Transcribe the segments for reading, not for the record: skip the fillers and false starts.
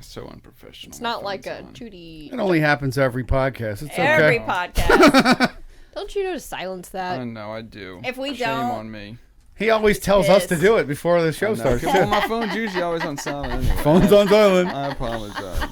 So unprofessional. It's not like a 2D. It only happens every podcast. It's Every okay. podcast. Don't you know to silence that? I know, I do. If we Shame don't- on me. He always tells us to do it before the show starts. Well, my phone's usually always on silent anyway. Phone's on silent. I apologize.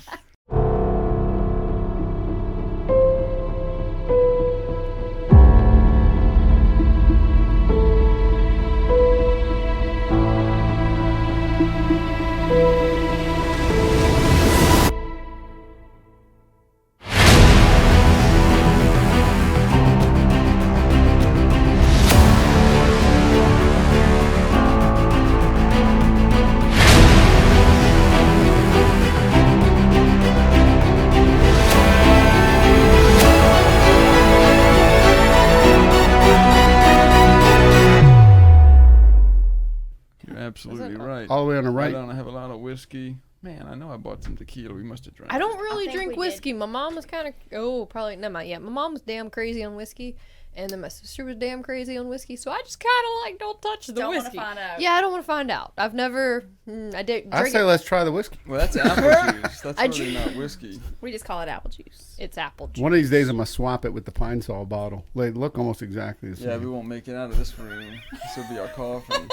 Absolutely right. All the way on the right. I don't have a lot of whiskey. Man, I know I bought some tequila. We must have drank. I don't really think drink we whiskey. My mom was kind of probably never mind. Yeah, my mom was damn crazy on whiskey, and then my sister was damn crazy on whiskey. So I just kind of like don't touch the Don't wanna whiskey. find out. Yeah, I don't want to find out. I've never. I did. I say let's try the whiskey. Well, that's apple juice. That's I really not whiskey. We just call it apple juice. It's apple juice. One of these days I'm going to swap it with the Pine Sol bottle. They look almost exactly the same. Yeah, we won't make it out of this room. This will be our coffin.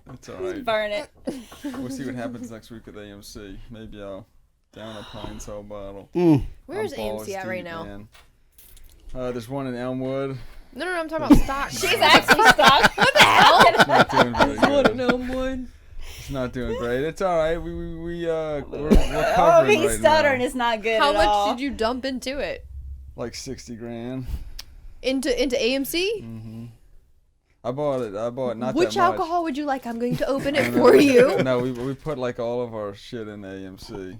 That's all right. Burn it. We'll see what happens next week at AMC. Maybe I'll down a Pine Sol bottle. Where's I'm balls AMC at right deep, now? man. There's one in Elmwood. No, I'm talking about stock. She's actually stuck. What the hell? It's not doing very good. one. It's not doing great. It's all right. We're Oh, covering he's right stuttering. now. It's not good How at much all. did you dump into it? Like 60 grand. Into AMC? Mm-hmm. I bought it. Not Which that much. alcohol would you like? I'm going to open it for you. No, we put like all of our shit in AMC.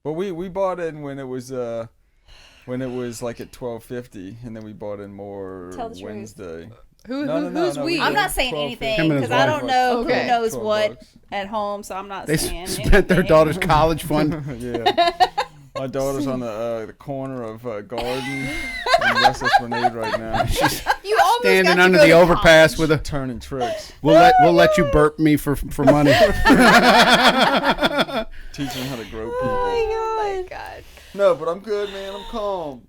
But we bought in when it was like at $12.50, and then we bought in more Tell the truth. Wednesday. Who's we? I'm not saying 12.50. anything Him and his because I wife. don't know Okay. who knows 12 what bucks. at home, so I'm not They saying spent their anything. daughter's college fund. Yeah. My daughter's on the corner of Garden and West Esplanade right now. You almost Standing got to under go the to overpass college. with a. Turning tricks. We'll let you burp me for money. Teaching how to grow people. Oh my god. No, but I'm good, man. I'm calm.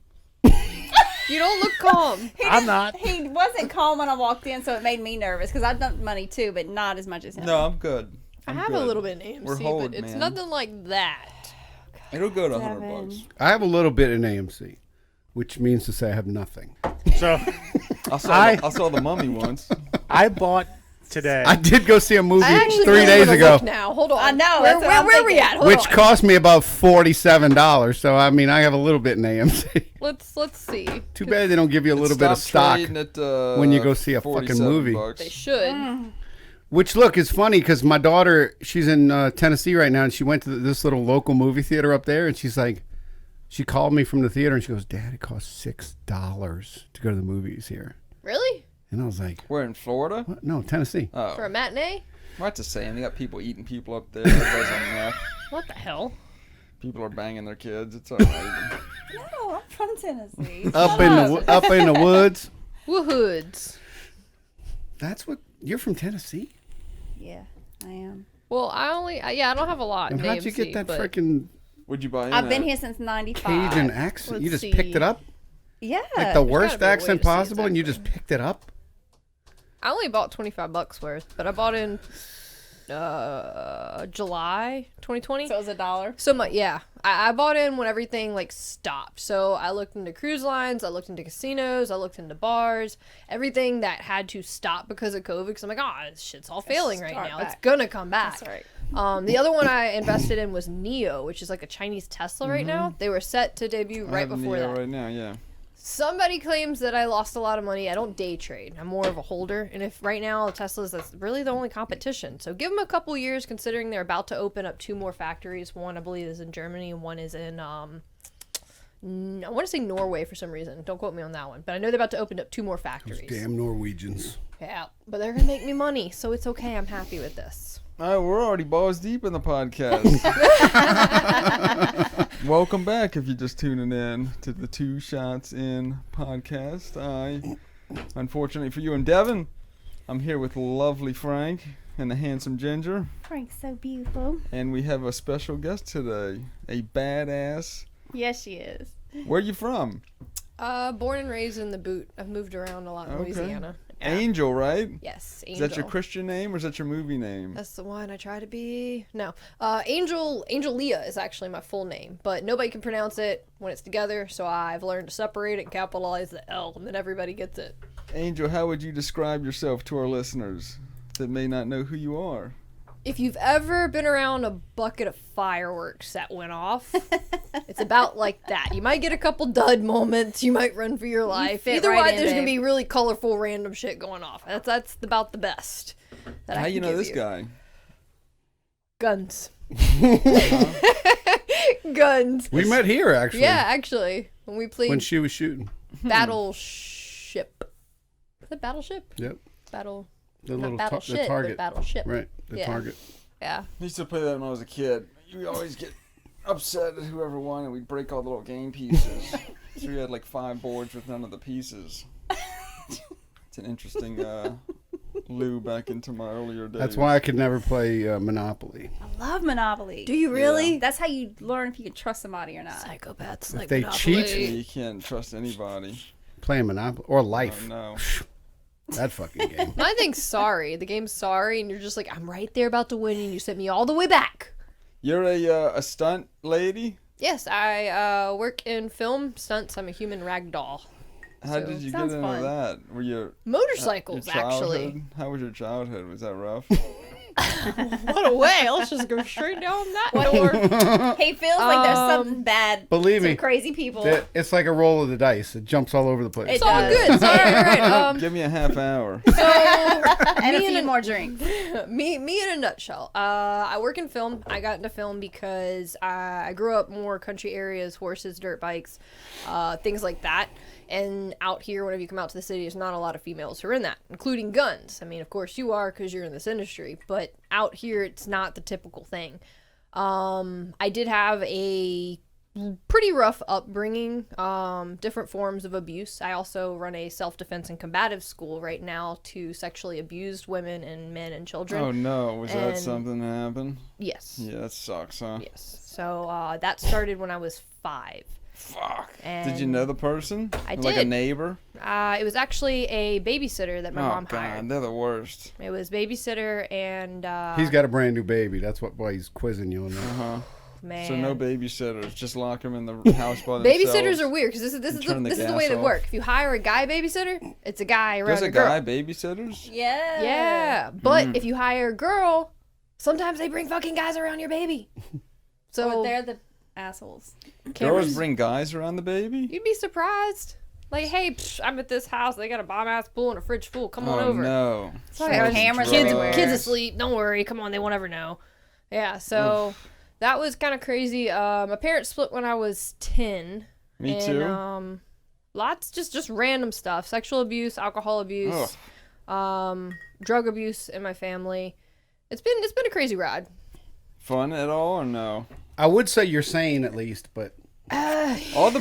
You don't look calm. I'm not. He wasn't calm when I walked in, so it made me nervous because I've dumped money too, but not as much as him. No, I'm good. I I'm have good. a little bit in We're AMC, hold, but it's man. nothing like that. It'll go to Seven. $100. I have a little bit in AMC, which means to say I have nothing. So I saw the Mummy once. I bought today. I did go see a movie I actually 3 really days wanna ago, look now. Hold on. I know, Where, that's what where, I'm where we thinking. at? Hold which on. cost me about $47. So I mean, I have a little bit in AMC. Let's see. Too bad they don't give you a little bit of stock. At, when you go see a fucking 47 movie. bucks. They should. Which look is funny because my daughter, she's in Tennessee right now, and she went to this little local movie theater up there, and she's like, she called me from the theater, and she goes, "Dad, it costs $6 to go to the movies here." Really? And I was like, We're in Florida? "What? No, Tennessee." Oh. For a matinee? Right to say, they got people eating people up there. Everybody's on meth. What the hell? People are banging their kids. It's all right. No, I'm from Tennessee. Up in the woods. Woohoods. That's what you're from Tennessee. Yeah, I am. Well, I don't have a lot. And in how'd you AMC, get that but freaking Would you buy in I've been that? here since '95. Cajun accent? You Let's just picked see. it up, Yeah. like the worst gotta be a way accent to see possible, and you just exactly. picked it up. I only bought $25 worth, but I bought in July 2020. So it was $1. So much, yeah. I bought in when everything like stopped. So I looked into cruise lines, I looked into casinos, I looked into bars, everything that had to stop because of COVID. Because I'm like, this shit's all failing right start now. back. It's gonna come back. That's right. The other one I invested in was Neo, which is like a Chinese Tesla right now. They were set to debut I right have a before Neo that. right now, yeah. Somebody claims that I lost a lot of money. I don't day trade. I'm more of a holder. And if right now Tesla's that's really the only competition. So give them a couple years considering they're about to open up 2 more factories. One I believe is in Germany and one is in I want to say Norway for some reason. Don't quote me on that one. But I know they're about to open up 2 more factories. Damn Norwegians. Yeah, but they're going to make me money. So it's okay. I'm happy with this. All right, we're already balls deep in the podcast. Welcome back if you're just tuning in to the 2 Shots In podcast. Unfortunately for you and Devin, I'm here with lovely Frank. and the handsome Ginger. Frank's so beautiful. And we have a special guest today. A badass. Yes, she is. Where you from? Born and raised in the Boot. I've moved around a lot in Okay. Louisiana. Yeah. Angel, right? Yes, Is Angel. that your Christian name or is that your movie name? That's the one I try to be. No. Angel Leah is actually my full name, but nobody can pronounce it when it's together, so I've learned to separate it and capitalize the L, and then everybody gets it. Angel, how would you describe yourself to our listeners that may not know who you are? If you've ever been around a bucket of fireworks that went off, it's about like that. You might get a couple dud moments. You might run for your life. fit Either right way, in, there's gonna babe. be really colorful, random shit going off. That's about the best. That I How can you know give this you. guy? Guns. Guns. We met here actually. Yeah, actually, when we played When she was shooting. Battleship. Is it Battleship? Yep. Battle. The Not little Battleship, the target. but Battleship. Right. The Yeah. target. Yeah. I used to play that when I was a kid. You always get upset at whoever won and we'd break all the little game pieces. So we had like 5 boards with none of the pieces. It's an interesting loo back into my earlier days. That's why I could never play Monopoly. I love Monopoly. Do you really? That's how you learn if you can trust somebody or not. Psychopaths If like they Monopoly. cheat- You can't trust anybody. Playing Monopoly or Oh, Life. no. That fucking game. My thing's Sorry. The game's Sorry, and you're just like, I'm right there about to win, and you sent me all the way back. You're a stunt lady? Yes, I work in film stunts. I'm a human rag doll. How So- did you get Sounds into fun. that? Were you Motorcycles, your actually. childhood? How was your childhood? Was that rough? What a way. Let's just go straight down that door. He feels like there's something bad. Believe to me, crazy people. It's like a roll of the dice. It jumps all over the place. It's all good. It's all right. Give me a half hour. And a few more drinks. Me in a nutshell. I work in film. I got into film because I grew up more country areas, horses, dirt bikes, things like that. And out here, whenever you come out to the city, there's not a lot of females who are in that, including guns. I mean, of course you are because you're in this industry, but out here, it's not the typical thing. I did have a pretty rough upbringing, different forms of abuse. I also run a self-defense and combative school right now to sexually abused women and men and children. Oh no, was that And- something that happened? Yes. Yeah, that sucks, huh? Yes. So that started when I was 5. Fuck. And Did you know the person? I Like a did. neighbor? It was actually a babysitter that my Oh mom god, hired. they're the worst. It was babysitter and He's got a brand new baby. That's why he's quizzing you on that. Uh-huh. man. So no babysitters, just lock them in the house by themselves. Babysitters are weird because this is turn the the gas way they off. work. If you hire a guy babysitter, it's a guy around There's a a girl. guy babysitters? Yeah. Yeah, but if you hire a girl, sometimes they bring fucking guys around your baby. So But they're the assholes. Girls bring guys around the baby? you'd be surprised. Like, hey, I'm at this house. They got a bomb ass pool and a fridge full. Come on Oh over. no. Sorry, There I are was- cameras kids, everywhere. kids asleep. Don't worry. Come on, they won't ever know. Yeah, so that was kind of crazy. My parents split when I was 10. Me and, too. Lots just random stuff: sexual abuse, alcohol abuse, drug abuse in my family. It's been a crazy ride. Fun at all or no? I would say you're sane at least, but All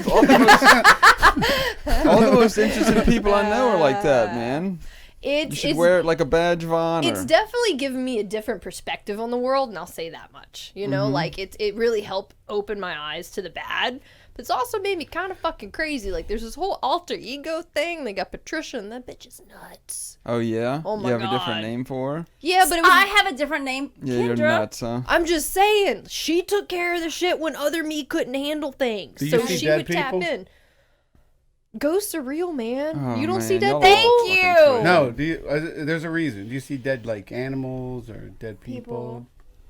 the most interesting people I know are like that, man. You should wear it like a badge of honor. It's definitely given me a different perspective on the world, and I'll say that much. You know, like it really helped open my eyes to the bad, but it's also made me kind of fucking crazy. Like there's this whole alter ego thing. They got Patricia, and that bitch is nuts. Oh yeah? Oh my You have a God. different name for her? Yeah, but it was. I have a different name. Yeah, you're Kendra. nuts, huh? I'm just saying, she took care of the shit when other me couldn't handle things. Do you So see she dead would tap people? in. Ghosts are real, man. Oh, You don't man, see dead y'all people? are fucking Thank you. crazy. no. Do you? There's a reason. Do you see dead like animals or dead people?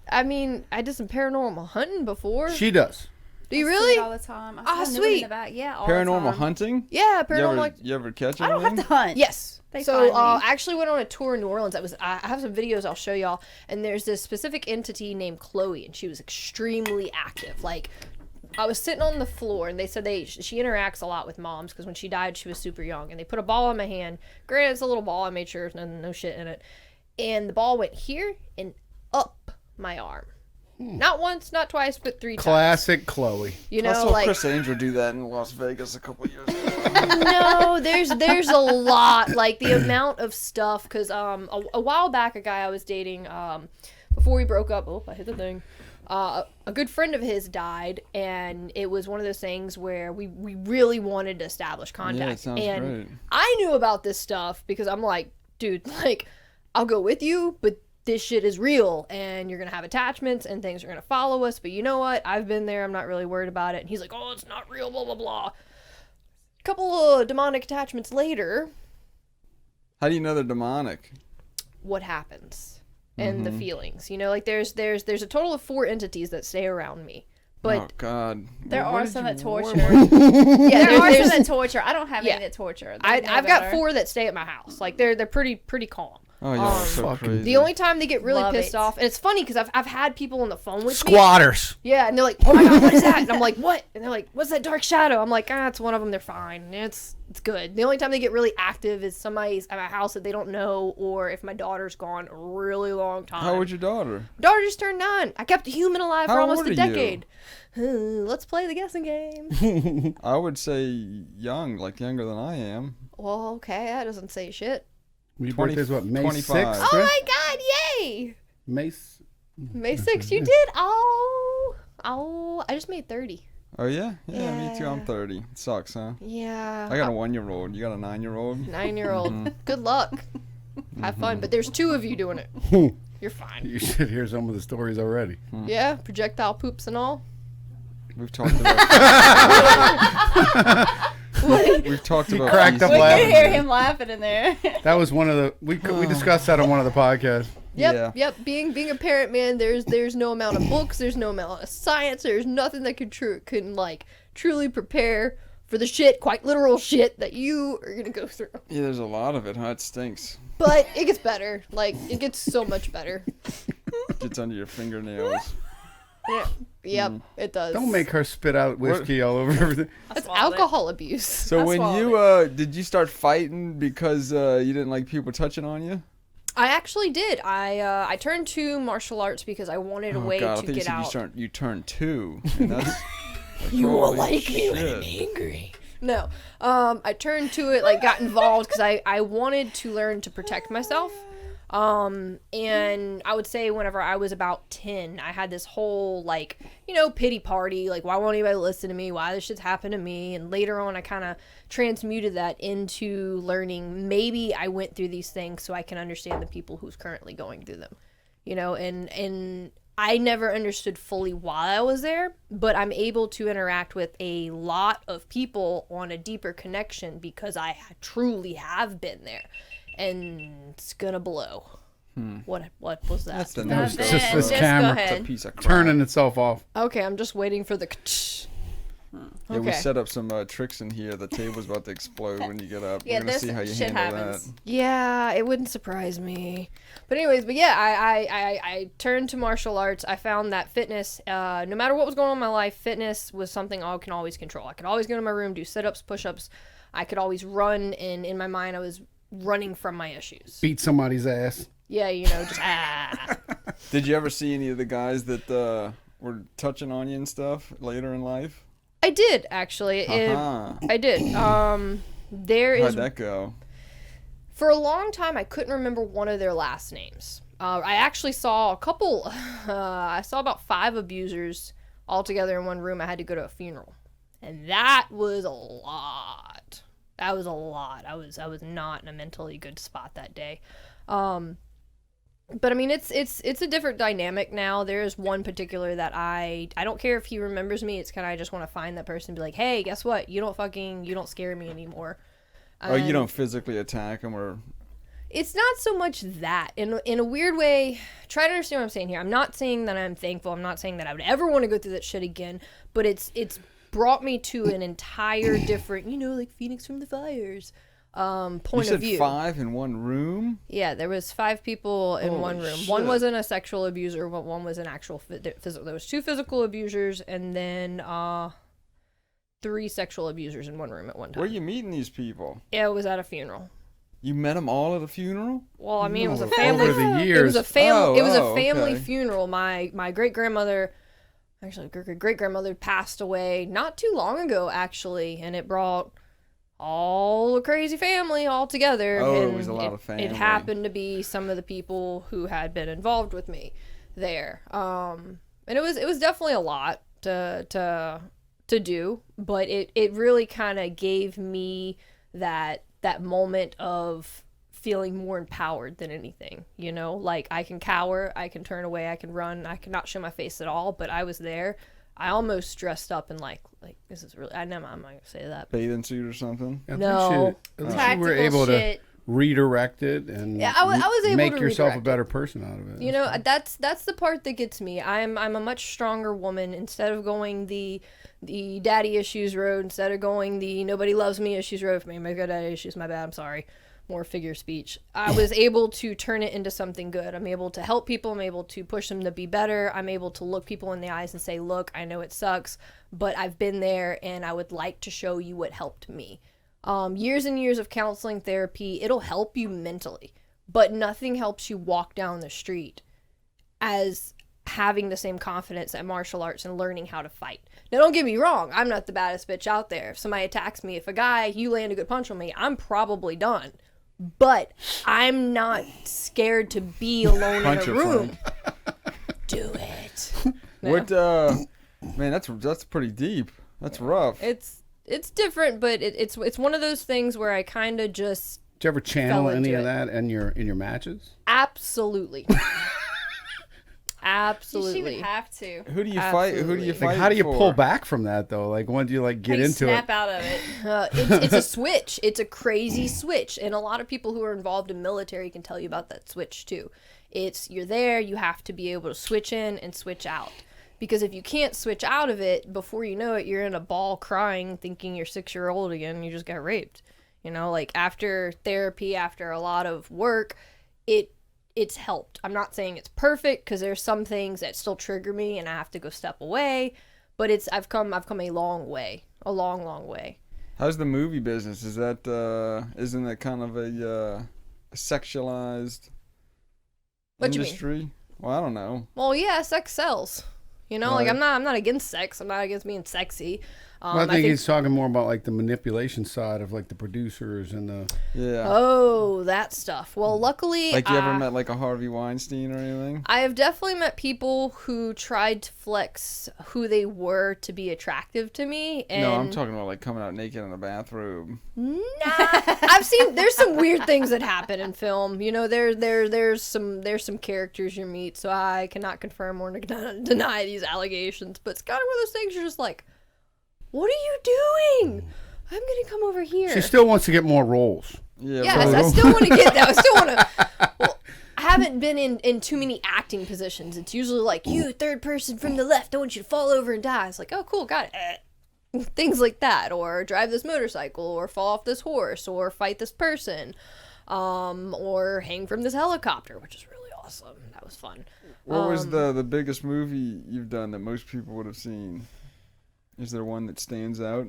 I mean, I did some paranormal hunting before. She does. Do you I see really? it all the time. I Ah, saw Newman in sweet. the back. Yeah, all Paranormal the time. hunting? Yeah, You paranormal. ever catch I don't have anything? to hunt. Yes. They So find me. I actually went on a tour in New Orleans. I have some videos I'll show y'all. And there's this specific entity named Chloe, and she was extremely active. Like, I was sitting on the floor, and they said she interacts a lot with moms because when she died, she was super young. And they put a ball in my hand. Granted, it's a little ball. I made sure there's no shit in it. And the ball went here and up my arm. Not once, not twice, but 3 times. Classic Chloe. You I know, saw like Chris Angel do that in Las Vegas a couple years ago. no, there's a lot, like the amount of stuff. Because a while back, a guy I was dating, before we broke up. Oh, I hit the thing. A good friend of his died, and it was one of those things where we really wanted to establish contact. Yeah, it sounds and great. I knew about this stuff because I'm like, dude, like, I'll go with you, but this shit is real, and you're gonna have attachments, and things are gonna follow us. But you know what? I've been there. I'm not really worried about it. And he's like, oh, it's not real, blah blah blah. A couple of demonic attachments later, How do you know they're demonic? what happens and the feelings? You know, like there's a total of 4 entities that stay around me. But Oh God. There Well, what are did some you that warn torture. me? yeah, There are there's, some that torture. I don't have Yeah. any that torture. I've got 4 that stay at my house. Like they're pretty calm. Oh, y'all are so Fucking- crazy. The only time they get really Love pissed it. off, and it's funny because I've had people on the phone with me. Squatters. Yeah, and they're like, oh my God, what is that? And I'm like, what? And they're like, what's that dark shadow? I'm like, it's one of them. They're fine. It's good. The only time they get really active is somebody's at my house that they don't know, or if my daughter's gone a really long time. How old your daughter? Daughter just turned 9. I kept a human alive for How almost old a are you? decade. Let's play the guessing game. I would say young, like younger than I am. Well, okay, that doesn't say shit. Your 20 birthday's what, May 25. 6th? Oh right? my God, yay! May May 6th, you did? Oh, I just made 30. Oh yeah? Yeah, me too. I'm Yeah. 30. It sucks, huh? Yeah. I got a 1-year-old. You got a 9-year-old? 9-year-old. Good luck. Have fun. But there's 2 of you doing it. You're fine. You should hear some of the stories already. Yeah, projectile poops and all. We've talked about. We've talked about. Cracked up We laughing. can hear him laughing in there. That was one of the we discussed that on one of the podcasts. Yep. Being a parent, man, there's no amount of books, there's no amount of science, there's nothing that can like truly prepare for the shit, quite literal shit that you are gonna go through. Yeah, there's a lot of it, huh? It stinks. But it gets better. Like it gets so much better. It gets under your fingernails. Yeah. Yep, it does. Don't make her spit out whiskey all over everything. That's alcohol abuse. So I when swallowed you did you start fighting because you didn't like people touching on you? I actually did. I turned to martial arts because I wanted a way God, I to think you get said out. you turned 2. And that's, You will holy like me when I'm shit. angry. No, I turned to it, like got involved because I wanted to learn to protect myself. And I would say whenever I was about 10, I had this whole like, pity party. Like, why won't anybody listen to me? Why this shit's happened to me? And later on, I kind of transmuted that into learning. Maybe I went through these things so I can understand the people who's currently going through them, and I never understood fully why I was there, but I'm able to interact with a lot of people on a deeper connection because I truly have been there. And it's gonna blow. What was that? That's the That was nose. just this Just camera go It's a ahead. piece of crap. turning itself off. Okay, I'm just waiting for the. Yeah, we Okay. set up some tricks in here. The table's about to explode when you get up. Yeah, We're gonna this see how you shit handle happens. that. Yeah, it wouldn't surprise me. But anyways, I turned to martial arts. I found that fitness, no matter what was going on in my life, fitness was something I can always control. I could always go to my room, do sit-ups, push-ups. I could always run, and in my mind, I was running from my issues. Beat somebody's ass. Yeah, just Did you ever see any of the guys that were touching on you and stuff later in life? I did actually. I did. There How'd is that go? for a long time I couldn't remember one of their last names. I actually saw a couple. I saw about 5 abusers all together in one room. I had to go to a funeral, and that was a lot. That was a lot. I was not in a mentally good spot that day. But I mean, it's a different dynamic now. There's one particular that I don't care if he remembers me. It's kind of I just want to find that person and be like, hey, guess what? You don't scare me anymore. Oh, you And don't physically attack them or? It's not so much that. In a weird way, try to understand what I'm saying here. I'm not saying that I'm thankful. I'm not saying that I would ever want to go through that shit again. But it's brought me to an entire different, like Phoenix from the Fires. Point You of said view. 5 in one room? Yeah, there was 5 people in one room. Shit. One wasn't a sexual abuser, but one was an actual physical. There was 2 physical abusers, and then 3 sexual abusers in one room at one time. Where are you meeting these people? Yeah, it was at a funeral. You met them all at a funeral? Well, I mean, it was a No, family. over the It was years. a family. It was a Oh, family okay. funeral. My great grandmother, actually, great grandmother passed away not too long ago, actually, and it brought all the crazy family all together. Oh, it and was a lot of family. It happened to be some of the people who had been involved with me there. And it was definitely a lot to do, but it really kind of gave me that moment of feeling more empowered than anything, you know, like I can cower, I can turn away, I can run, I cannot show my face at all, but I was there. I almost dressed up in like this is really, I'm not gonna say that. Bathing suit or something? At No. least you were Tactical able shit. to redirect it and Yeah, I was able make to yourself a redirect better person out of it. You know, that's the part that gets me. I'm a much stronger woman. Instead of going the daddy issues road, instead of going the nobody loves me issues road for me, my good daddy issues, my bad, I'm sorry. More figure speech. I was able to turn it into something good. I'm able to help people. I'm able to push them to be better. I'm able to look people in the eyes and say, look, I know it sucks, but I've been there and I would like to show you what helped me. Years and years of counseling therapy, it'll help you mentally, but nothing helps you walk down the street as having the same confidence at martial arts and learning how to fight. Now, don't get me wrong. I'm not the baddest bitch out there. If somebody attacks me, if a guy, you land a good punch on me, I'm probably done. But I'm not scared to be alone Punch in a your room. friend. Do it. What, man, that's pretty deep. That's rough. It's different, but it's one of those things where I kind of just Did you ever channel fell any into of it. that in your matches? absolutely. She Absolutely. would have to. Who do you fight? Who do Absolutely. you Like, fight Like, how do you for? pull back from that though? Like, when do you like get How you into snap it? out of it. It's a switch. It's a crazy switch. And a lot of people who are involved in military can tell you about that switch too. You're there, you have to be able to switch in and switch out. Because if you can't switch out of it, before you know it, you're in a ball crying, thinking you're 6-year-old again, and you just got raped. You know, like after therapy, after a lot of work, it's helped. I'm not saying it's perfect because there's some things that still trigger me and I have to go step away, but I've come a long way, a long way. How's the movie business? Is that isn't that kind of a sexualized What you mean? industry? Well, I don't know. Well, yeah, sex sells. You know, like Right. I'm not against sex. I'm not against being sexy. Well, I think he's talking more about like the manipulation side of like the producers and the. Yeah. Oh, that stuff. Well, luckily, Like you ever met like a Harvey Weinstein or anything? I have definitely met people who tried to flex who they were to be attractive to me. And No, I'm talking about like coming out naked in the bathroom. Nah, I've seen. There's some weird things that happen in film. You know, there's some characters you meet, so I cannot confirm or deny these allegations. But it's kind of one of those things you're just like, what are you doing? I'm gonna come over here. She still wants to get more roles. Yeah. Yes, but- I still want to get that. I still want to. Well, I haven't been in too many acting positions. It's usually like, you, third person from the left, I want you to fall over and die. It's like, oh, cool, got it. Things like that. Or drive this motorcycle, or fall off this horse, or fight this person, or hang from this helicopter, which is really awesome. That was fun. What was the biggest movie you've done that most people would have seen? Is there one that stands out?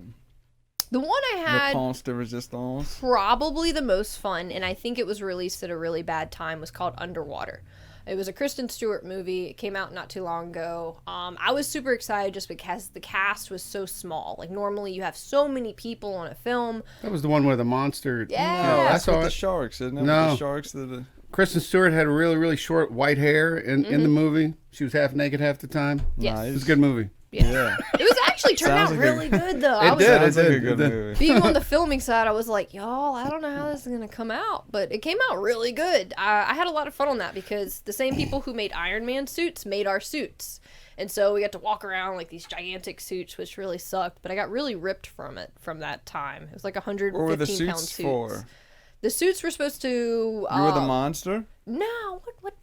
The one I had... Réponse de Resistance? Probably the most fun, and I think it was released at a really bad time, was called Underwater. It was a Kristen Stewart movie. It came out not too long ago. I was super excited just because the cast was so small. Like, normally you have so many people on a film. That was the one where the monster. Yeah. No, I that's saw with the it. sharks, isn't it? No. With the sharks that. Kristen Stewart had really, really short white hair in the movie. She was half naked half the time. Yes. It was a good movie. Yeah. It was actually turned out Sounds like a- really good, though. It I was did. Sounds like a did, good it did. movie. being on the filming side, I was like, y'all, I don't know how this is going to come out, but it came out really good. I had a lot of fun on that because the same people who made Iron Man suits made our suits. And so we got to walk around like these gigantic suits, which really sucked, but I got really ripped from it from that time. It was like 115 What were the pound suits suits. for? The suits were supposed to... You were the monster? No, what?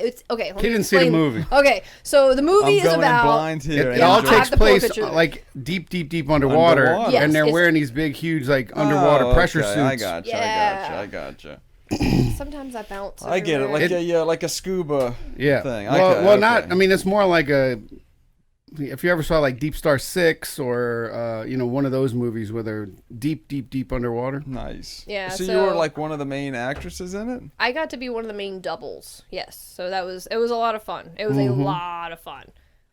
It's okay. Let He me didn't see the explain. movie. Okay, so the movie I'm is going about. blind here. It Yeah, all I Angel. have takes to pull a place picture. like deep underwater, Underwater. Yes, and they're it's- wearing these big, huge like underwater Oh, pressure okay. suits. I gotcha. Yeah. I gotcha. Sometimes I bounce. I get it. everywhere. Like like a scuba Yeah. thing. Well, Okay, well, okay. not. I mean, it's more like a if you ever saw like Deep Star 6 or one of those movies where they're deep underwater. Nice. Yeah, So you so- were like one of the main actresses in it? I got to be one of the main doubles. Yes. So it was a lot of fun. It was a lot of fun.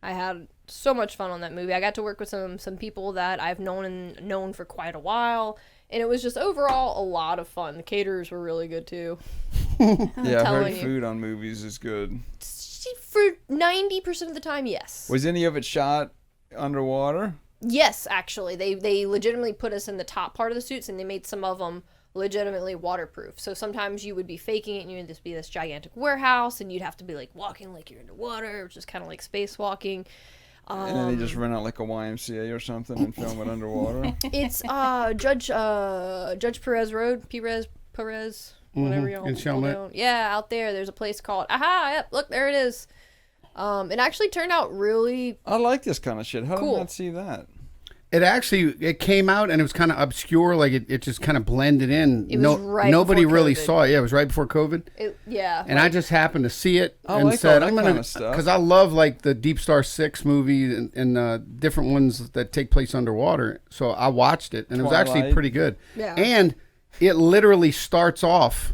I had so much fun on that movie. I got to work with some people that I've known for quite a while, and it was just overall a lot of fun. The caterers were really good too. Yeah, I heard telling you. food on movies is good. For 90% of the time, yes. Was any of it shot underwater? Yes, actually. They legitimately put us in the top part of the suits, and they made some of them legitimately waterproof. So sometimes you would be faking it, and you would just be this gigantic warehouse, and you'd have to be like walking like you're underwater, which is kind of like spacewalking. And then they just rent out like a YMCA or something and film it underwater? It's Judge Perez Road, Perez, whatever y'all In call Chalmette? it. Yeah, out there. There's a place called yep, look, there it is. It actually turned out really I like this kind of shit. How did Cool. I not see that? It came out and it was kind of obscure, like it just kind of blended in. It was right nobody before really COVID. saw it. Yeah, it was right before COVID. yeah. And I just happened to see it I and like said, all I'm that gonna, kinda stuff. because I love like the Deep Star 6 movie and different ones that take place underwater. So I watched it and it was actually Twilight. pretty good. Yeah. And it literally starts off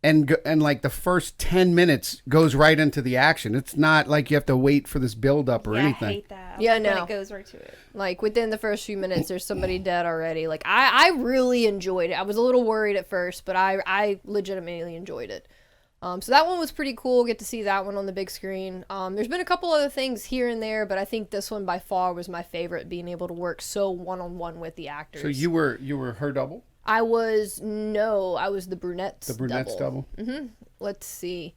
and like the first 10 minutes goes right into the action. It's not like you have to wait for this build up or Yeah, anything. I hate that. Yeah, When no. it goes right to it. Like within the first few minutes, there's somebody dead already. Like I really enjoyed it. I was a little worried at first, but I legitimately enjoyed it. So that one was pretty cool. Get to see that one on the big screen. There's been a couple other things here and there, but I think this one by far was my favorite. Being able to work so one-on-one with the actors. So you were her double? I was the brunette's. The brunette's double? Let's see,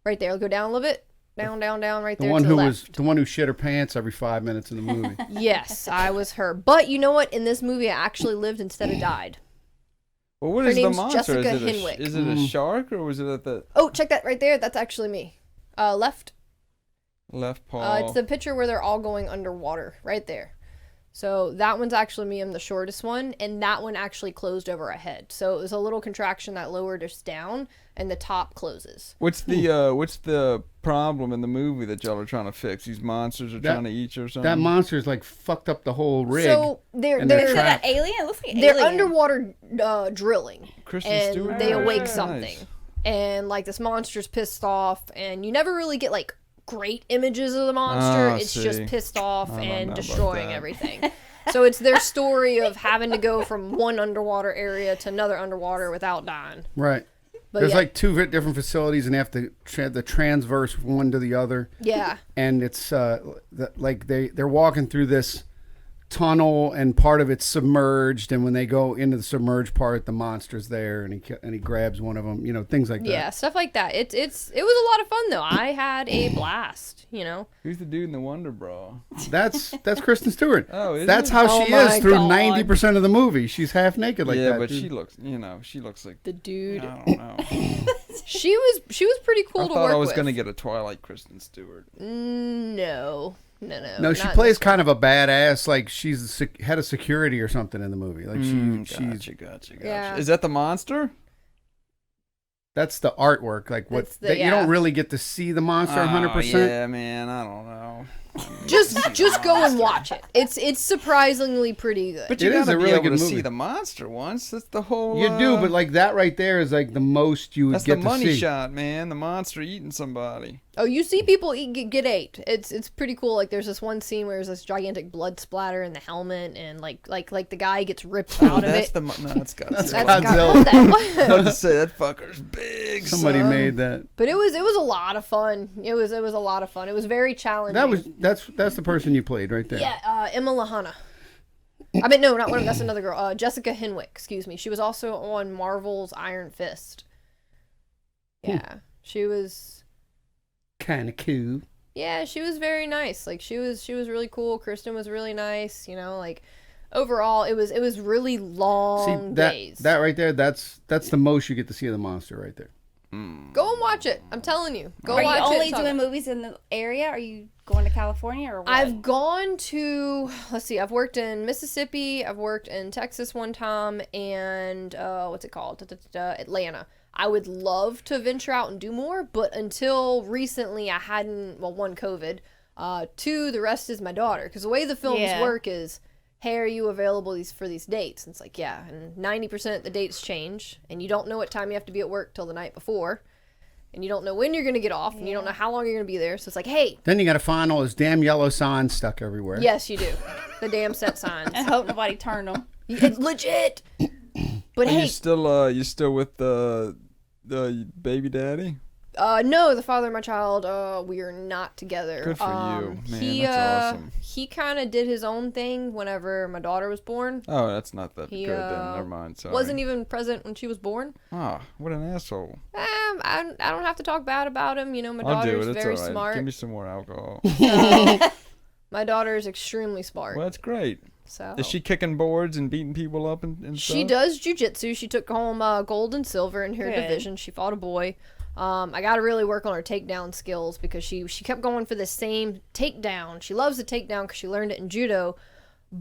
right there. I'll go down a little bit. Down, right The there. one to who the was left. the one who shit her pants every 5 minutes in the movie. Yes, I was her. But you know what? In this movie, I actually lived instead of died. Well, what Her is the name's monster? Jessica Is Henwick. it a shark or was it at the Oh, check that right there. That's actually me. Left. left paw? It's the picture where they're all going underwater. Right there. So that one's actually me. I'm the shortest one. And that one actually closed over a head. So it was a little contraction that lowered us down. And the top closes. What's the problem in the movie that y'all are trying to fix? These monsters are trying to eat you or something? That monster's like fucked up the whole rig. So they're And they're Is trapped. that an alien? It looks like an they're alien. underwater drilling. Kristen And Stewart? they awake Nice. something. And like this monster's pissed off. And you never really get like great images of the monster. Oh, It's see. just pissed off I don't know and about destroying that. everything. So it's their story of having to go from one underwater area to another underwater without dying. Right. But There's yeah, like two different facilities, and they have to the transverse from one to the other. yeah. And it's like they're walking through this tunnel, and part of it's submerged. And when they go into the submerged part, the monster's there, and he grabs one of them. Things like that. Yeah, stuff like that. It was a lot of fun though. I had a blast, Who's the dude in the Wonder Bra? That's Kristen Stewart. Oh, is That's it? how Oh she my is through God. 90% of the movie. She's half naked like yeah, that. but dude. she looks like The dude. I don't know. She was pretty cool I to thought work I was with. gonna get a Twilight Kristen Stewart. No. No, she not plays this kind of a badass, like she's the head of security or something in the movie. Like she's Gotcha. Yeah. Is that the monster? that's the artwork. Like what That's the- you don't yeah. really get to see the monster Oh, 100%. yeah, man. I don't know. Just go and watch it. It's surprisingly pretty good. But you It is gotta a be really able good to movie. see the monster once. That's the whole. You do, but like that right there is like the most you would that's the get to money see. shot, man. The monster eating somebody. Oh, you see people get ate. It's pretty cool. Like there's this one scene where there's this gigantic blood splatter in the helmet, and like the guy gets ripped out of That's it. the. No, that's Godzilla. That's Godzilla. what that I was. was to say that fucker's big. Somebody son. made that. But it was a lot of fun. It was a lot of fun. It was very challenging. That's the person you played right there. Yeah, Emma Lahana. I mean, no, not one of them. That's another girl. Jessica Henwick. Excuse me. She was also on Marvel's Iron Fist. Yeah, she was. Kind of cool. Yeah, she was very nice. Like she was really cool. Kristen was really nice. Like overall, it was really long See days. that right there. That's the most you get to see of the monster right there. Go and watch it. I'm telling you. Go Are watch you only it. doing movies in the area? Are you going to California or what? I've gone to, let's see, I've worked in Mississippi, I've worked in Texas one time, and what's it called? Atlanta. I would love to venture out and do more, but until recently I hadn't, well, one, COVID, Two, the rest is my daughter. Because the way the films work is, hey, are you available for these dates? And it's like, yeah. And 90% the dates change. And you don't know what time you have to be at work till the night before. And you don't know when you're going to get off. And you don't know how long you're going to be there. So it's like, hey. Then you got to find all those damn yellow signs stuck everywhere. Yes, you do. The damn set signs. And hope nobody turned them. It's legit. But hey. You still with the baby daddy? No, the father of my child, we are not together. Good for you. Man, that's awesome. He kind of did his own thing whenever my daughter was born. Oh, that's not that good then. Never mind. Sorry. Wasn't even present when she was born. Ah, what an asshole. I don't have to talk bad about him. You know, my I'll do daughter's it. It's very all right. smart. Give me some more alcohol. My daughter is extremely smart. Well, that's great. So is she kicking boards and beating people up and stuff? She does jujitsu. She took home gold and silver in her division. She fought a boy. I got to really work on her takedown skills because she kept going for the same takedown. She loves the takedown because she learned it in judo,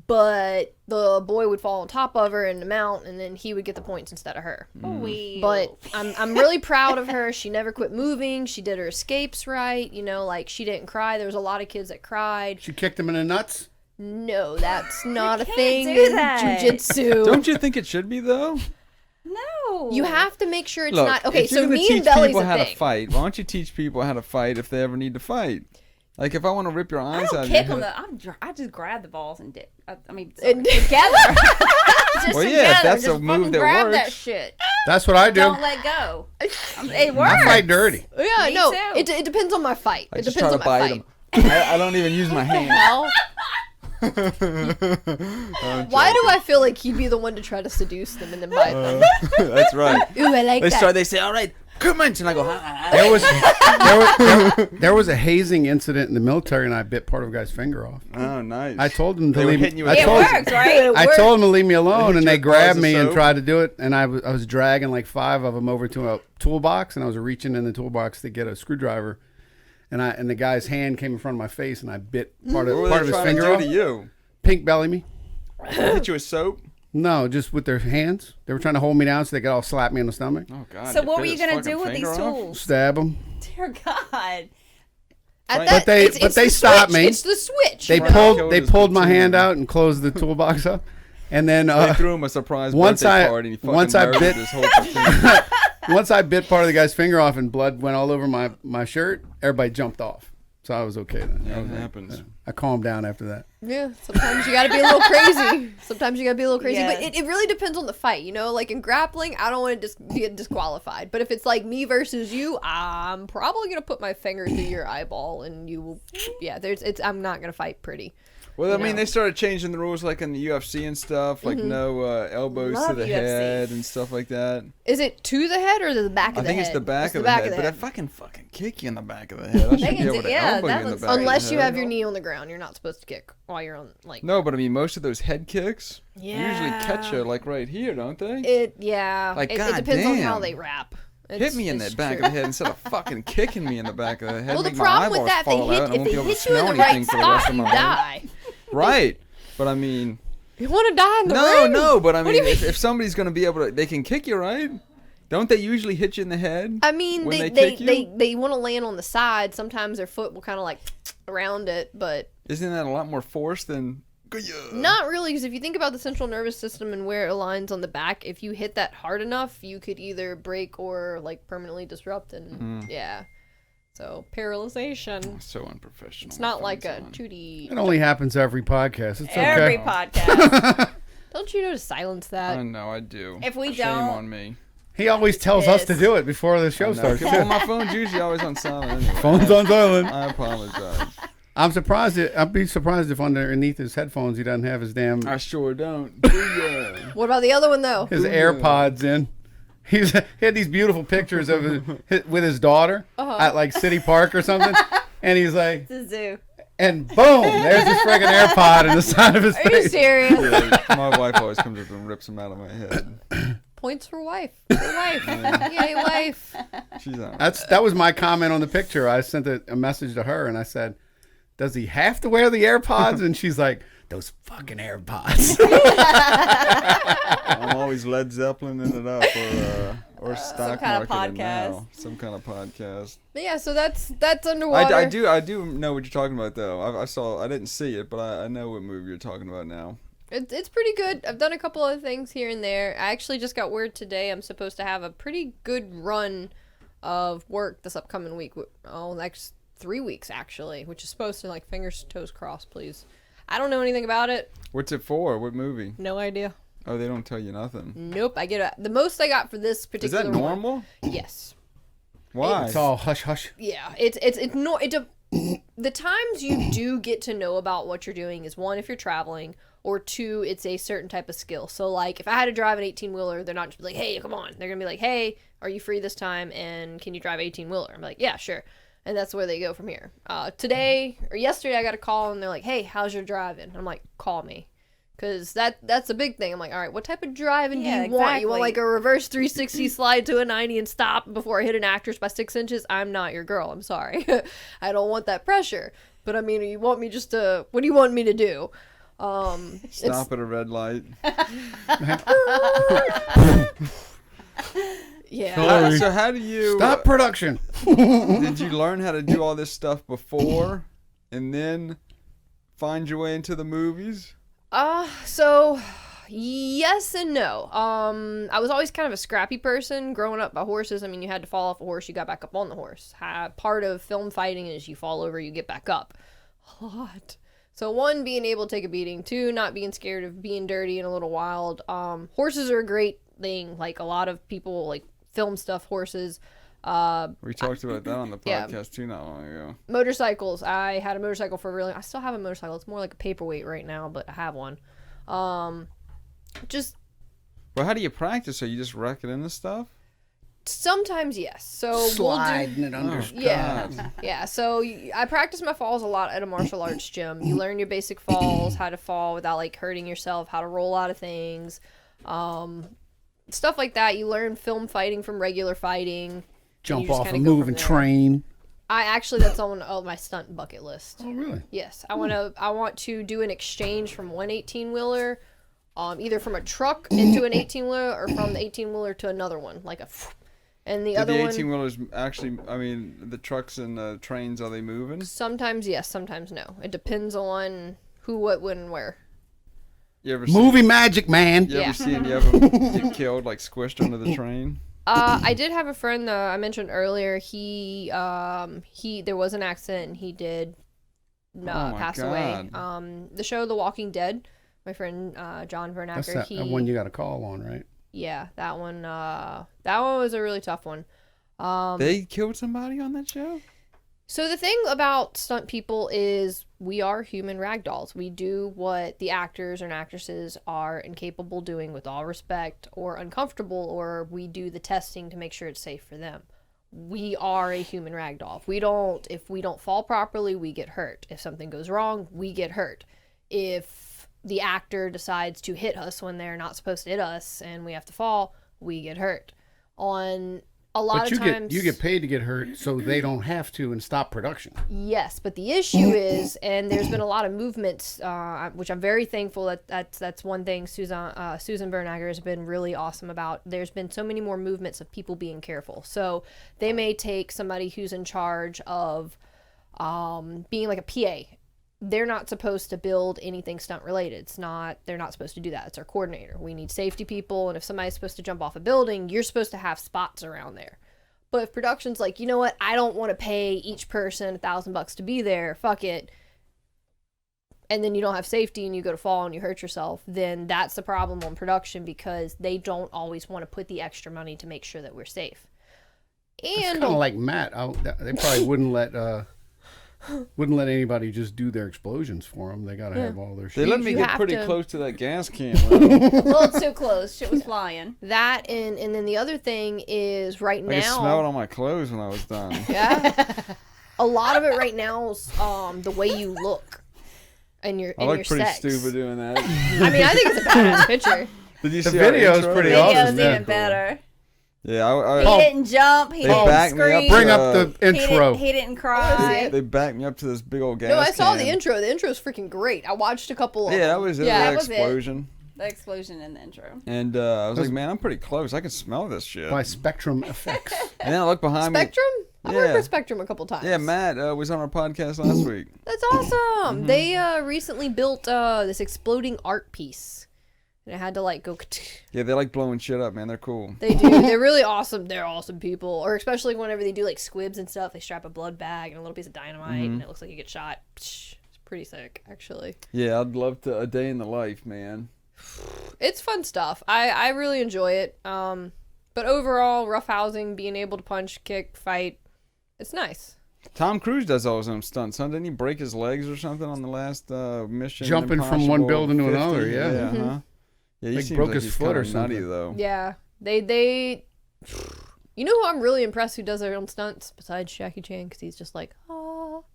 but the boy would fall on top of her in the mount, and then he would get the points instead of her. But I'm really proud of her. She never quit moving. She did her escapes right. You know, like she didn't cry. There was a lot of kids that cried. She kicked him in the nuts? No, that's not a can't thing do in that. jiu-jitsu. Don't you think it should be though? No. You have to make sure it's Look, not okay. if you're So gonna me teach and Belly's people a how thing. to fight, why don't you teach people how to fight if they ever need to fight? Like if I want to rip your I eyes out don't of kick your them. head. I just grab the balls and dip. And together. Just Well, together. yeah, if that's just a move fucking that grab that works. shit. That's what I do. Don't let go. It works. I fight dirty. Yeah, Me no, too. it depends on my fight. I It just depends try on to my bite fight. them. I don't even use my hand. Hell, why do I feel like he'd be the one to try to seduce them and then bite them? That's right. Ooh, I like that. They say, all right, come on. And I go, There was a hazing incident in the military, and I bit part of a guy's finger off. oh, nice. I told them to They were leave. hitting you I with It told, works, right? I told them to leave me alone, and Hit they your grabbed bars of me and soap? tried to do it. And I was dragging like 5 of them over to a toolbox, and I was reaching in the toolbox to get a screwdriver, and the guy's hand came in front of my face, and I bit part of What were they his trying finger to do off. to you? Pink belly me. Hit you with soap? No, just with their hands. They were trying to hold me down so they could all slap me in the stomach. Oh, God. So you what bit were you his gonna fucking do with these finger off? tools? Stab them. Dear God. At But they the stopped switch. me. It's the switch. They you know? Killed his pulled my platoon. hand out and closed the toolbox up, and then They threw him a surprise once birthday I- party and he fucking once I murdered bit- his whole platoon. once I bit part of the guy's finger off and blood went all over my shirt, everybody jumped off. So I was okay then. Yeah, it happens. I calmed down after that. Yeah, sometimes you gotta be a little crazy. Sometimes you gotta be a little crazy. Yeah. But it really depends on the fight, you know? Like in grappling, I don't want to be disqualified. But if it's like me versus you, I'm probably gonna put my finger through your eyeball and you will, yeah, I'm not gonna fight pretty. Well, I mean, know. they started changing the rules like in the UFC and stuff, like no elbows to Love the UFC. head and stuff like that. Is it to the head or the back of I the think head? it's the back It's of the the back head, of the but I head. fucking kick you in the back of the head. I should be can able do- to yeah, elbow you that in the looks- back of the Unless you head. have your knee on the ground, you're not supposed to kick while you're on like. No, but I mean, most of those head kicks usually Yeah. catch you like right here, don't they? It yeah. Like, it depends on how goddamn. they wrap. Hit me in the back of the head instead of fucking kicking me in the back of the head. Well, the Make my problem with eyeballs that, fall out and I if won't be they able to hit you in smell the right anything for the rest spot, of you my life. die. Right, but I mean, You want to die in the no, ring? no, but I What do mean, you if somebody's gonna be able to, they can kick you, right? Don't they usually hit you in the head? I mean, when they kick you? they want to land on the side. Sometimes their foot will kind of like around it, but Isn't that a lot more force than? not really. Because if you think about the central nervous system and where it aligns on the back, if you hit that hard enough, you could either break or like permanently disrupt. And yeah, so paralyzation. So unprofessional. It's not like a Phone's on. 2D. It only happens every podcast. It's Every okay. podcast. Don't you know to silence that? I know, I do. If we Shame don't- on me. He always tells us to Pissed. do it before the I show know. starts. Well, my phone's usually always on silent. Anyway. Phone's on silent. I apologize. I'm surprised. I'd be surprised if underneath his headphones he doesn't have his damn I sure don't. Booyah. What about the other one though? his AirPods in. He had these beautiful pictures of with his daughter at like City Park or something, and he's like, It's a zoo. and boom, there's this friggin' AirPod in the side of his Are you face. serious? Yeah, my wife always comes up and rips them out of my head. Points for wife. For wife. Yay, wife. She's on. That was my comment on the picture. I sent a message to her and I said, "Does he have to wear the AirPods?" And she's like, those fucking AirPods. I'm always Led Zeppelin in it up, or stock kind of market podcast. now. Some kind of podcast. But yeah, so that's underwater. I do know what you're talking about though. I didn't see it, but I know what movie you're talking about now. It's pretty good. I've done a couple other things here and there. I actually just got word today I'm supposed to have a pretty good run of work this upcoming week. Next 3 weeks actually, which is supposed to, like, fingers toes crossed, please. I don't know anything about it. What's it for? What movie? No idea. Oh, they don't tell you nothing. Nope. I get the most I got for this particular. Is that normal? One, yes. Why? It's all hush hush. Yeah. The times you do get to know about what you're doing is, one, if you're traveling, or two, it's a certain type of skill. So, like, if I had to drive an 18-wheeler, they're not just like, hey, come on. They're going to be like, hey, are you free this time, and can you drive 18-wheeler? I'm like, yeah, sure. And that's where they go from here. Yesterday, I got a call, and they're like, hey, how's your driving? I'm like, call me. Because that's a big thing. I'm like, all right, what type of driving do you want? You want, like, a reverse 360 slide to a 90 and stop before I hit an actress by 6 inches? I'm not your girl. I'm sorry. I don't want that pressure. But, I mean, you want me just to... What do you want me to do? Stop at a red light. Yeah. So how do you... Stop production. Did you learn how to do all this stuff before and then find your way into the movies? So yes and no. I was always kind of a scrappy person growing up by horses. I mean, you had to fall off a horse, you got back up on the horse. Part of film fighting is you fall over, you get back up. A lot. So, one, being able to take a beating. Two, not being scared of being dirty and a little wild. Horses are a great thing. Like, a lot of people, like, film stuff, horses. We talked about that on the podcast too not long ago. Motorcycles. I had a motorcycle for I still have a motorcycle. It's more like a paperweight right now, but I have one. Well, how do you practice? Are you just wrecking into stuff? Sometimes, yes. So Sliding it under. Yeah. So I practice my falls a lot at a martial arts gym. You learn your basic falls, how to fall without, like, hurting yourself, how to roll out of things, stuff like that. You learn film fighting from regular fighting. Jump off a moving train. That's on my stunt bucket list. Oh, really? Yes, I want to do an exchange from one 18-wheeler, either from a truck into an 18-wheeler or from the 18-wheeler to another one, like a. And the other one. The 18-wheelers actually, I mean, the trucks and the trains, are they moving? Sometimes yes, sometimes no. It depends on who, what, when, and where. You ever Movie magic, man. You ever get killed, like squished under the train? I did have a friend I mentioned earlier. He there was an accident and he did pass away. The show The Walking Dead. My friend John Vernacker. That's that one you got a call on, right? Yeah, that one. That one was a really tough one. They killed somebody on that show? So the thing about stunt people is we are human ragdolls. We do what the actors and actresses are incapable doing, with all respect, or uncomfortable, or we do the testing to make sure it's safe for them. We are a human ragdoll. If we don't fall properly, we get hurt. If something goes wrong, we get hurt. If the actor decides to hit us when they're not supposed to hit us and we have to fall, we get hurt. On a lot of times... you get paid to get hurt so they don't have to and stop production. Yes, but the issue is, and there's been a lot of movements, which I'm very thankful that's one thing Susan Bernager has been really awesome about. There's been so many more movements of people being careful. So they may take somebody who's in charge of being like a PA. They're not supposed to build anything stunt related. They're not supposed to do that. It's our coordinator. We need safety people, and if somebody's supposed to jump off a building, you're supposed to have spots around there. But if production's like, you know what, I don't want to pay each person $1,000 to be there, fuck it, and then you don't have safety and you go to fall and you hurt yourself, then that's the problem on production, because they don't always want to put the extra money to make sure that we're safe. And it's kind of like Matt. They probably wouldn't let anybody just do their explosions for them. They got to have all their shit. They let me get pretty close to that gas can. Well, it's too close. Shit was flying. That and then the other thing is right now. I could smell it on my clothes when I was done. Yeah. A lot of it right now is the way you look and your I look your pretty sex. stupid doing that. I mean, I think it's a badass picture. Did you The see video's our intro? pretty Video's awesome. even Yeah. better. Yeah, He didn't jump. He They didn't backed me up. scream. Bring up the intro. He didn't cry. they backed me up to this big old gas No, I saw can. the intro. The intro is freaking great. I watched a couple of Yeah, them. that was it. Yeah, That that was it. explosion. The explosion in the intro. And I was like, man, I'm pretty close. I can smell this shit. By Spectrum Effects. And then I look behind me. Spectrum? I've worked Yeah. with Spectrum a couple times. Yeah, Matt was on our podcast last week. That's awesome. They recently built this exploding art piece. And I had to like go. Yeah, they like blowing shit up, man. They're cool. They do. They're really awesome. They're awesome people. Or especially whenever they do like squibs and stuff, they strap a blood bag and a little piece of dynamite, and it looks like you get shot. It's pretty sick, actually. Yeah, I'd love to a day in the life, man. It's fun stuff. I really enjoy it. But overall, roughhousing, being able to punch, kick, fight, it's nice. Tom Cruise does all his own stunts, huh? Didn't he break his legs or something on the last mission? Jumping from one Impossible building to 50? another, yeah. Yeah, huh? Yeah, he Like seems broke like his he's foot or kinda nutty, something. though. Yeah. They You know who I'm really impressed who does their own stunts besides Jackie Chan, because he's just like, oh.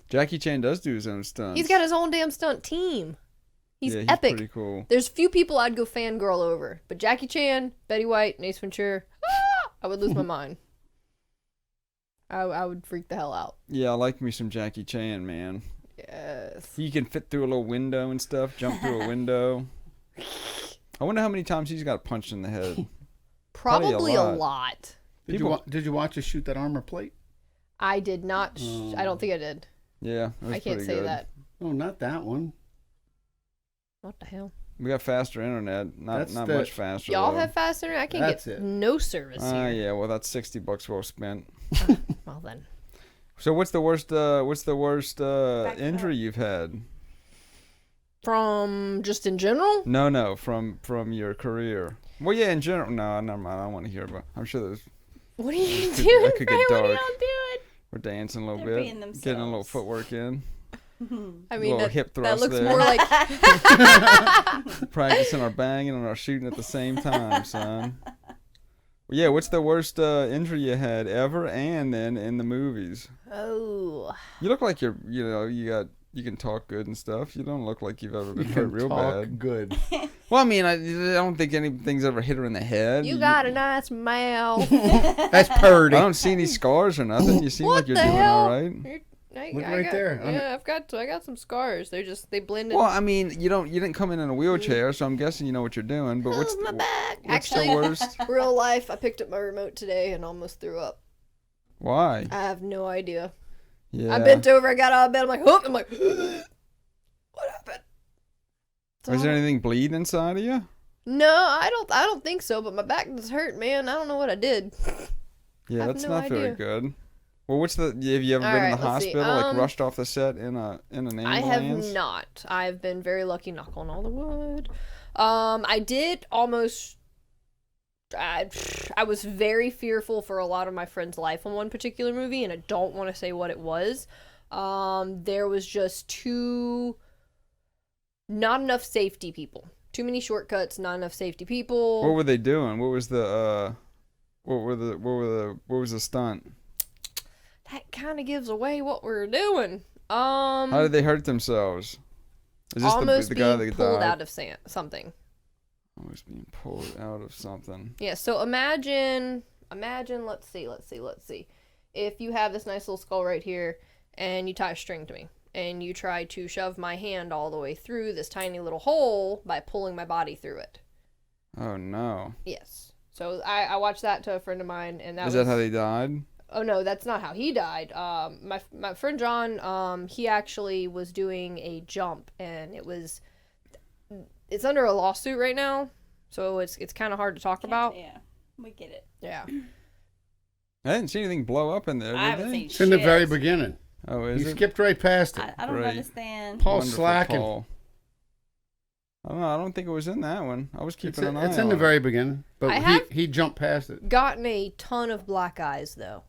Jackie Chan does do his own stunts. He's got his own damn stunt team. He's yeah, he's epic. pretty cool. There's few people I'd go fangirl over, but Jackie Chan, Betty White, and Ace Ventura, I would lose my mind. I would freak the hell out. Yeah, I like me some Jackie Chan, man. Yes. He can fit through a little window and stuff, jump through a window. I wonder how many times he's got punched in the head. Probably a lot. lot. Did you watch us shoot that armor plate? I did not. I don't think I did. Yeah, it was I can't pretty say good. that. Oh, not that one. What the hell? We got faster internet, not That's not the- much faster. Y'all though. have fast internet? I can't That's get it. no service here. Yeah, well, that's $60 well spent. Well then. So what's the worst injury you've had? From just in general? No, from your career. Well, yeah, in general. No, never mind. I don't want to hear about. I'm sure there's. What are you That could- doing, that could get Frank? What are dark. y'all doing? We're dancing a little They're bit, being getting a little themselves. footwork in. I A mean, little hip that thrust looks there. more like Practicing our banging and our shooting at the same time, son. Well, yeah, what's the worst injury you had ever, and then in the movies? oh. You look like you can talk good and stuff. You don't look like you've ever been hurt real bad. Good. Well, I mean, I don't think anything's ever hit her in the head. You got a nice mouth. That's purdy. I don't see any scars or nothing. You seem What like you're the doing hell? all right. Look right there. Yeah, I got some scars. They blend in. Well, I mean, you didn't come in a wheelchair, so I'm guessing you know what you're doing. But what's my back. what's Actually, the worst? real life, I picked up my remote today and almost threw up. Why? I have no idea. Yeah. I bent over, I got out of bed, I'm like, oh, I'm like, what happened? Was there anything bleeding inside of you? No, I don't think so, but my back just hurt, man. I don't know what I did. Yeah, I have that's no not very idea. good. Well, have you ever All been in right, the let's see. hospital, like rushed off the set in an ambulance? I have not. I've been very lucky, knock on all the wood. I did almost. I was very fearful for a lot of my friends' life on one particular movie, and I don't want to say what it was. There was just not enough safety people. Too many shortcuts, not enough safety people. What were they doing? What was the what was the stunt? That kind of gives away what we're doing. How did they hurt themselves? Is this almost the guy being that pulled died? out of something. Almost being pulled out of something. Yeah, so imagine, let's see. If you have this nice little skull right here, and you tie a string to me, and you try to shove my hand all the way through this tiny little hole by pulling my body through it. Oh no! Yes. So I watched that to a friend of mine, and Is that how they died? Oh no, that's not how he died. My friend John, he actually was doing a jump, and it's under a lawsuit right now, so it's kind of hard to talk about. Yeah, we get it. Yeah. I didn't see anything blow up in there. I Did haven't they? seen It's in the shit. very beginning. Oh, is You it? skipped right past it. I don't Great. understand. Paul's Wonderful, slacking. Paul. I don't know. I don't think it was in that one. I was It's, keeping an eye it's on in the it. very beginning, but I have- he jumped past it. Gotten a ton of black eyes though.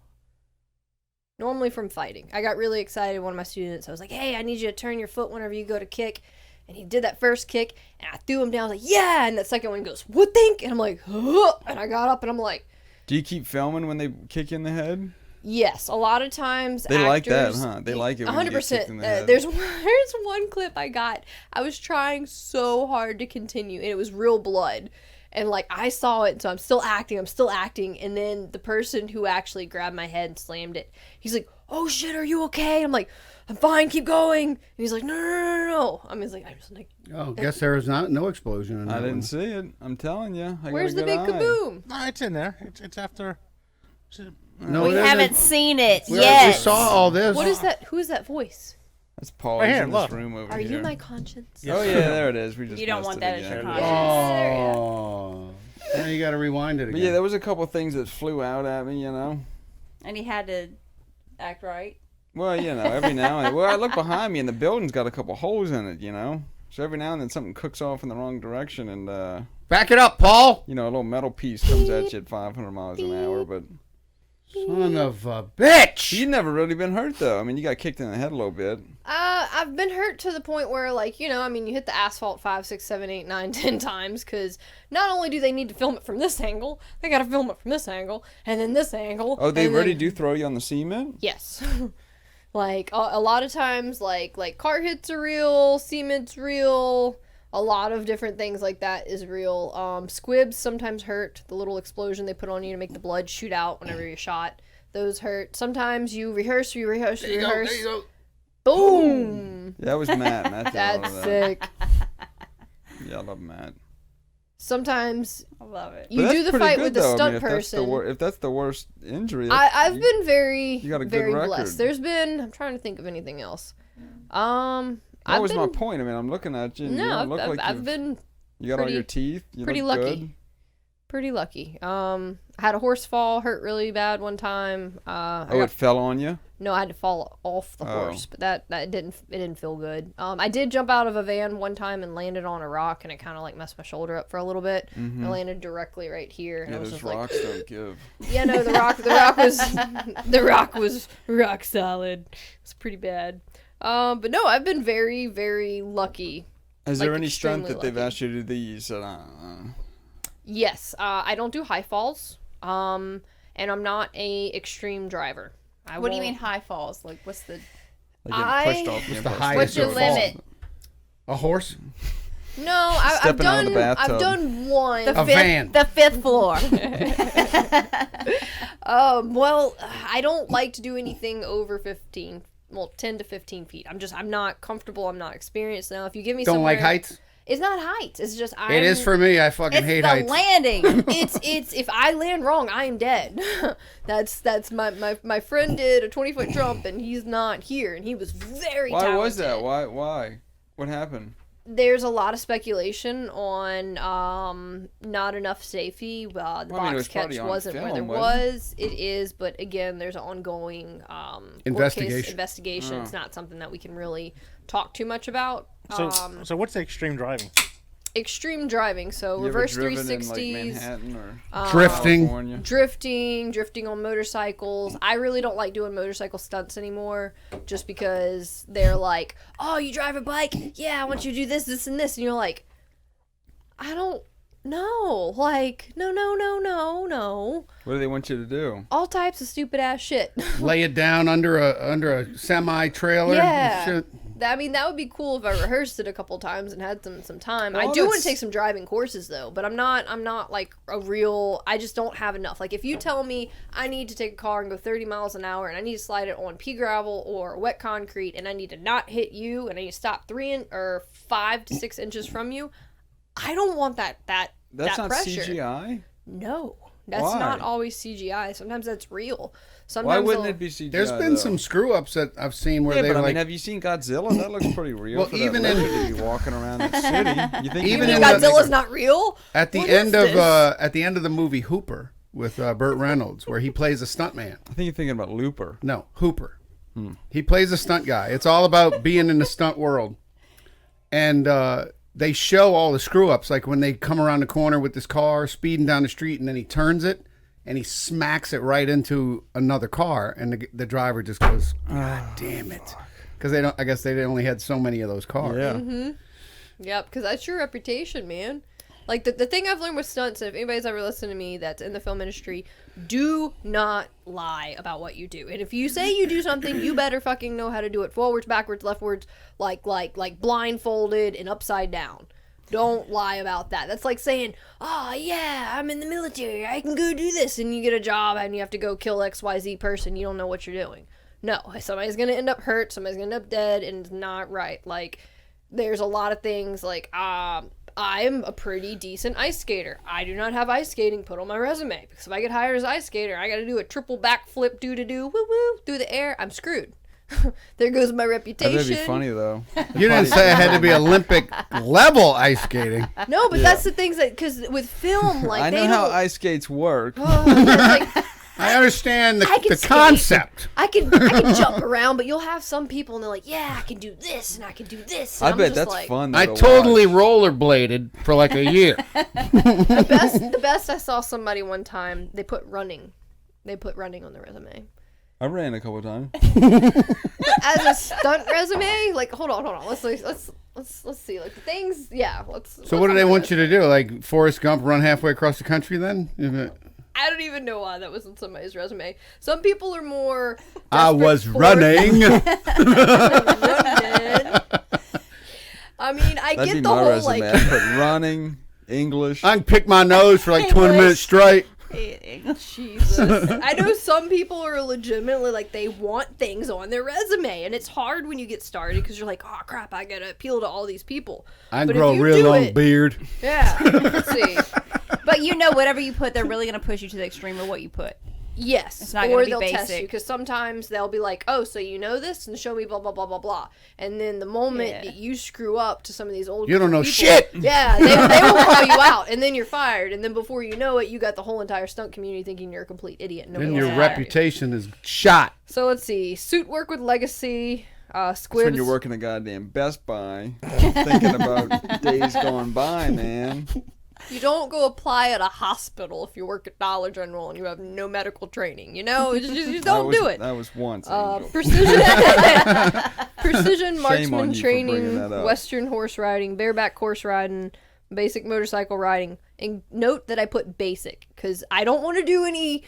Normally from fighting. I got really excited. One of my students, I was like, "Hey, I need you to turn your foot whenever you go to kick." And he did that first kick, and I threw him down. I was like, "Yeah!" And that second one goes, "What think?" And I'm like, "Huh!" And I got up, and I'm like, Do you keep filming when they kick you in the head? yes. A lot of times, They like that, actors- huh? They like it when you get kicked in the 100%. head. There's one clip I got. I was trying so hard to continue, and it was real blood. And like I saw it, so I'm still acting, and then the person who actually grabbed my head and slammed it, he's like, "Oh shit, are you okay?" I'm like, "I'm fine, keep going." And he's like, "No." I'm just like, Oh, guess there was no explosion in that I didn't one. see it. I'm telling you. "Where's the big kaboom?" No, it's in there. It's after. No, We it isn't. haven't seen it We yet. saw all this. What is that? Who is that voice? That's Paul. Right He's here, in look. this room over Are here. you my conscience? Oh yeah, there it is. We just You don't messed want it that as again. your But- conscience. Oh. Now you got to rewind it But again. yeah, there was a couple of things that flew out at me, you know. And he had to act right. Well, you know, every now and then. Well, I look behind me and the building's got a couple holes in it, you know. So every now and then something cooks off in the wrong direction and, Back it up, Paul. you know, a little metal piece comes at you at 500 miles an hour. But Son of a bitch. you've never really been hurt, though. I mean, you got kicked in the head a little bit. I've been hurt to the point where, like, you know, I mean, you hit the asphalt 5, 6, 7, 8, 9, 10 times because not only do they need to film it from this angle, they got to film it from this angle and then this angle. Oh, they and really then- do throw you on the cement? Yes. Like, a lot of times, like car hits are real, cement's real, a lot of different things like that is real. Squibs sometimes hurt. The little explosion they put on you to make the blood shoot out whenever you're shot. Those hurt. Sometimes you rehearse. There you go. Boom! Yeah, that was Matt. Matt did all That's of that. sick. Yeah, I love Matt. Sometimes I love it. you But do that's the pretty fight good, with the though. I stunt mean, person. If that's the worst injury, I've been very, you got a good very record. blessed. There's been, I'm trying to think of anything else. that I've was been, my point. I mean, I'm looking at you. And you No, don't look like I've you've- been You got all pretty- your teeth. You pretty look lucky. Good. pretty lucky. I had a horse fall, hurt really bad one time. It fell on you. No, I had to fall off the horse, but that didn't feel good. I did jump out of a van one time and landed on a rock, and it kind of like messed my shoulder up for a little bit. I landed directly right here, and Yeah, I was those just rocks don't give. like, yeah, no, the rock was the rock was rock solid. It's pretty bad. But no, I've been very, very lucky. Is there Like, any stunt extremely that they've lucky. asked you to do that you said, Yes, I don't do high falls. And I'm not a extreme driver. What do you mean high falls? Like, what's the... like getting pushed off What's the the Empire highest State What's your you'll Building? limit? A horse? No, I've Stepping out of done. the bathtub. I've done one. A van. The fifth floor. Well, I don't like to do anything over 15. Well, 10 to 15 feet. I'm not comfortable. I'm not experienced. Now, if you give me Don't like somewhere- heights? It's not height. It's just It is for me. I fucking It's hate the heights. landing. It's if I land wrong, I am dead. that's my friend did a 20-foot jump and he's not here and he was very Why talented. was that? Why? What happened? There's a lot of speculation on not enough safety. The Well, I mean, it box was catch probably on wasn't where there film, wasn't was. It is, but again, there's an ongoing Investigation. Investigation. Oh. It's not something that we can really talk too much about. So what's the extreme driving? Extreme driving, so You ever reverse driven in 360s. like Manhattan or Drifting. California? Drifting on motorcycles. I really don't like doing motorcycle stunts anymore just because they're like, oh, you drive a bike? Yeah, I want you to do this, and this. And you're like, I don't know. Like, no. What do they want you to do? All types of stupid ass shit. Lay it down under a semi trailer. Yeah. Shit. I mean, that would be cool if I rehearsed it a couple times and had some time. I Well, do want that's- to take some driving courses though, but I'm not like a real. I just don't have enough. Like if you tell me I need to take a car and go 30 miles an hour and I need to slide it on pea gravel or wet concrete and I need to not hit you and I need to stop 5 to 6 inches from you, I don't want that That's not pressure. CGI. No, that's Why? not always CGI. Sometimes that's real. Sometimes Why wouldn't they'll- it be CGI? There's been though? some screw ups that I've seen where Yeah, they but I like. mean, have you seen Godzilla? That looks pretty real. Well, for even that in- lizard to be walking around the city. You think Even You in mean the- Godzilla's not real? At the What end is of this? at the end of the movie Hooper with Burt Reynolds, where he plays a stuntman. I think you're thinking about Looper. No, Hooper. He plays a stunt guy. It's all about being in the stunt world, and they show all the screw ups, like when they come around the corner with this car speeding down the street, and then he turns it and he smacks it right into another car, and the driver just goes, "God damn it!" Because they don't. I guess they only had so many of those cars. Yeah. Yep, because that's your reputation, man. Like, the thing I've learned with stunts, and if anybody's ever listened to me that's in the film industry, do not lie about what you do. And if you say you do something, you better fucking know how to do it forwards, backwards, leftwards, like blindfolded and upside down. Don't lie about that. That's like saying, oh, yeah, I'm in the military. I can go do this. And you get a job and you have to go kill XYZ person. You don't know what you're doing. No, somebody's going to end up hurt. Somebody's going to end up dead. And it's not right. Like, there's a lot of things like, I'm a pretty decent ice skater. I do not have ice skating put on my resume. Because if I get hired as ice skater, I got to do a triple backflip doo-doo-doo, woo-woo, through the air. I'm screwed. There goes my reputation. That'd be funny though. You didn't say I had to be Olympic level ice skating. No, but that's the things that, because with film, like, I know how ice skates work. like, I understand I can the skate. concept. I can jump around, but you'll have some people and they're like, yeah, I can do this and I can do this. And I I'm bet just that's like, fun. I though, to totally watch. rollerbladed for like a year. The best I saw somebody one time, they put running on the resume. I ran a couple times. As a stunt resume, like hold on. Let's see. Like the things, yeah. So what do they want you to do? Like Forrest Gump, run halfway across the country? Then I don't even know why that was on somebody's resume. Some people are more. I was desperate for running. running. I mean, I That'd get be the my whole resume. like. I put running, English. I can pick my nose for like 20 minutes straight. Jesus. I know some people are legitimately like they want things on their resume, and it's hard when you get started because you're like, oh crap, I gotta appeal to all these people. I But can grow if a you real do long it- beard. Yeah. Let's see. But whatever you put, they're really going to push you to the extreme of what you put. Yes. It's not or gonna be they'll test basic. you because sometimes they'll be like, oh, so you know this and show me blah blah blah blah blah, and then the moment Yeah. that you screw up to some of these old You don't know people, shit. Yeah, they will call you out, and then you're fired, and then before you know it, you got the whole entire stunt community thinking you're a complete idiot. And Then nobody your wants to hire you. reputation is shot. So let's see. Suit work with legacy. That's Squibs. when you're working at goddamn Best Buy, thinking about days gone by, man. You don't go apply at a hospital if you work at Dollar General and you have no medical training. You know, you just don't do it. That was once. Angel. Precision on marksman you for bringing training, that up. Western horse riding, bareback horse riding, basic motorcycle riding. And note that I put basic because I don't want to do any.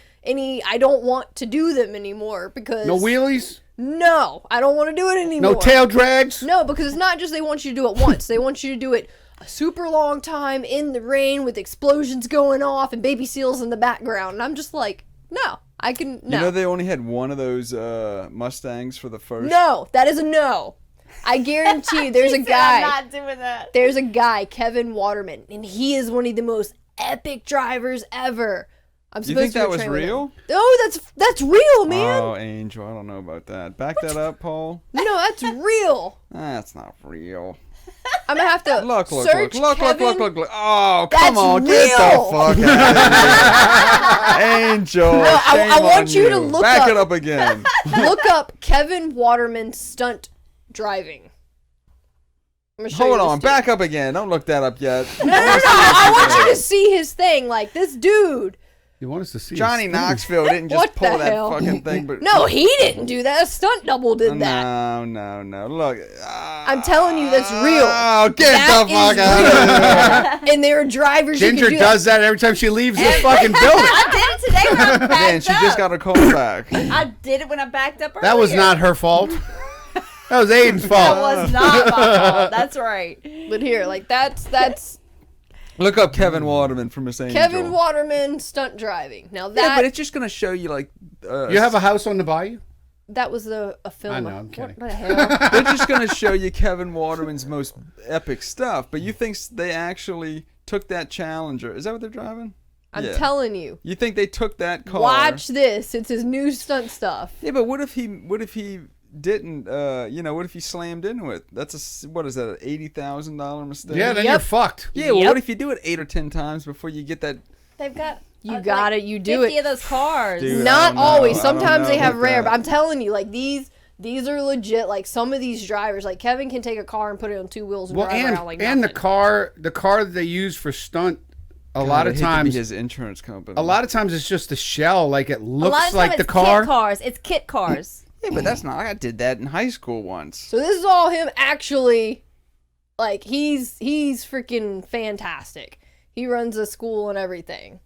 I don't want to do them anymore because No wheelies? No, I don't want to do it anymore. No tail drags? No, because it's not just they want you to do it once. They want you to do it a super long time in the rain with explosions going off and baby seals in the background. And I'm just like, no, I can, no. You know they only had one of those Mustangs for the first. No, that is a no. I guarantee you there's a guy. I'm not doing that. There's a guy, Kevin Waterman, and he is one of the most epic drivers ever. I'm You supposed think to that go was train with him. real? Oh, that's real, man. Oh, Angel, I don't know about that. Back that up, Paul. No, that's real. That's not real. I'm gonna have to Look. Kevin. Oh, That's come on, real. get the fuck out of here. Angel, No, I shame want on you to look Back up- it up again. Look up Kevin Waterman stunt driving. I'm gonna show Hold you this on, dude. back up again. Don't look that up yet. No, I want you to see his thing. Like this dude. You want us to see Johnny his- Knoxville didn't just What pull the that hell? fucking thing, but No, he didn't do that. A stunt double did that. No. Look, I'm telling you, that's real. Oh, get That the fuck is out of here! And there are drivers. Ginger who can do does that every time she leaves this fucking building. I did it today when I backed Man, she up. just got her call back. I did it when I backed up earlier. That was not her fault. That was Aiden's That fault. was not my fault. That's right. that. But here, like that's Look up Kevin Waterman from Miss Angel. Kevin Waterman stunt driving. Now Yeah, that but it's just gonna show you like. You have a house on the bayou? that was a film. I know, I'm kidding. What the hell? They're just gonna show you Kevin Waterman's most epic stuff, but you think they actually took that Challenger? Is that what they're driving? I'm Yeah. telling you. You think they took that car? Watch this. It's his new stunt stuff. Yeah, but what if he didn't? What if he slammed into it? That's what is that? An $80,000 mistake? Yeah, then Yep. you're fucked. Yeah. Well, Yep. what if you do it 8 or 10 times before you get that? They've got. You got it. You do 50 it. of those cars. Dude, I Not don't know. always. I don't Sometimes know they have about rare. that. But I'm telling you, like these are legit. Like some of these drivers, like Kevin can take a car and put it on two wheels and Well, drive around like and the nothing. car that they use for stunt, a lot God, of I hate to be times, his insurance company. a lot of times it's just a shell. Like it A lot looks of like time the it's car. kit cars. It's kit cars. Yeah, but that's not. I did that in high school once. So this is all him actually. Like he's freaking fantastic. He runs a school and everything.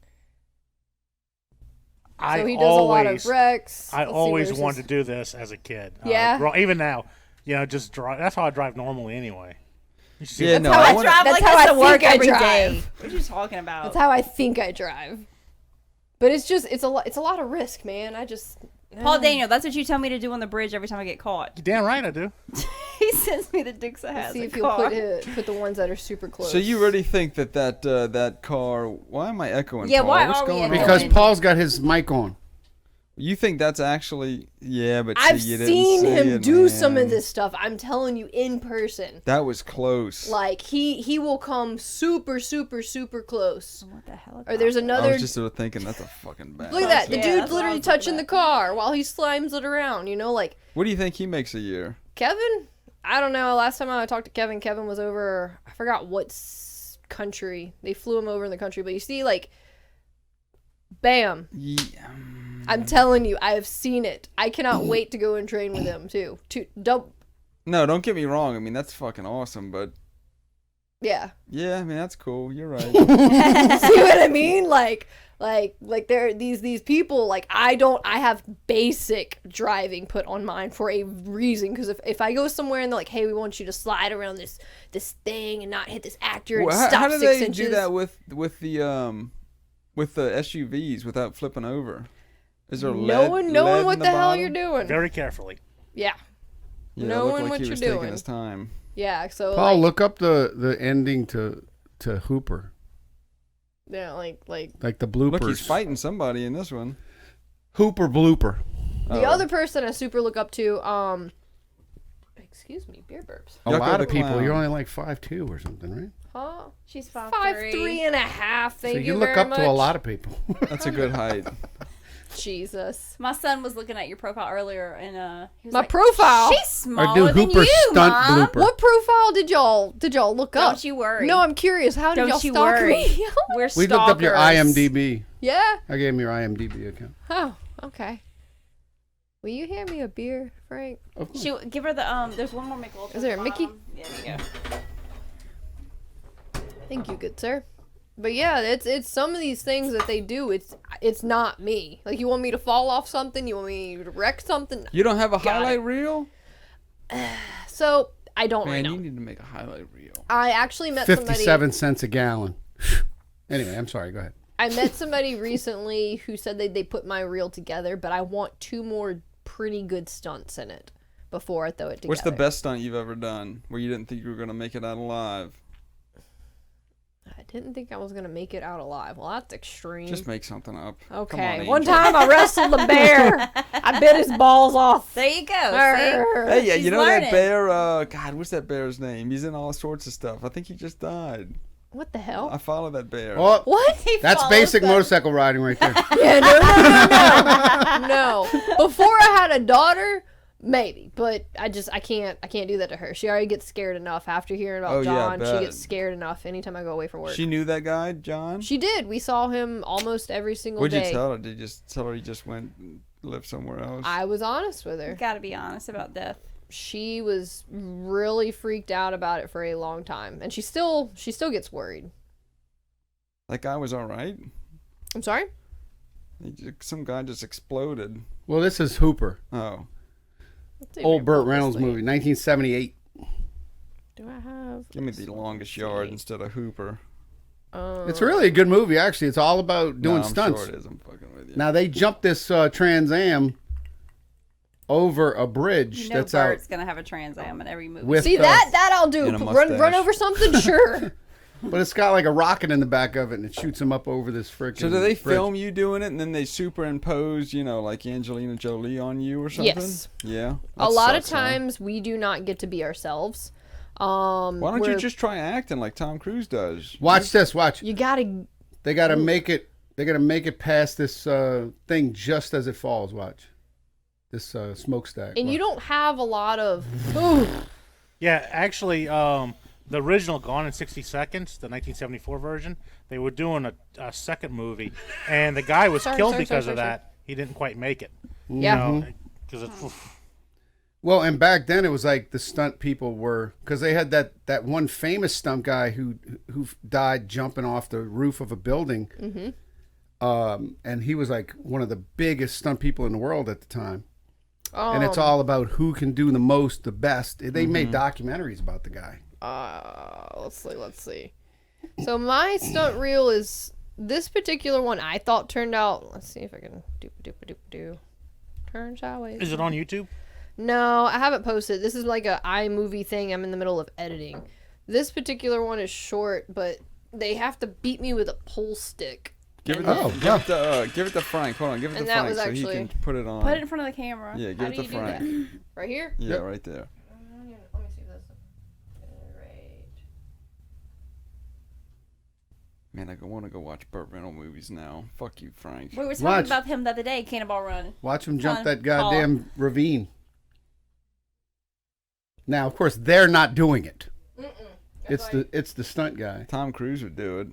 So he does a lot of wrecks. I Let's see, always where's wanted his- to do this as a kid. Yeah? Even now, just drive. That's how I drive normally anyway. You see Yeah, what- no, How I I wanna- drive that's like how this I to work think I every drive. day. What are you talking about? That's how I think I drive. But it's a lot of risk, man. I just Paul Daniel, that's what you tell me to do on the bridge every time I get caught. You're damn right I do. He sends me the Dukes of Hazzard see if you'll car. put the ones that are super close. So you really think that car? Why am I echoing? Yeah, Paul? why What's are we going echoing? on? Because Paul's got his mic on. You think that's actually but I've see, you didn't seen say him it, do some man. of this stuff. I'm telling you, in person. That was close. Like he will come super close. What the hell? Or there's I another. was just sort of thinking that's a fucking bad. Look at that. The Yeah, dude's that's what I literally was looking touching the at. car while he slimes it around. You know, like What do you think he makes a year? Kevin. I don't know. Last time I talked to Kevin, Kevin was over. I forgot what country they flew him over in the country. But you see, like, bam. Yeah. I'm telling you, I have seen it. I cannot wait to go and train with him too. No, don't get me wrong. I mean, that's fucking awesome, but Yeah. yeah, I mean that's cool. You're right. See what I mean? Like there these people, like I have basic driving put on mine for a reason, because if I go somewhere and they're like, hey, we want you to slide around this thing and not hit this actor and Well, stop how do 6 they inches. do that with the SUVs without flipping over? Is there knowing lead what in the hell bottom? you're doing. Very carefully. Yeah. Yeah, knowing it looked like what he you're was taking doing. his time. Yeah, so Paul, like, look up the ending to Hooper, yeah, like like the bloopers. Look, he's fighting somebody in this one. Hooper blooper. the other person I super look up to, excuse me, beer burps. A Yucko lot the of people. Clown. You're only like 5'2" or something, right? Huh? She's 5'3" and a half. Thank So you you look very up much. to a lot of people. That's a good height. Jesus. My son was looking at your profile earlier, and he was My like, profile? She's Or smaller do than Hooper you, stunt Mom. blooper. What profile did y'all look up? Don't you worry. No, I'm curious. How did Don't y'all you stalk worry. me? We're We looked up your stalkers. IMDb. Yeah. I gave him your IMDb account. Oh, okay. Will you hand me a beer, Frank? Of course. She give her the There's one more Michelob. Is there a Mickey? Yeah, there you go. Thank you, good sir. But yeah, it's some of these things that they do. It's not me. Like, you want me to fall off something? You want me to wreck something? You don't have a Got highlight reel? So I don't Man, right you now. need to make a highlight reel. I actually met somebody. 57 cents a gallon. Anyway, I'm sorry. Go ahead. I met somebody recently who said they put my reel together, but I want 2 more pretty good stunts in it before I throw it together. What's the best stunt you've ever done where you didn't think you were going to make it out alive? I didn't think I was gonna make it out alive. Well, that's extreme. Just make something up. Come Okay. on, One Angel. time I wrestled a bear. I bit his balls off. There you go. Hey, yeah, She's you know learning. that bear? God, what's that bear's name? He's in all sorts of stuff. I think he just died. What the hell? I follow that bear. Oh, What? See? that's basic motorcycle riding right there. Yeah, no. Before I had a daughter, maybe, but I can't do that to her. She already gets scared enough after hearing about Oh, yeah, I John. She bet. gets scared enough anytime I go away from work. She knew that guy, John? She did. We saw him almost every single What'd day. you tell her? Did you just tell her he just went and lived somewhere else? I was honest with her. You gotta be honest about death. She was really freaked out about it for a long time, and she still gets worried. That guy was all right. I'm sorry? Some guy just exploded. Well, this is Hooper. Oh. Let's see if I Old can Burt pull this Reynolds thing. movie, 1978. Do I have? Give me the longest yard instead of Hooper. It's really a good movie, actually. It's all about doing No, I'm stunts. sure it is. I'm fucking with you. Now, they jumped this Trans Am over a bridge You know that's Bert's out gonna have a Trans Am in every movie. with See that I'll do. And a Run mustache. over something, sure. But it's got like a rocket in the back of it, and it shoots him up over this freaking. So do they bridge. film you doing it and then they superimpose, like Angelina Jolie on you or something? Yes. Yeah. A That lot of sucks, huh? times we do not get to be ourselves. Why don't you we're- just try acting like Tom Cruise does? Watch this. Watch. You gotta. They got to make it. They got to make it past this thing just as it falls. Watch. This smokestack. And you Watch. don't have a lot of. Ooh. Yeah, actually, the original Gone in 60 Seconds, the 1974 version, they were doing a second movie, and the guy was killed because of that. He didn't quite make it. Yeah. Because it's. Well, and back then it was like the stunt people were, because they had that one famous stunt guy who died jumping off the roof of a building. Mm-hmm. And he was like one of the biggest stunt people in the world at the time. And it's all about who can do the most, the best. They made documentaries about the guy. Let's see. So my stunt reel is this particular one. I thought turned out. Let's see if I can do. Turn sideways. Is it on YouTube? No, I haven't posted. This is like a iMovie thing. I'm in the middle of editing. This particular one is short, but they have to beat me with a pull stick. Give it to Frank. Hold on, give it to Frank so he can put it on. Put it in front of the camera. Yeah, give it to Frank. Right here? Yeah, right there. Let me see if that's right. Man, I want to go watch Burt Reynolds movies now. Fuck you, Frank. We were talking about him the other day, Cannonball Run. Watch him jump that goddamn ravine. Now, of course, they're not doing it. It's the stunt guy. Tom Cruise would do it.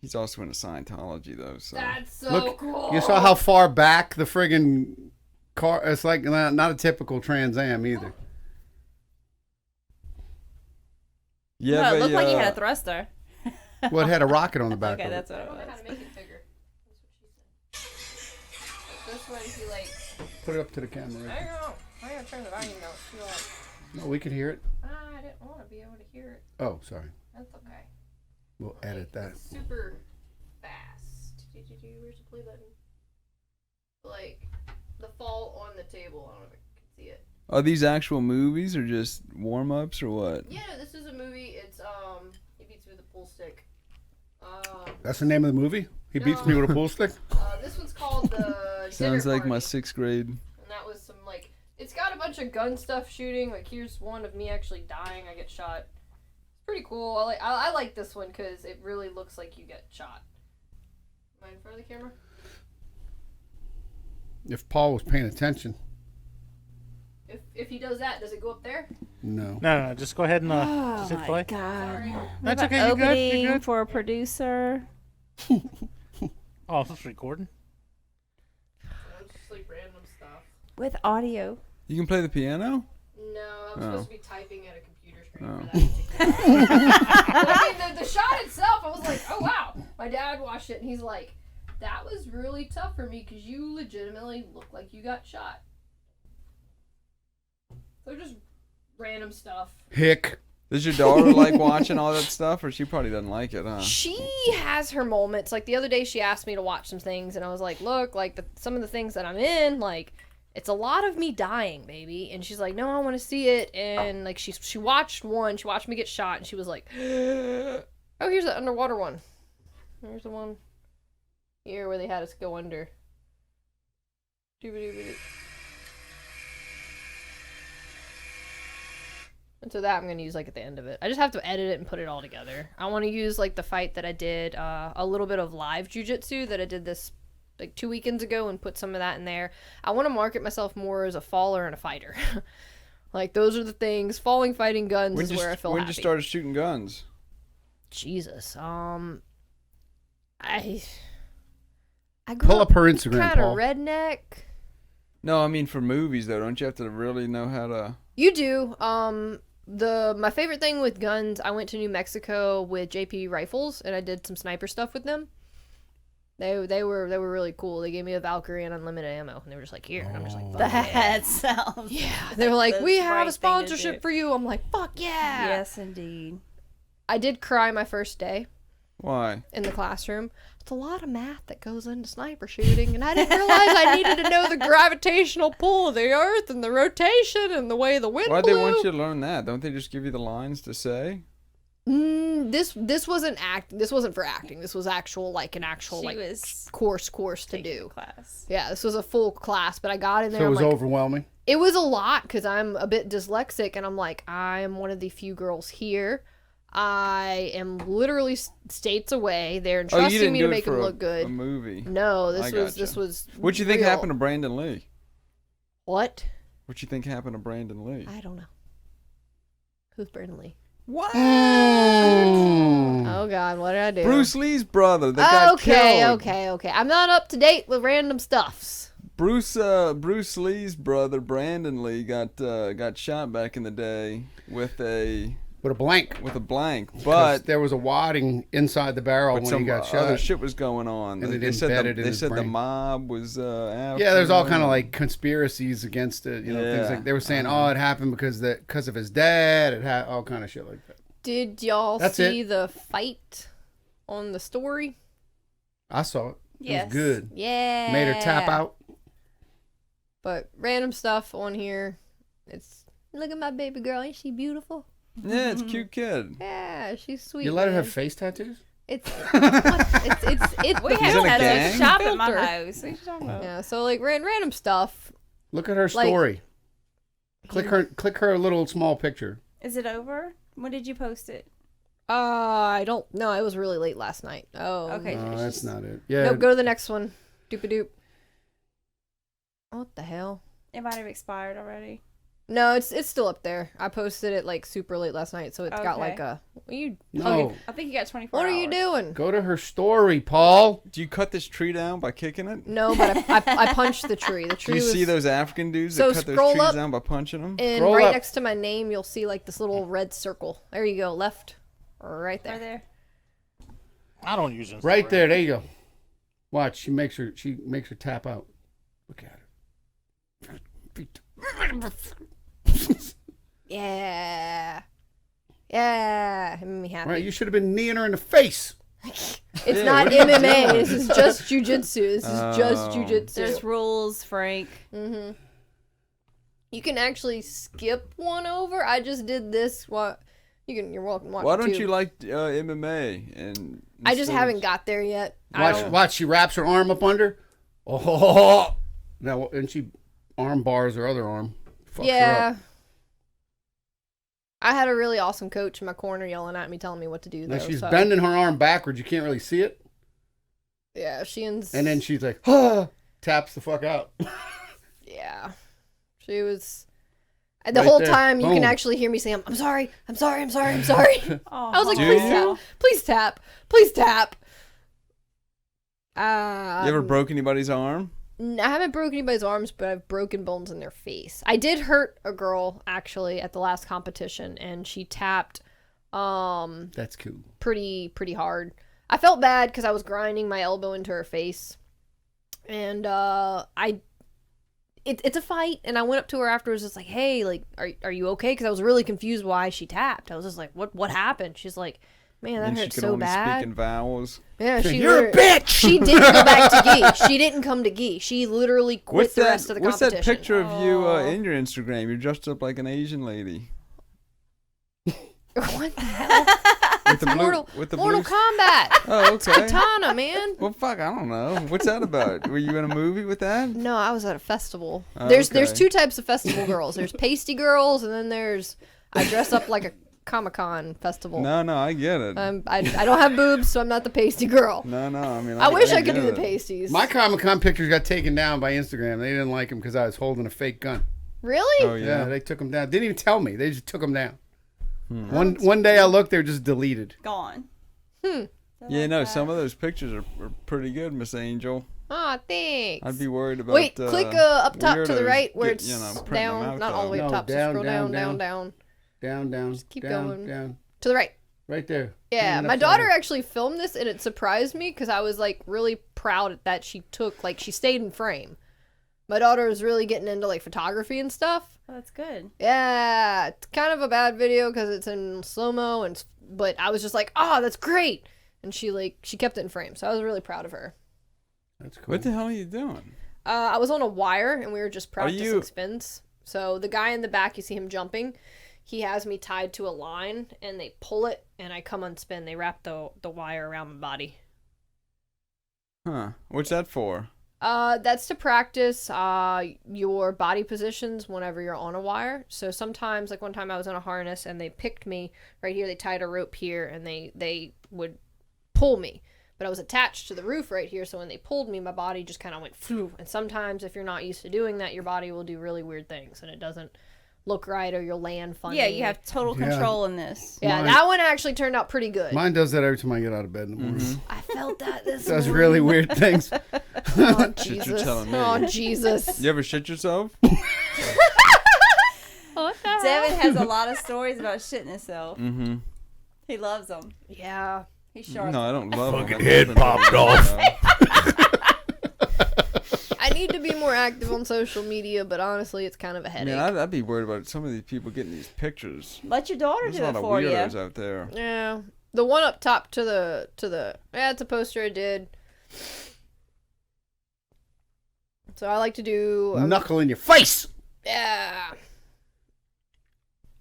He's also into Scientology, though. So That's so cool. You saw how far back the friggin' car... It's like not a typical Trans Am either. Yeah, no, but it looked like he had a thruster. Well, it had a rocket on the back Okay, of it. that's what I it don't know how was. to make it bigger. That's what she said. This one, if you like... Put it up to the camera. Right? I don't know. I gotta turn the volume down. It's too loud. No, we can hear it. I didn't want to be able to hear it. Oh, sorry. That's okay. We'll edit that. It's super fast. Where's the play button? Like, the fall on the table. I don't know if I can see it. Are these actual movies or just warm-ups or what? Yeah, this is a movie. It's, he beats me with a pull stick. That's the name of the movie? He beats me with a pull stick? This one's called The Sounds Dinner like my Party. 6th grade. And that was some, like, it's got a bunch of gun stuff shooting. Like, here's one of me actually dying. I get shot. It's pretty cool. I like this one because it really looks like you get shot. Am I in front of the camera? If Paul was paying attention. If he does that, does it go up there? No. No, just go ahead and just hit play. God. That's okay. You're good. Opening You're good. for a producer. Oh, it's recording. Just like random stuff. With audio. You can play the piano? No, I'm supposed to be typing at a computer screen Oh. for that. But I mean, the shot itself, I was like, oh wow. My dad watched it and he's like, that was really tough for me because you legitimately look like you got shot. So just random stuff. Hick. Does your daughter like watching all that stuff, or she probably doesn't like it, huh? She has her moments. Like the other day, she asked me to watch some things, and I was like, "Look, like some of the things that I'm in, like it's a lot of me dying, baby." And she's like, "No, I want to see it." And like she watched one. She watched me get shot, and she was like, "Oh, here's the underwater one. Here's the one here where they had us go under." And so that I'm going to use like at the end of it. I just have to edit it and put it all together. I want to use like the fight that I did, a little bit of live jujitsu that I did this like 2 weekends ago and put some of that in there. I want to market myself more as a faller and a fighter. Like those are the things. Falling, fighting, guns is where I feel When happy. did you start shooting guns? Jesus. I grew Pull up her Instagram, kind of Paul. redneck. No, I mean for movies though. Don't you have to really know how to? You do. My favorite thing with guns, I went to New Mexico with JP Rifles and I did some sniper stuff with them. They were really cool. They gave me a Valkyrie and unlimited ammo, and they were just like, "Here." And I'm just like, "Fuck That sounds. yeah." They were like, the "We have right a thing to sponsorship do. for you." I'm like, "Fuck yeah!" Yes, indeed. I did cry my first day Why? in the classroom. It's a lot of math that goes into sniper shooting, and I didn't realize I needed to know the gravitational pull of the Earth and the rotation and the way the wind Why'd blew. they want you to learn that? Don't they just give you the lines to say? This wasn't This wasn't for acting. This was actual She like was course to taking do. the class. Yeah, this was a full class, but I got in there. So it I'm was like, overwhelming. it was a lot because I'm a bit dyslexic, and I'm like, I am one of the few girls here. I am literally states away. They're You entrusting didn't me do to it make for them a- look good. A movie. No, I this gotcha. was. What you think real. happened to Brandon Lee? What? What you think happened to Brandon Lee? I don't know. Who's Brandon Lee? What? Oh God, what did I do? Bruce Lee's brother that got killed. Okay. I'm not up to date with random stuffs. Bruce Lee's brother Brandon Lee got shot back in the day with a with a blank. with a blank, 'Cause but there was a wadding inside the barrel when he some got other shot. shit was going on. And They said embedded in they his said the brain. mob was after Yeah, there's all him. kind of like conspiracies against it. You know, things Yeah. like they were saying, oh, it happened because of his dad. It had all kind of shit like that. Did y'all That's see it. the fight on the story? I saw it. Yes. It was good. Yeah. Made her tap out. But random stuff on here. It's look at my baby girl. Ain't she beautiful? Yeah, it's a cute kid. Yeah, she's sweet. You let her man. have face tattoos? It's it's We He's have in a had gang? a shop at my Filter. house. What are you talking about? Yeah, so like random stuff. Look at her Like- story. Click her little small picture. Is it over? When did you post it? I don't know. It was really late last night. Oh, Okay. No, it's that's just- not it. Yeah. Nope, go to the next one. Doop-a-doop. What the hell? It might have expired already. No, it's still up there. I posted it like super late last night, so it's got Okay. like a. You. No. I think you got 24 What are hours. you doing? Go to her story, Paul. Do you cut this tree down by kicking it? No, but I punched the tree. The Do tree you was. see those African dudes So that cut those scroll trees up down by punching them? And Scroll right up. next to my name, you'll see like this little red circle. There you go, left, right Right there. there. I don't use Instagram. Right there. There you go. Watch. She makes her tap out. Look at her. Yeah, yeah, it made me happy. Right. You should have been kneeing her in the face. It's Yeah, not what are you MMA. doing? This is just jujitsu. This is just Oh. jujitsu. There's rules, Frank. Mm-hmm. You can actually skip one over. I just did this. What? You're welcome. To watch Why it don't too. you like MMA? And I just instead haven't of- got there yet. I Watch. don't- Watch. She wraps her arm up under. Oh. Now and she arm bars her other arm. Fucks her Yeah. up. I had a really awesome coach in my corner yelling at me, telling me what to do. Now Though, she's so. bending her arm backwards. You can't really see it. Yeah, And then she's like, taps the fuck out. Yeah, she was. And the Right whole there. time, you can Boom. actually hear me saying, "I'm sorry, I'm sorry, I'm sorry, I'm sorry." Oh, I was like, Do "Please you? tap, please tap, please tap." You ever broke anybody's arm? I haven't broken anybody's arms, but I've broken bones in their face. I did hurt a girl actually at the last competition, and she tapped That's cool. pretty hard. I felt bad because I was grinding my elbow into her face, and it's a fight. And I went up to her afterwards, just like, "Hey, like, are you okay?" Because I was really confused why she tapped. I was just like, "What happened?" She's like, "Man, that And she hurt could so only bad." speak in vowels. Yeah, she You're a literally- bitch. She didn't go back to gi. She didn't come to gi. She literally quit the rest of the What's competition. that picture of you Oh. in your Instagram? You're dressed up like an Asian lady. What the hell? With the blue, Mortal, with the Mortal blue. Kombat. Oh, okay. Katana, man. Well, fuck, I don't know. What's that about? Were you in a movie with that? No, I was at a festival. Oh, There's okay. two types of festival girls. There's pasty girls, and then there's I dress up like a Comic-Con festival. No, I get it. I don't have boobs, so I'm not the pasty girl. No, I mean, I wish I could get do the it. pasties. My Comic-Con pictures got taken down by Instagram. They didn't like them because I was holding a fake gun. Really? Oh, Yeah, yeah. they took them down. Didn't even tell me. They just took them down. One day I looked, they were just deleted. Gone. Yeah, no, some of those pictures are pretty good, Miss Angel. Aw, thanks. I'd be worried about. Wait, click up top to the weirdos right where get- it's printing them down, out, not all the way though. up No, top. down, so scroll down, down. Down. keep down, going. Down. To the right. Right there. Yeah, Moving my upside daughter down. actually filmed this, and it surprised me because I was like really proud that she stayed in frame. My daughter was really getting into like photography and stuff. Oh, that's good. Yeah, it's kind of a bad video because it's in slow mo, but I was just like, "Oh, that's great," and she kept it in frame, so I was really proud of her. That's cool. What the hell are you doing? I was on a wire and we were just practicing you- spins. So the guy in the back, you see him jumping. He has me tied to a line, and they pull it, and I come on spin. They wrap the wire around my body. Huh? What's that for? That's to practice your body positions whenever you're on a wire. So sometimes, like one time I was on a harness and they picked me right here. They tied a rope here and they would pull me. But I was attached to the roof right here, so when they pulled me, my body just kind of went phew. And sometimes if you're not used to doing that, your body will do really weird things and it doesn't look right or you'll land funny. Yeah, you have total Yeah. control in this. Yeah, Mine- that one actually turned out pretty good. Mine does that every time I get out of bed in the morning. Mm-hmm. I felt that this Does morning. really weird things. Oh, Shit, you're Jesus. telling me. Oh, Jesus. You ever shit yourself? What the Devin has a lot of stories about shitting himself. Mm-hmm. He loves them. Yeah. He's sharp. No, I don't love him. Fucking head popped off. I need to be more active on social media, but honestly, it's kind of a headache. Man, I'd be worried about some of these people getting these pictures. Let your daughter There's do a it lot of for you. weirdos out there. Yeah. The one up top to the yeah, it's a poster I did. So I like to do Knuckle in your face. yeah.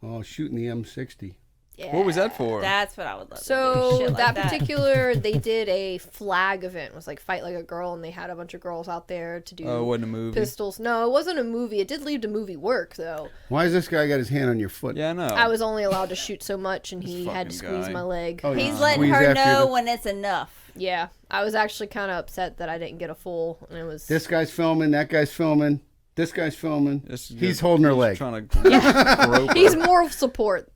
Oh, shooting the M60. Yeah. What was that for? That's what I would love. to do. So Shit like that that particular, they did a flag event. It was like Fight Like a Girl, and they had a bunch of girls out there to do Oh, it wasn't a movie. pistols. No, it wasn't a movie. It did lead to movie work, though. Why has this guy got his hand on your foot? Yeah, I know. I was only allowed to shoot so much, and This he had to fucking squeeze guy. my leg. Oh, He's yeah. letting Squeeze her after know the- when it's enough. Yeah, I was actually kind of upset that I didn't get a full, and it was. This guy's filming. That guy's filming. This guy's filming. This is He's just- holding her he's leg. Trying to grope her. He's moral support.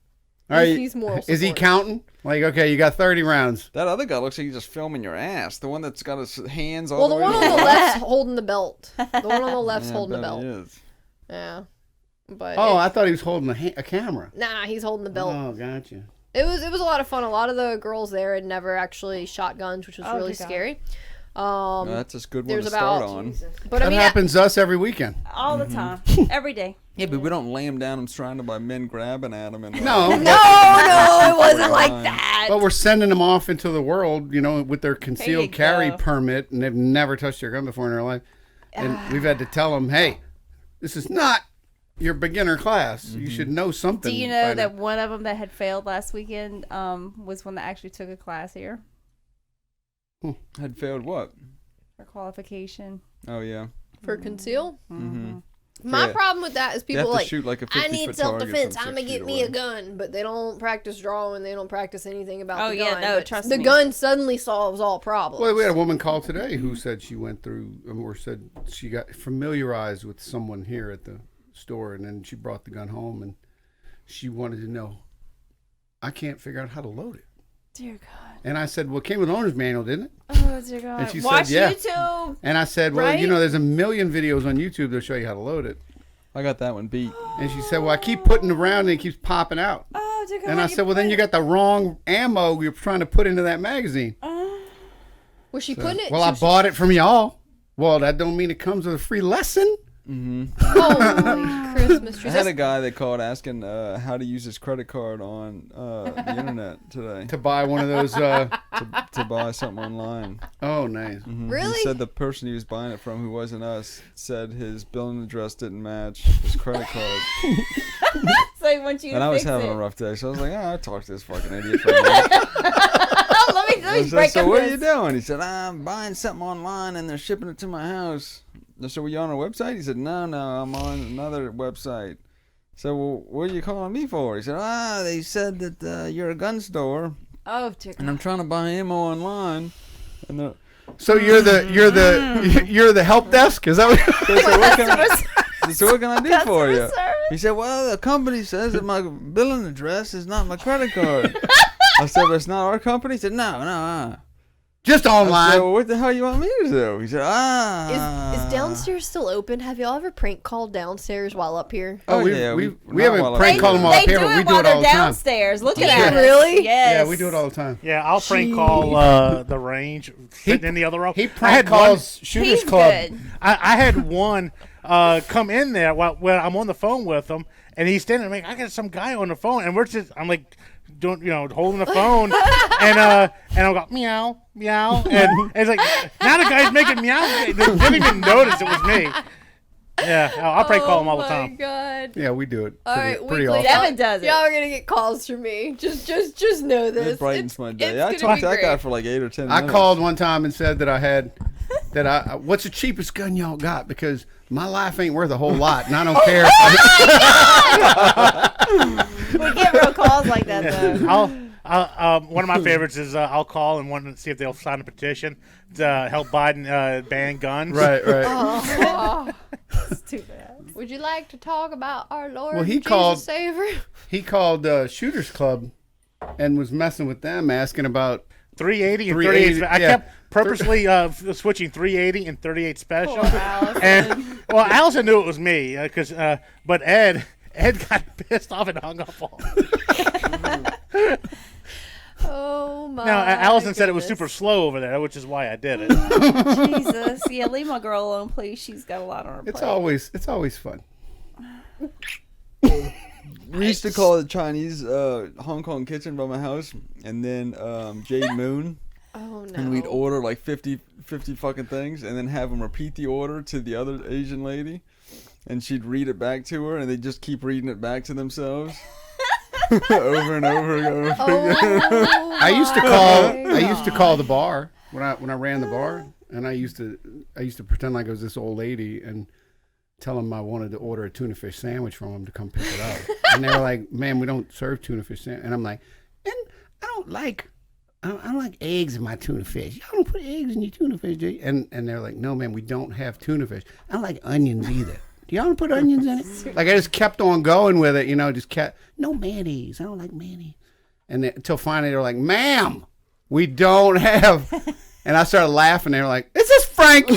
All right. He's moral support. Is he counting? Like, okay, you got 30 rounds. That other guy looks like he's just filming your ass. The one that's got his hands all Well, the the way one to on the left's holding the belt. The one on the left's Yeah, I holding the bet belt. he is. Yeah, but Oh, I thought he was holding a camera. nah, he's holding the belt. Oh, gotcha. It was a lot of fun. A lot of the girls there had never actually shot guns, which was Oh, really good God. scary. No, that's a good one There's to start about, on. but I That mean, happens to us every weekend. All the time. Every day. Yeah, but we don't lay him down and surrounded by men grabbing at him. And No. no, it wasn't like that. But we're sending them off into the world, you know, with their There concealed you carry go. permit, and they've never touched their gun before in their life. And we've had to tell them, hey, this is not your beginner class. You should know something. Do you by know now." that one of them that had failed last weekend was one that actually took a class here Had failed what? for qualification? Oh, yeah. For conceal. Mm-hmm. My Yeah. problem with that is You have people to like, shoot like a 50 I need foot self-defense. target I'm from gonna 6 get feet me a away. gun, but they don't practice drawing. They don't practice anything about Oh, the yeah, gun. no, but trust the me. gun suddenly solves all problems. Well, we had a woman call today who said she went through, or said she got familiarized with someone here at the store, and then she brought the gun home, and she wanted to know, I can't figure out how to load it. Dear God. And I said, well, it came with owner's manual, didn't it? Oh, dear God. And she Watch said, yeah. YouTube. And I said, well, Right? you know, there's a million videos on YouTube that'll show you how to load it. I got that one beat. And she said, well, I keep putting it around and it keeps popping out. Oh, dear God. And I said, well, then you got the wrong ammo you're trying to put into that magazine. Was she putting it? Well, I bought it from y'all. Well, that don't mean it comes with a free lesson. Holy Christmas I trees. had a guy that called asking how to use his credit card on the internet today To buy one of those. to buy something online. Oh, nice. Really? He said the person he was buying it from, who wasn't us, said his billing address didn't match his credit card. So he wants you And to I was fix having it. a rough day, so I was like, I'll talk to this fucking idiot for a minute. let I me said, break so up what are you this. doing? He said, I'm buying something online and they're shipping it to my house. I said, were you on a website? He said, no, I'm on another website. I said, well, what are you calling me for? He said, they said that you're a gun store Oh, dear and God. I'm trying to buy ammo online. And So you're the help desk? Is that what? I said, so what can I do for you? service. He said, well, the company says that my billing address is not my credit card. I said, but it's not our company? He said, no. Just I said, online. well, what the hell you want me to do? He said, Is downstairs still open? Have y'all ever prank called downstairs while up here? Oh, yeah, we not haven't while prank I'm called them there. all They up here, do but we it do while it all they're the time. downstairs. Look Do at you us. really? Yes. Yeah, we do it all the time. Yeah, I'll prank call the range sitting in the other row. He I prank had calls Shooters He's Club. good. I had one come in there while I'm on the phone with him, and he's standing there. Like, I got some guy on the phone, and I'm like, holding the phone, and I'm going meow, meow, and it's like now the guy's making meow. They didn't even notice it was me. Yeah, I'll prank call him all the Oh time. my god. Yeah, we do it All pretty, right, pretty weekly. often. Devin does it. Y'all are gonna get calls from me. Just know this. It brightens my day. It's I gonna talked be to that guy great. for like 8 or 10 I minutes. called one time and said that what's the cheapest gun y'all got? Because my life ain't worth a whole lot, and I don't care. We get real calls like that, though. One of my favorites is I'll call and want to see if they'll sign a petition to help Biden ban guns. Right. Oh, It's too bad. would you like to talk about our Lord Well, he Jesus called- Savior? He called Shooters Club and was messing with them, asking about 380 and 380, 38. I yeah. kept purposely switching 380 and 38 special. Poor Allison. And well, Allison knew it was me but Ed Ed got pissed off and hung up on him. Oh my. Now, Allison said it was goodness. super slow over there, which is why I did it. Jesus. Yeah, leave my girl alone, please. She's got a lot on her plate. It's always fun. We used to call it Chinese Hong Kong kitchen by my house, and then Jade Moon, Oh no. and we'd order like 50 fucking things, and then have them repeat the order to the other Asian lady, and she'd read it back to her, and they'd just keep reading it back to themselves. Over and over and over again. Oh, I used to my call God. I used to call the bar when I ran the bar, and I used to pretend like I was this old lady and tell them I wanted to order a tuna fish sandwich from them to come pick it up. And they were like, "Man, we don't serve tuna fish sandwich." And I'm like, "And I don't like eggs in my tuna fish. Y'all don't put eggs in your tuna fish, do you?" And they're like, "No, man, we don't have tuna fish. I don't like onions either. Do y'all put onions in it?" Like I just kept on going with it, just kept, no mayonnaise. I don't like mayonnaise. And then, until finally they were like, "Ma'am, we don't have." And I started laughing. They were like, "Is this Frank?"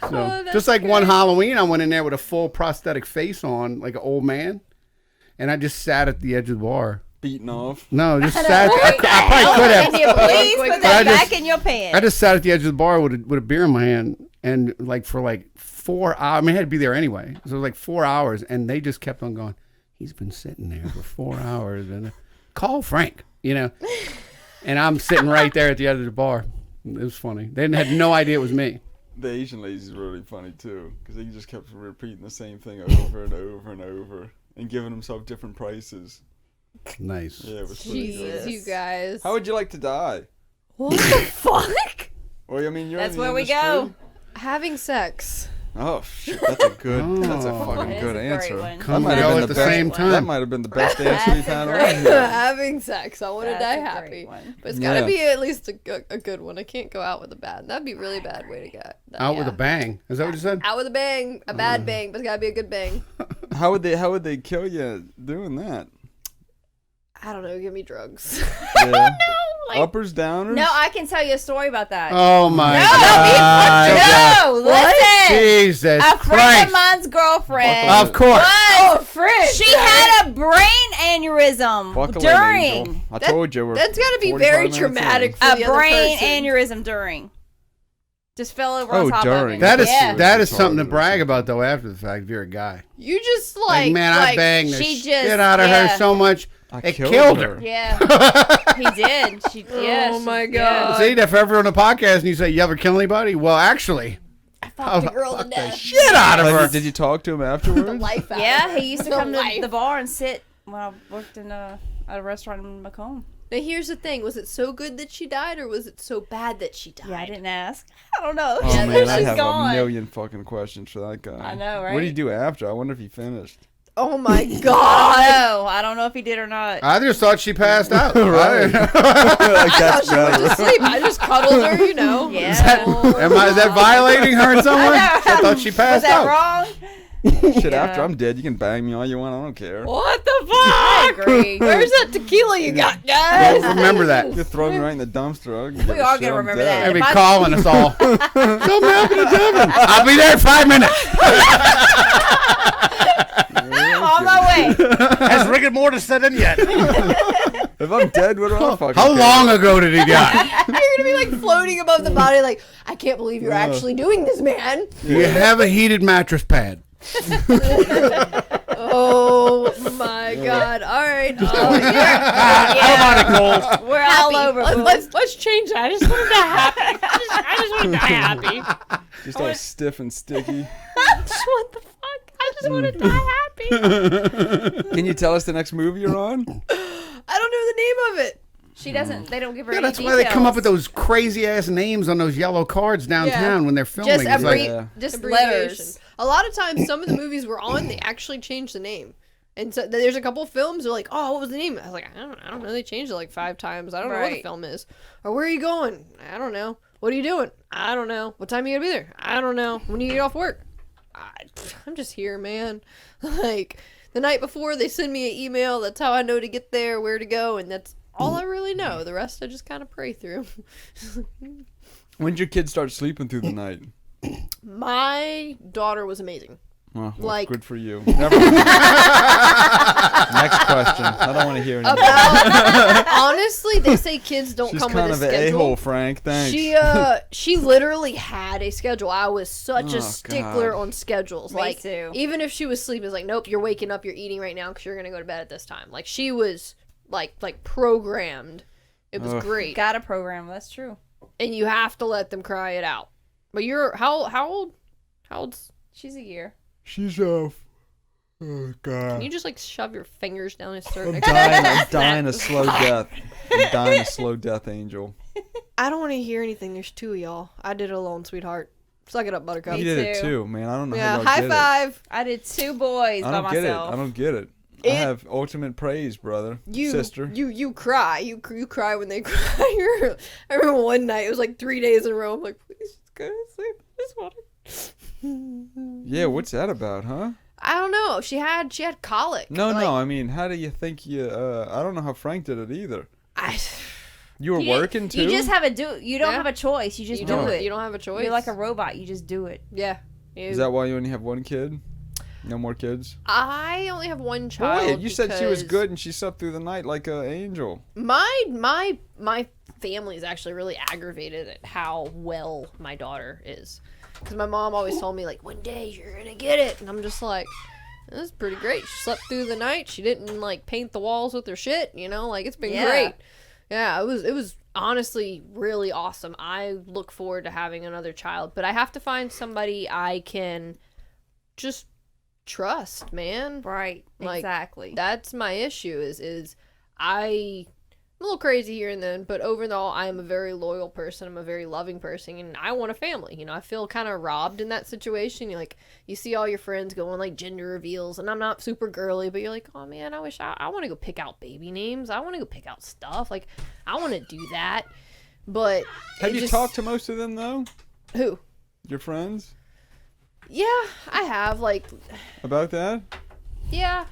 So, just like one Halloween, I went in there with a full prosthetic face on, like an old man, and I just sat at the edge of the bar. Beaten off. No, just sat. I probably could have. Please put But I that just- back in your pants. I just sat at the edge of the bar with a beer in my hand, and for 4 hours. I mean, I had to be there anyway. So it was like 4 hours, and they just kept on going. He's been sitting there for 4 hours, and call Frank, And I'm sitting right there at the edge of the bar. It was funny. They had no idea it was me. The Asian lady's really funny too, because he just kept repeating the same thing over and over and over, and giving himself different prices. Nice. Yeah, it was pretty Jesus, good. you guys. How would you like to die? What the fuck? Well, I mean, you're That's in the where we industry. go. Having sex. Oh shit, that's a good. That's a Oh. fucking That is good a great answer. one. Come might and have go been at the the best- same That time. might have been the best answer we've That's a had great around here. Having sex. I want to That's die a happy. great one. But it's gotta Yeah. be at least a good one. I can't go out with a bad. That'd be a really bad way to get. Out with a bang. Is that what you said? Out with a bang. A bad bang, but it's gotta be a good bang. How would they kill you doing that? I don't know. Give me drugs. Yeah. like- Uppers, downers. No, I can tell you a story about that. Oh my No, God. no, listen. Jesus A friend Christ. of mine's girlfriend. Of course. Oh, friend. She had a brain aneurysm Buckle in, during Angel. I told you. We're That's gotta be 45 very minutes traumatic in. for a the other brain person. aneurysm during. Just fell over Oh, on top during. of it. That is yeah. that is Retarded something to or brag something. about though after the fact if you're a guy. You just Like, man, I banged the she shit just- out of her yeah. so much. I It killed killed her. her. Yeah, he did. She, yeah, Oh she- my yeah. God. See, if ever on a podcast and you say, "You ever kill anybody?" Well, actually, fucked the girl to fuck the death. shit out of Like, her. did you talk to him The afterwards? life out Yeah, of her. he used to The come to life. the bar and sit when I worked in at a restaurant in Macomb. Now here's the thing: was it so good that she died, or was it so bad that she died? Yeah, I didn't ask. I don't know. Oh Yeah, man, I she's have gone. a million fucking questions for that guy. I know, right? What did he do after? I wonder if he finished. Oh my I God! don't know. I don't know if he did or not. I just thought she passed out. Right. Right. Like, that's She went to better. sleep. I just cuddled her, you know. Yeah. Is that violating her in some way? I thought she Was passed that out. wrong? Shit, after I'm dead, you can bang me all you want. I don't care. What the I fuck? agree. Where's that tequila you got, guys? Don't remember that. You throw me right in the dumpster. I don't give We a are shit, gonna I'm remember dead. They'll be If I- calling us all. Something happened to Devin. I'll be there in 5 minutes. On my way. Has rigor mortis set in yet? If I'm dead, what do I fucking How care? long ago did he die? You're gonna be like floating above the body, like I can't believe you're actually doing this, man. Do you have a heated mattress pad? Oh my God! All right, I'm on it, Cold. We're all over. boo. let's change that. I just want to die happy. I just want to die happy. Just all stiff and sticky. What the fuck? I just want to die happy. Can you tell us the next movie you're on? I don't know the name of it. She doesn't. They don't give her Yeah, any that's why they come up with details. those crazy ass names on those yellow cards downtown when they're filming. Just It's like, Yeah. just Abbreviation. letters. A lot of times, some of the movies we're on, they actually change the name. And so there's a couple films they're like, oh, what was the name? I was like, I don't know. They changed it like 5 times. I don't know what the Right. film is. Or where are you going? I don't know. What are you doing? I don't know. What time are you gonna be there? I don't know. When do you get off work? I'm just here, man. Like the night before, they send me an email. That's how I know to get there, where to go, and that's all I really know. The rest I just kind of pray through. When did your kids start sleeping through the night? My daughter was amazing. Well, Like- good for you. Never mind. Next question. I don't want to hear anymore. Honestly, they say kids don't She's come kind with of a an schedule. a-hole, Frank. Thanks. She literally had a schedule. I was such Oh, a stickler God. on schedules. Me Like too. even if she was sleeping, it's like, nope, you're waking up, you're eating right now because you're gonna go to bed at this time. Like she was like programmed. It was Ugh. great, Got a program. That's true. and you have to let them cry it out. But you're how old? How old's? She's a year. She's off. Oh, God. Can you just like shove your fingers down his throat? I'm dying a slow death. I'm dying a slow death, Angel. I don't want to hear anything. There's two of y'all. I did it alone, sweetheart. Suck it up, Buttercup. You did it too. too, man. I don't know Yeah, how y'all high did five. I did 2 boys it. I by don't get it. myself. I don't get it. I have ultimate praise, brother. Sister. You cry. You cry when they cry. I remember one night, it was like 3 days in a row. I'm like, please just go to sleep. I just want to. Yeah, what's that about, huh? I don't know. She had colic. No, Like, no. I mean, how do you think you? I don't know how Frank did it either. I, You were working too. You just have you don't Yeah. have a choice. You just you do don't. it. You don't have a choice. You're like a robot. You just do it. Yeah. Is that why you only have one kid? No more kids? I only have one But child. wait, you said she was because good and she slept through the night like an angel. My family is actually really aggravated at how well my daughter is, because my mom always told me like, one day you're gonna get it, and I'm just like, this is pretty great. She slept through the night. She didn't like paint the walls with her shit. You know, like it's been Yeah. great. Yeah, it was honestly really awesome. I look forward to having another child, but I have to find somebody I can just trust, man. Right. Like, Exactly. That's my issue is I'm a little crazy here and then, but overall I am a very loyal person. I'm a very loving person, and I want a family. You know, I feel kind of robbed in that situation. You like, you see all your friends going like gender reveals, and I'm not super girly, but you're like, oh man, I wish I want to go pick out baby names. I want to go pick out stuff. Like, I want to do that. But Have it you just- talked to most of them though? who? Your friends? Yeah, I have. Like, About that? yeah.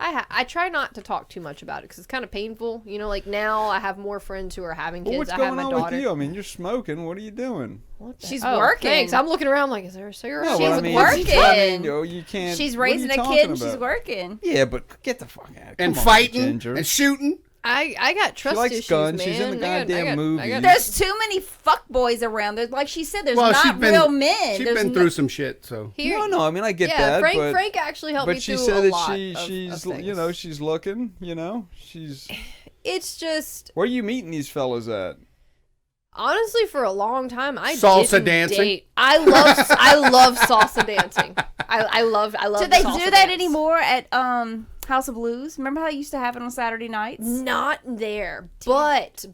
I try not to talk too much about it because it's kind of painful. You know, like now I have more friends who are having kids. Well, what's I have going my on daughter. with you? I mean, you're smoking. What are you doing? What the- She's oh, working. Thanks. I'm looking around like, is there a cigarette? No, She's well, I mean, working. I mean, you can't. She's what are you raising a talking kid and she's about? working. Yeah, but get the fuck out. And Come on, fighting Ginger. and shooting. I got trust likes issues, guns. man. She's in the I goddamn got- movies. There's too many fuck boys around. There's, like she said, there's Well, not real men. She's There's been no- through some shit, so. Here, No, I mean, I get yeah, that. Frank actually helped me but she through said a that lot she's of you know, things. she's looking. You know, she's. It's just Where are you meeting these fellas at? honestly for a long time I Salsa didn't dancing? date. I love salsa dancing. I love. Do they salsa do that dance. anymore at House of Blues? Remember how they used to have it on Saturday nights? Not there, but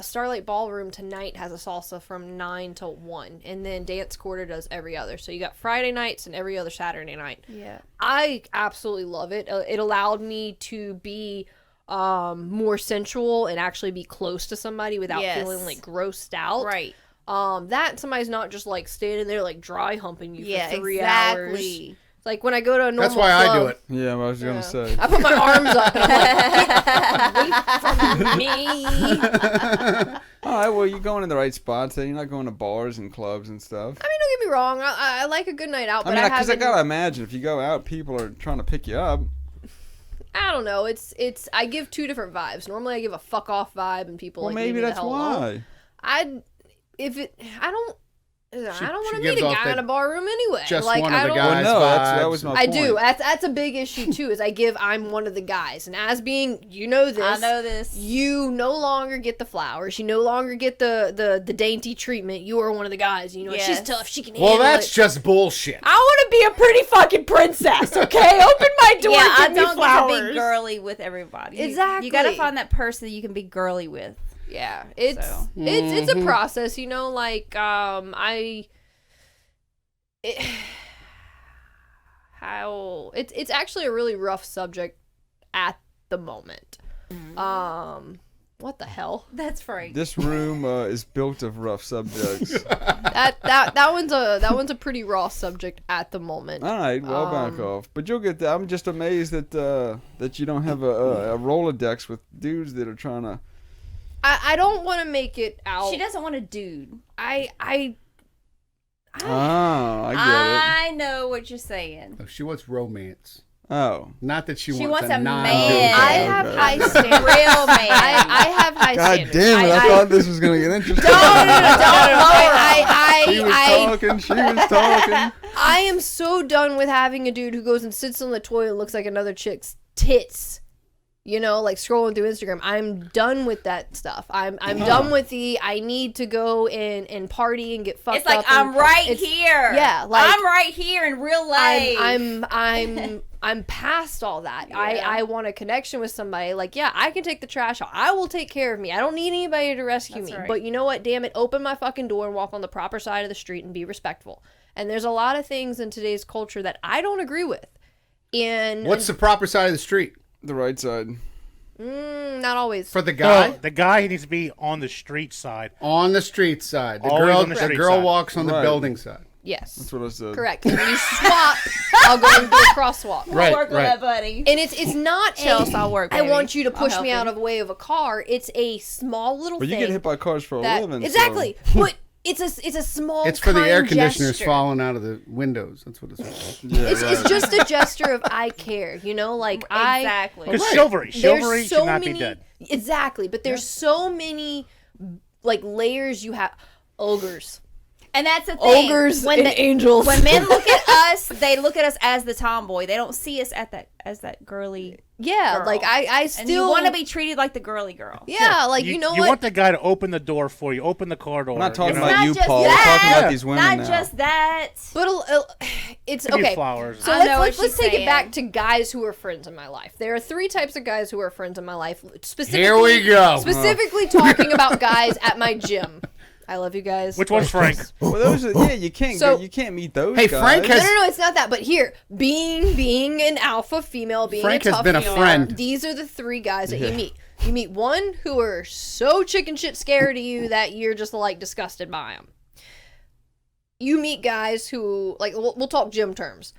Starlight Ballroom tonight has a salsa from 9 till 1, and then Dance Quarter does every other. So you got Friday nights and every other Saturday night. Yeah. I absolutely love it. It allowed me to be more sensual and actually be close to somebody without Yes. feeling like grossed out. Right. That somebody's not just like standing there like dry humping you Yeah, for 3 hours. exactly. Like when I go to a normal That's why I club, do it. Yeah, I was Yeah. gonna say. I put my arms up and I'm like, get away from me. All right, well, you're going in the right spots. Then you're not going to bars and clubs and stuff. I mean, don't get me wrong. I like a good night out, I but mean, I because I haven't. gotta imagine if you go out, people are trying to pick you up. I don't know. It's. I give two different vibes. Normally, I give a fuck off vibe, and people Well, like leave maybe me the that's hell why. alone. I don't want to gives meet a off guy that in a bar room anyway. just like, one of I the don't, guys. Well, no, that vibes. was my I point. do. That's a big issue too. Is I give I'm one of the guys, and as being you know this, I know this. you no longer get the flowers. You no longer get the dainty treatment. You are one of the guys. You know she's Yes. tough. She can Well, handle that's it. just bullshit. I want to be a pretty fucking princess. Okay, open my door. Yeah, I and give me don't get to flowers. be girly with everybody. Exactly. You gotta find that person that you can be girly with. Yeah, it's So. it's Mm-hmm. a process, you know. Like it's actually a really rough subject at the moment. What the hell? That's right. This room is built of rough subjects. That one's a pretty raw subject at the moment. All right, well, back off. But you'll get that. I'm just amazed that you don't have a Rolodex with dudes that are trying to. I don't want to make it out. She doesn't want a dude. I I get I know what you're saying. Oh, she wants romance. it. Oh. Not that she, She wants wants a non man. I have Okay. high standards. Real man. I have high God standards. damn it! I thought this was gonna get interesting. She was talking. I am so done with having a dude who goes and sits on the toilet and looks like another chick's tits. You know, like scrolling through Instagram. I'm done with that stuff. I'm done with I need to go and party and get fucked It's like up. and I'm right it's- here. Yeah, like I'm right here in real life. I'm past all that. Yeah. I want a connection with somebody. Like, yeah, I can take the trash out. I will take care of me. I don't need anybody to rescue That's me. right. But you know what? Damn it, open my fucking door and walk on the proper side of the street and be respectful. And there's a lot of things in today's culture that I don't agree with. And What's the proper side of the street? The right side. not always. For the guy? The guy, he needs to be on the street side. On the street side. The Always girl, on the street girl side. walks on the Right. building side. Yes. That's what I said. Correct. When you swap, I'll go and do a crosswalk. We'll Right, work with right. that, buddy. And it's not Chels, I'll work, I baby. want you to I'll push help me you. out of the way of a car. It's a small little But thing. you get hit by cars for a that, living. so- exactly. But it's a small. It's for the air kind conditioners gesture. falling out of the windows. That's what it's for. Yeah, It's right. just a gesture of I care. You know, like Exactly. Because Right. chivalry There's so should not many, be dead. Exactly, but there's so many like layers you have. Ogres. And that's the thing. Ogres and angels. When men look at us, they look at us as the tomboy. They don't see us as that girly. Yeah, girl. like I And still you want to be treated like the girly girl. Yeah, like you know you what? want the guy to open the door for you, open the car door. I'm not talking you know? about Not you, just Paul. that. We're talking about these women Not now. just that. But it's Give me okay. flowers. So I know let's what take she's it back saying. to guys who are friends in my life. There are 3 types of guys who are friends in my life. Specifically, Here we go. Specifically talking about guys at my gym. I love you guys. Which one's Frank? Well, those are, you can't So- you can't meet those Hey, guys. Frank has- No, it's not that. But here, being an alpha female, being Frank a has tough been a female, friend. These are the 3 guys that you meet. You meet one who are so chicken shit scared of you that you're just like disgusted by them. You meet guys who like we'll talk gym terms.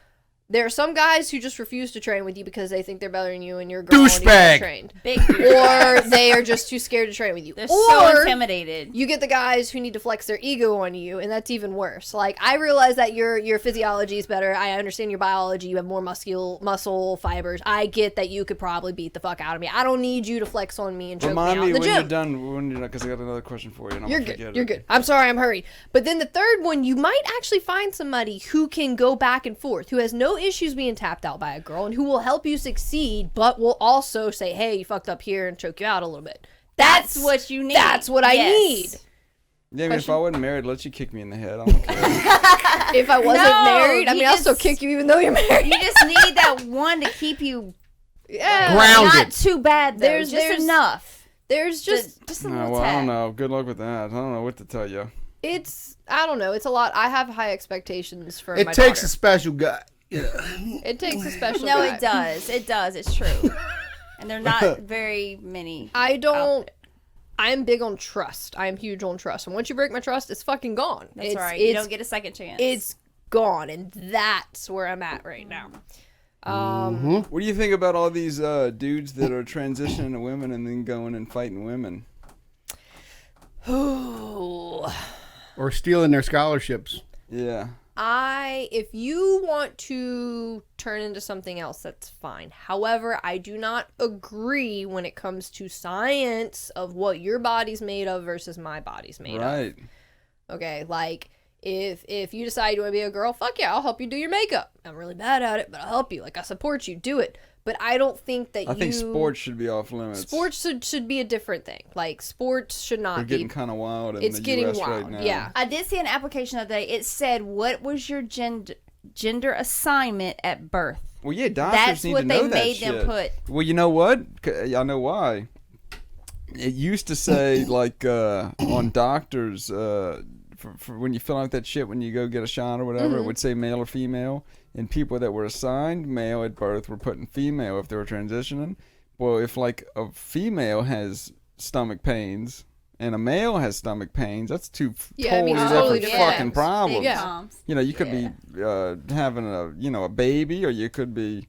There are some guys who just refuse to train with you because they think they're better than you and you're a girl and you Douchebag. get trained. Big Or they are just too scared to train with you. They're or so intimidated. you get the guys who need to flex their ego on you, and that's even worse. Like, I realize that your physiology is better. I understand your biology. You have more muscle fibers. I get that you could probably beat the fuck out of me. I don't need you to flex on me and choke Remind me out me in the when gym. you're done. Because I got another question for you, and I'm You're gonna good. forget You're it. good. I'm sorry, I'm hurried. But then the third one, you might actually find somebody who can go back and forth, who has no issues being tapped out by a girl, and who will help you succeed, but will also say, "Hey, you fucked up here," and choke you out a little bit. That's what you need. That's what I Yes. need. Yeah, I mean, if I wasn't married, let you kick me in the head. I don't care. If I wasn't No, married, I you mean, I'll still just- kick you even though you're married. You just need that one to keep you Yeah. Grounded. not too bad. Though. There's- just there's- enough. There's Just a No, little well, I tad. don't know. Good luck with that. I don't know what to tell you. I don't know. It's a lot. I have high expectations for It my takes daughter. a special guy. Yeah. It takes a special No, guy. it does. It does. It's true. And they're not very many. I don't. I'm big on trust. I'm huge on trust. And once you break my trust, it's fucking gone. That's it's, right. It's, You don't get a second chance. It's gone. And that's where I'm at right now. What do you think about all these dudes that are transitioning to women and then going and fighting women? Ooh. Or stealing their scholarships. Yeah. If you want to turn into something else, that's fine. However, I do not agree when it comes to science of what your body's made of versus my body's made of. Right. Okay, like if you decide you want to be a girl, fuck yeah, I'll help you do your makeup. I'm really bad at it, but I'll help you. Like, I support you. Do it. But I don't think that I think sports should be off limits. Sports should be a different thing. Like, sports should not They're be. getting kind of wild in It's the getting US wild, right now. yeah. I did see an application the other day. It said, "What was your gender assignment at birth?" Well, yeah, doctors That's need what to they know that made shit. them put. Well, you know what? I know why. It used to say, like, on doctors, for when you fill out that shit when you go get a shot or whatever, it would say male or female. And people that were assigned male at birth were putting female if they were transitioning. Well, if, like, a female has stomach pains and a male has stomach pains, that's two Yeah, I mean, totally totally different different fucking things. problems. Yeah. You know, you could be having a baby, or you could be,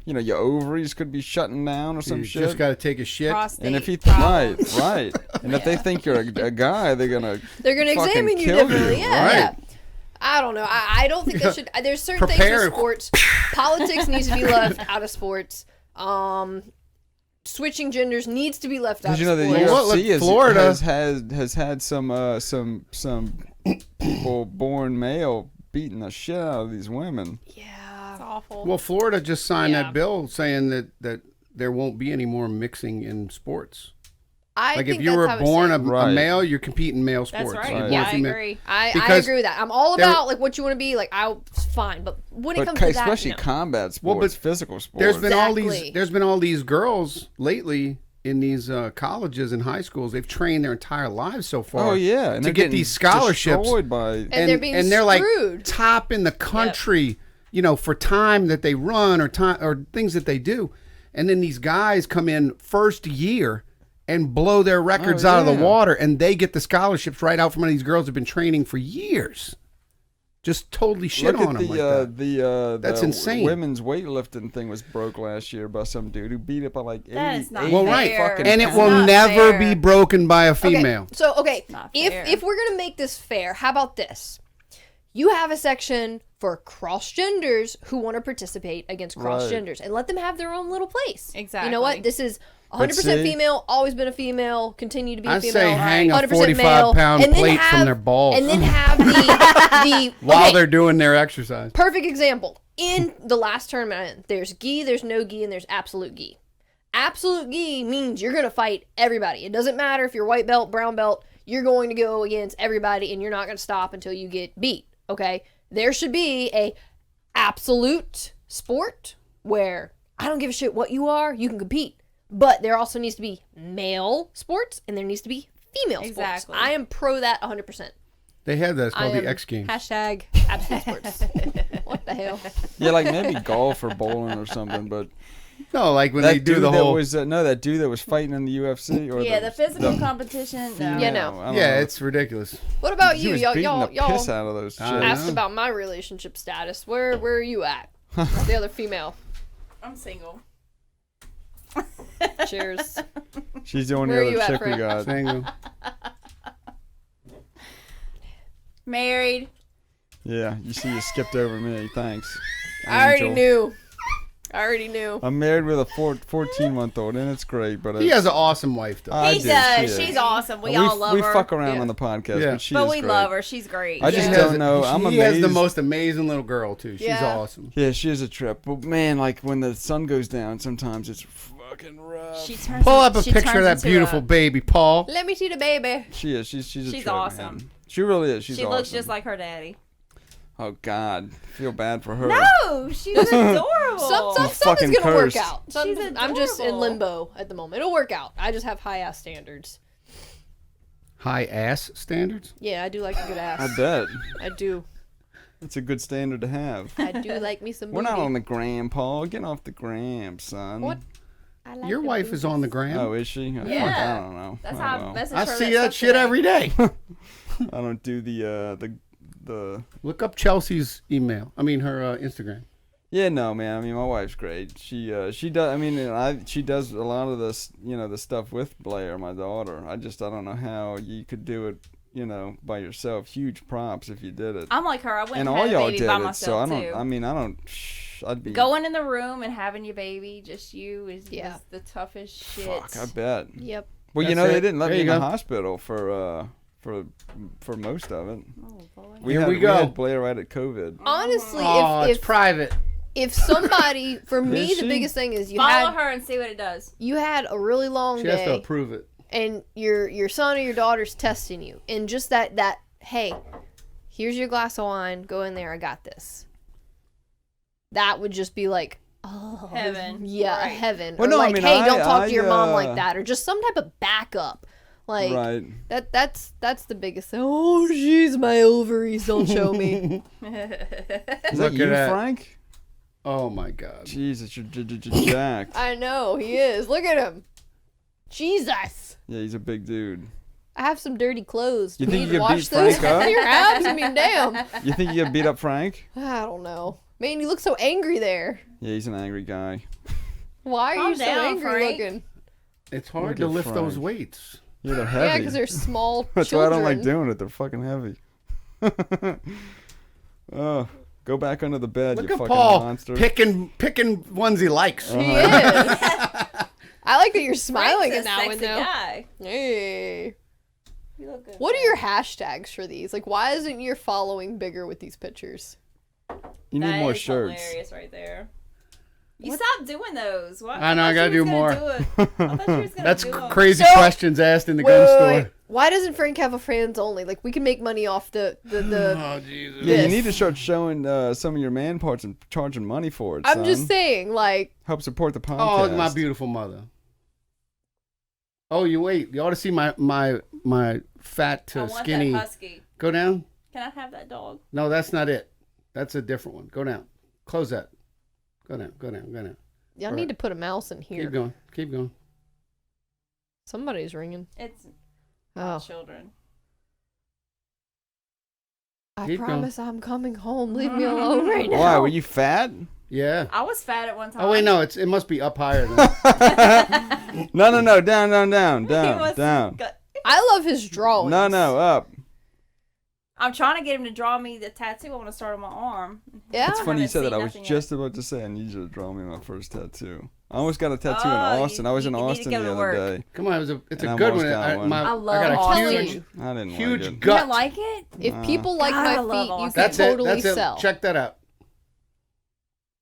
your ovaries could be shutting down or some You shit. just got to take a shit. Prostate And if he problems. right, and if they think you're a guy, they're gonna They're gonna fucking examine you kill differently. you, Yeah, right. I don't know. I don't think they should. There's certain things Prepare. in sports. Politics needs to be left out of sports. Switching genders needs to be left out of Did you know the sports. Well, UFC Florida- has had some people born male beating the shit out of these women? Yeah. It's awful. Well, Florida just signed Yeah. that bill saying that there won't be any more mixing in sports. I Like think if you that's were how it's born a set. Right. male, you're competing in male sports. That's right. You're Right. born Yeah, I female. agree. I Because agree with that. I'm all there- about like what you want to be. Like I fine, but when it But comes to that, especially no. combat sports, Well, but physical sports. There's been Exactly. there's been all these girls lately in these colleges and high schools. They've trained their entire lives so far. oh yeah, and to they're get getting these scholarships. destroyed by And they're being they're like screwed. top in the country, you know, for time that they run or time or things that they do. And then these guys come in first year and blow their records out of the yeah. water, and they get the scholarships right out from one of these girls who've been training for years. Just totally shit Look on at them like that. That's the insane. Women's weightlifting thing was broke last year by some dude who beat up by like 80. That is not 80 Well, right. fucking And it pounds. will not never fair. be broken by a female. Okay, so Not if fair. if we're gonna make this fair, how about this? You have a section for cross genders who want to participate against cross genders, and let them have their own little place. You know what? Exactly. This is 100% see- female, always been a female, continue to be a I'd female. say hang a 100% male, 45-pound and then plate from have- their balls. and then have the While okay, they're doing their exercise. perfect example. In the last tournament, there's gi, there's no gi, and there's absolute gi. Absolute gi means you're going to fight everybody. It doesn't matter if you're white belt, brown belt, you're going to go against everybody and you're not going to stop until you get beat, okay? There should be a absolute sport where I don't give a shit what you are, you can compete. But there also needs to be male sports and there needs to be female Exactly. sports. I am pro that 100%. They had that. It's called I the am X Games. Hashtag absolute sports. What the hell? Yeah, like maybe golf or bowling or something. But No, like when that they do dude the that whole. was that dude that was fighting in the UFC or Yeah, the physical competition. No. Yeah, no. I don't Yeah, know. it's ridiculous. What about He you? was Y'all, beating y'all, the y'all piss out of those chicks. I know. asked about my relationship status. Where are you at? The other female. I'm single. Cheers. She's the only Where are you other at, chick we Frank? got. Single. Married. Yeah, you see, you skipped over me. Thanks. I already Angel. knew. I already knew. I'm married with a 14-month-old, and it's great. But He has an awesome wife, though. I He do, does. she is. She's awesome. We all love we her. fuck around Yeah. on the podcast, Yeah. but she but is we great. love her. She's great. I just She don't has- know. I'm She has the amazed. most amazing little girl, too. She's Yeah. awesome. Yeah, she is a trip. But man, like when the sun goes down, sometimes it's fucking rough. She turns. Pull up a she picture of turns that into beautiful a- baby, Paul. Let me see the baby. She is. She's a She's trip, awesome. man. She really is. She's She awesome. looks just like her daddy. Oh God, I feel bad for her. No, she's adorable. Something's fucking gonna cursed. work out. She's I'm just in adorable. limbo at the moment. It'll work out. I just have high ass standards. High ass standards? Yeah, I do like a good ass. I bet I do. it's a good standard to have. I do like me some We're booty. not on the gram, Paul. Get off the gram, son. What? I like Your the wife booty. is on the gram. Oh, is she? Oh, Yeah. fuck, I don't know. That's Oh, how well. I message I her. see that shit every day. I don't do the. Look up Chelsea's email. I mean, her Instagram. Yeah, no, man. I mean, my wife's great. She does. I mean, she does a lot of this, the stuff with Blair, my daughter. I don't know how you could do it, by yourself. Huge props if you did it. I'm like her. I went And and all had a y'all baby did by it, so myself I don't. too. I mean, I don't. I'd be. Going in the room and having your baby, just you, is Yeah. was the toughest shit. Fuck, I bet. Yep. Well, That's they it. didn't let There me in you the go. hospital for most of it. Oh boy. Here we go. had Blair right at COVID. Honestly, Oh, it's if private. if somebody for me Is the she? biggest thing is you Follow had her and see what it does. you had a really long She has to day approve it. and your son or your daughter's testing you and just that hey, here's your glass of wine, go in there, I got this. That would just be like, oh, Heaven. yeah, Right. heaven. Well, or no, I like, mean, hey, don't talk I, to your mom uh, like that, or just some type of backup. Like Right. that's the biggest thing. Oh, jeez, my ovaries don't show me. Is that Look you, at that. Frank? Oh my God. Jesus, you're jacked. I know he is. Look at him. Jesus. Yeah, he's a big dude. I have some dirty clothes. Do You we think need you to could wash beat those? Frank up? Your abs? I mean, damn. You think you could beat up Frank? I don't know. Man, you look so angry there. Yeah, he's an angry guy. Why are Calm you so down, angry Frank. looking? It's hard Look to at lift those Frank. weights. Yeah, they're Yeah, heavy. because they're small That's children. why I don't like doing it. They're fucking heavy. Oh, go back under the bed, Look you at fucking Paul monster. picking ones he likes. He is. I like that you're smiling Frank's at a that one sexy though. guy. Hey. You look good. What are your hashtags for these? Like, why isn't your following bigger with these pictures? You need more is shirts. Hilarious right there. You stopped doing those. What? I know, I gotta do more. I thought you was gonna That's do 'em. crazy So- questions asked in the gun store. Why doesn't Frank have a fans only? Like, we can make money off the Oh Jesus! Yeah, you This. need to start showing some of your man parts and charging money for it. I'm just son. saying, like, Help support the podcast. Oh, my beautiful mother. Oh, you ought to see my fat I to want skinny. that husky. Go down. Can I have that dog? No, that's not it. That's a different one. Go down. Close that. Go down. Go down. Go down. y'all need to put a mouse in here. Keep going. Keep going. Somebody's ringing. It's Oh, children. I Keep going. promise I'm coming home. Leave me alone right now. Why? Were you fat? Yeah. I was fat at one time. Oh wait, no. It must be up higher. Than No. Down. He was Down. I love his drawings. No. Up. I'm trying to get him to draw me the tattoo I want to start on my arm. Yeah. It's funny you haven't said that. seen I was nothing just about to say I need you to draw me my first tattoo. I almost got a tattoo in Oh, Austin. I was in you need to Austin go the to other work. day. Come on, it's And a I good almost one. got one. I love I got a Austin. huge, I didn't huge like it. You gut. don't like it? If people like God, my I love feet, you Austin. can That's totally it. That's sell. it. Check that out.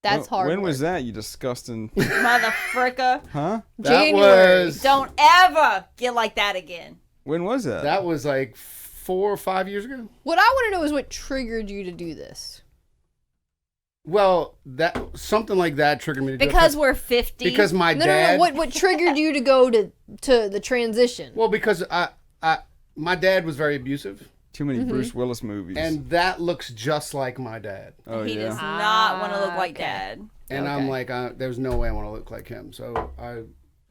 That's hard. When work. was that, you disgusting... Motherfricker. Huh? That January. was Don't ever get like that again. When was that? that was like 4 or 5 years ago. What I want to know is what triggered you to do this. Well, that something like that triggered me to do it. Because we're 50. Because my No, dad. What triggered you to go to the transition? Well, because my dad was very abusive, Too many Bruce Willis movies. and that looks just like my dad. oh, he does yeah. not want to look like okay. dad. And Okay. I'm like, there's no way I want to look like him. So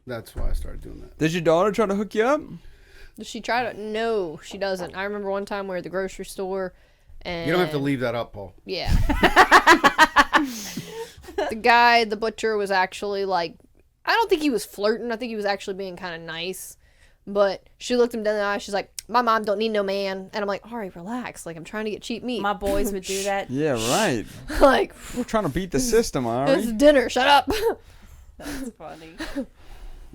that's why I started doing that. Did your daughter try to hook you up? Does she try to? No, she doesn't. I remember one time we were at the grocery store, and You don't have to leave that up, Paul. Yeah. The guy, the butcher, was actually like, I don't think he was flirting. I think he was actually being kind of nice. But she looked him down the eye. She's like, my mom don't need no man. And I'm like, all right, relax. Like, I'm trying to get cheap meat. My boys would do that. Yeah, right. Like, We're trying to beat the system, it's Ari. dinner. Shut up. That's funny.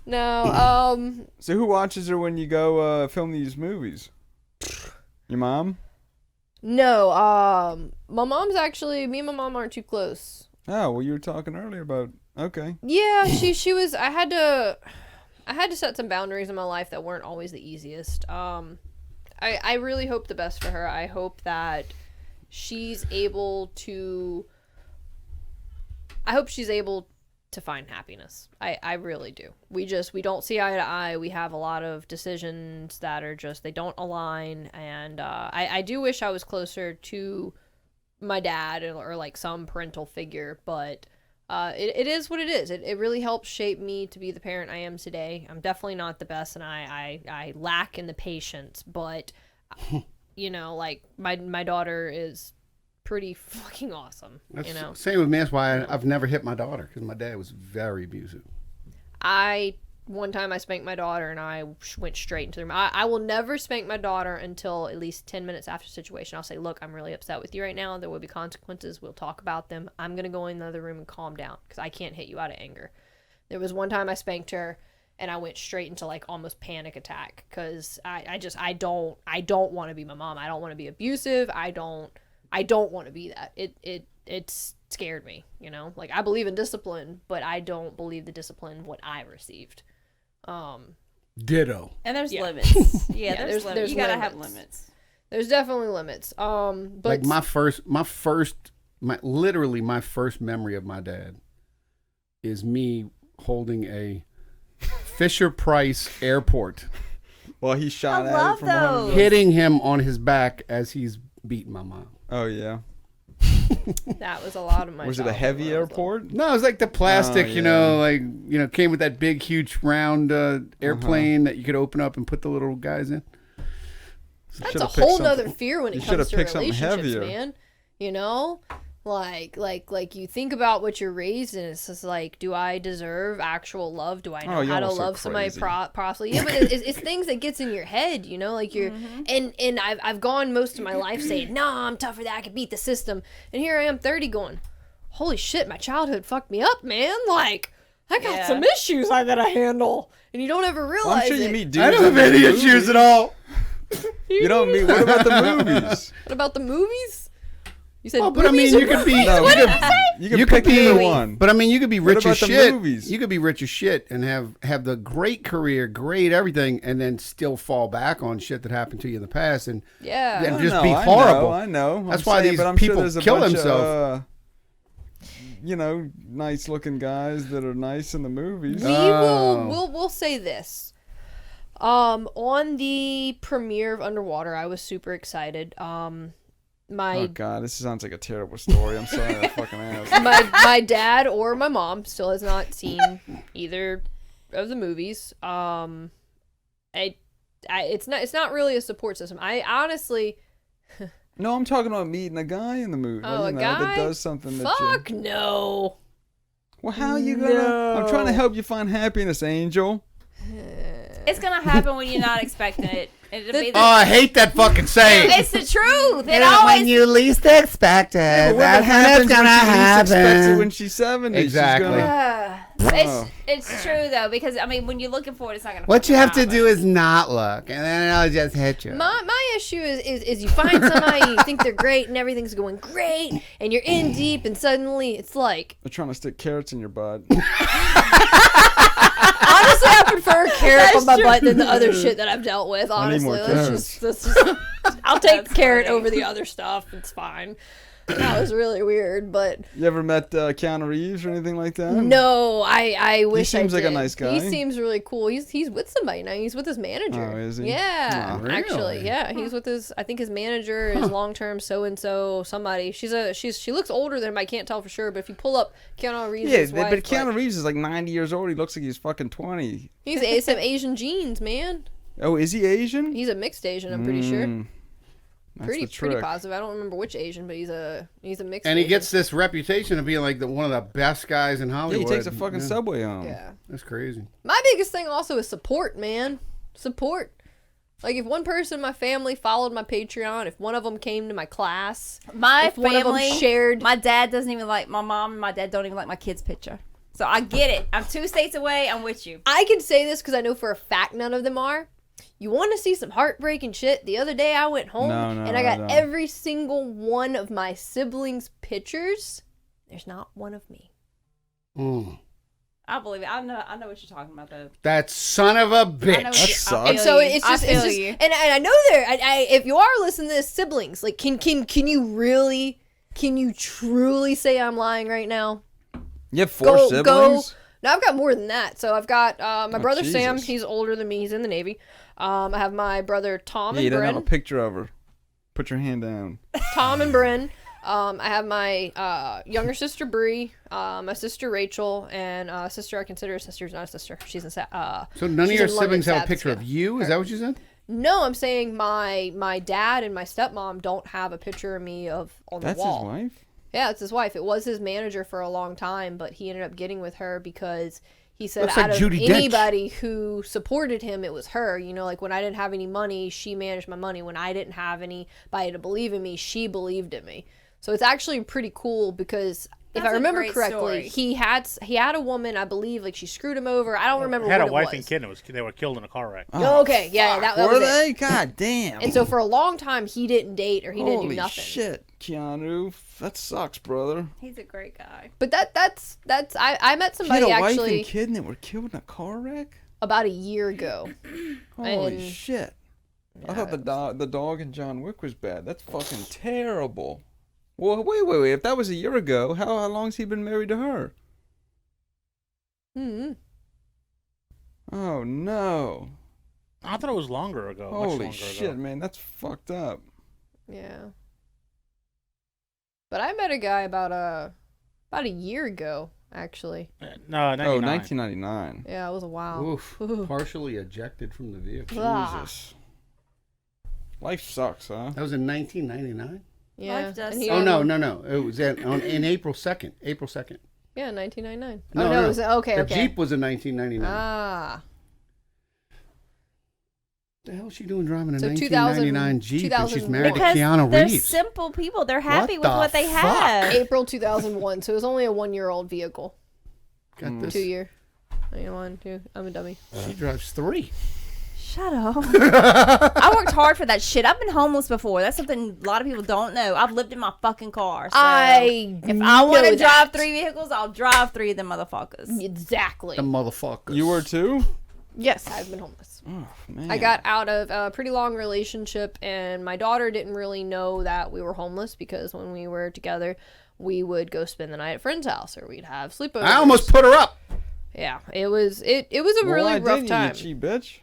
No, So who watches her when you go film these movies? Your mom? no, my mom's actually, me and my mom aren't too close. Oh, well, you were talking earlier about... Okay. Yeah, she was. I had to set some boundaries in my life that weren't always the easiest. I really hope the best for her. I hope that she's able to. I hope she's able to find happiness. I really do. We don't see eye to eye. We have a lot of decisions that are just, they don't align, and I do wish I was closer to my dad or like some parental figure, but it is what it is. It really helps shape me to be the parent I am today. I'm definitely not the best, and I lack in the patience, but you know, like my daughter is pretty fucking awesome. That's you know, same with me. That's why I've never hit my daughter, because my dad was very abusive. One time I spanked my daughter and I went straight into the room. I will never spank my daughter until at least 10 minutes after the situation. I'll say, look, I'm really upset with you right now. There will be consequences. We'll talk about them. I'm going to go in the other room and calm down because I can't hit you out of anger. There was one time I spanked her and I went straight into like almost panic attack because I don't want to be my mom. I don't want to be abusive. I don't want to be that. It's scared me, you know? Like, I believe in discipline, but I don't believe the discipline what I received. Ditto. And there's Yeah. limits. Yeah, there's there's limits. there's You gotta have limits. limits. There's definitely limits. But Like my first literally my first memory of my dad is me holding a Fisher Price airport, Well, he shot I at love it from behind those. the- hitting him on his back as he's beating my mom. Oh, yeah. that was a lot of my Was it a childhood heavy when I was little. airport? No, it was like the plastic, Oh, you yeah. know, came with that big, huge, round airplane that you could open up and put the little guys in. That's Should've a picked whole something- nother fear when you it should've comes to picked something relationships, heavier. man. You know? Like you think about what you're raised and it's just like, do I deserve actual love? Do I know how to love somebody properly? Yeah, but it's things that gets in your head, you know, like you're, and I've gone most of my life saying, no, I'm tougher than I can beat the system. And here I am 30 going, holy shit, my childhood fucked me up, man. Like, I got some issues I gotta handle. And you don't ever realize I'm sure you it. meet dudes. I don't have any issues at all. You don't meet. What about the movies? What about the movies? You said, But I mean, you could be. No, you could pick either one. But I mean, you could be What rich about as the shit. movies? You could be rich as shit and have the great career, great everything, and then still fall back on shit that happened to you in the past and yeah. and I just know, be I horrible. I know. That's I'm why saying, these but I'm people sure there's a kill bunch themselves. You know, nice-looking guys that are nice in the movies. We'll say this. On the premiere of Underwater, I was super excited. Oh God, this sounds like a terrible story. I'm sorry, I fucking asked. my dad or my mom still has not seen either of the movies. It's not really a support system. I honestly. No, I'm talking about meeting a guy in the movie. Oh, a guy that does something that Fuck no. Well, how are you gonna? I'm trying to help you find happiness, Angel. It's gonna happen when you're not expecting it. I hate that fucking saying. It's the truth. It always. When you least expect it, What that's when it's gonna expects it happen. when she's 70. Exactly. She's gonna, It's true though, because I mean, when you're looking for it, it's not gonna. What you have to happen. do is not look, and then it'll just hit you. My issue is you find somebody, you think they're great, and everything's going great, and you're in deep, and suddenly it's like. they're trying to stick carrots in your butt. Honestly, I prefer carrot on my butt than the other shit that I've dealt with. I need Honestly, more let's just I'll take the carrot funny. over the other stuff. It's fine. That was really weird, but You ever met Keanu Reeves or anything like that? no, I wish I seems like a did. nice guy. He seems really cool. He's with somebody now. He's with his manager. Oh, is he? Yeah, Oh, actually, really? yeah. He's with his. I think his manager is long term so and so somebody. She looks older than him. I can't tell for sure. But if you pull up Keanu Reeves' Yeah, wife, but Keanu like, Reeves is like 90 years old. He looks like he's fucking 20. he's some Asian genes, man. Oh, is he Asian? He's a mixed Asian. I'm pretty sure. That's Pretty the trick. positive. I don't remember which Asian, but he's a mixed. And he Asian. gets this reputation of being like one of the best guys in Yeah, Hollywood. he takes a fucking subway home. Yeah. That's crazy. My biggest thing also is support, man. Support. Like if one person in my family followed my Patreon, if one of them came to my class, My if one of them family shared. My dad doesn't even like my mom, and my dad don't even like my kid's picture. So I get it. I'm 2 states away. I'm with you. I can say this because I know for a fact none of them are. You want to see some heartbreaking shit? The other day I went home and I got every single one of my siblings' pictures. There's not one of me. I believe it. I know what you're talking about though. That son of a I know bitch. what That you- sucks. And so it's just, I feel you. and I know there. If you are listening to this, siblings, like, can you truly say I'm lying right now? You have 4 siblings? No, I've got more than that. So I've got my brother Sam. Jesus. He's older than me. He's in the Navy. I have my brother Tom Yeah, you and didn't have a Bryn. picture of her. Put your hand down. Tom and Bryn. I have my younger sister Bree, my sister Rachel, and sister I consider a sister. She's not a sister. She's in. So none of she's your in London, siblings have a Sabbath, picture yeah. of you? Is that what you said? No, I'm saying my dad and my stepmom don't have a picture of me on That's the wall. his wife? Yeah, it's his wife. It was his manager for a long time, but he ended up getting with her because he said Looks out like of Judi Dench. anybody who supported him, it was her. You know, like when I didn't have any money, she managed my money. When I didn't have anybody to believe in me, she believed in me. So it's actually pretty cool because if That's I a remember great correctly, story. he had a woman, I believe, like she screwed him over. I don't remember Had what a wife it was. and kid. They were killed in a car wreck. Oh, okay, yeah, that Were was it. they? God damn. And so for a long time, he didn't date or he didn't Holy do nothing. shit, Keanu. That sucks, brother. He's a great guy. But that's I met He had somebody a wife actually and kid and they were killed in a car wreck? about a year ago. Holy And- shit. I thought the dog in John Wick was bad. That's fucking terrible. Well, wait. If that was a year ago, how long's he been married to her? Mm-hmm. Oh, no. I thought it was longer ago. much Holy longer shit, ago. man. That's fucked up. Yeah. But I met a guy about a year ago, actually. No, 99. Oh, 1999. Yeah, it was a while. Oof. Partially ejected from the vehicle. Ah. Jesus. Life sucks, huh? That was in 1999? Yeah. Life does and he Oh had no, one- no. It was in April 2nd. April 2nd. Yeah, 1999. No, oh no, no. it was okay. The Okay. Jeep was in 1999. Ah. What the hell is she doing driving a So 1999 Jeep and she's married to Because Keanu they're Reeves? simple people. They're happy with the what they fuck? have. April 2001. So it was only a 1-year-old vehicle. Got this. 2 year. 1, 2. I'm a dummy. She drives 3. Shut up. I worked hard for that shit. I've been homeless before. That's something a lot of people don't know. I've lived in my fucking car. So if I want to drive 3 vehicles, I'll drive 3 of them motherfuckers. Exactly. The motherfuckers. You were too? Yes, I've been homeless. Oh, man. I got out of a pretty long relationship, and my daughter didn't really know that we were homeless because when we were together, we would go spend the night at a friend's house or we'd have sleepovers. I almost put her up. Yeah, it was a Well, really why rough didn't time. You cheap bitch.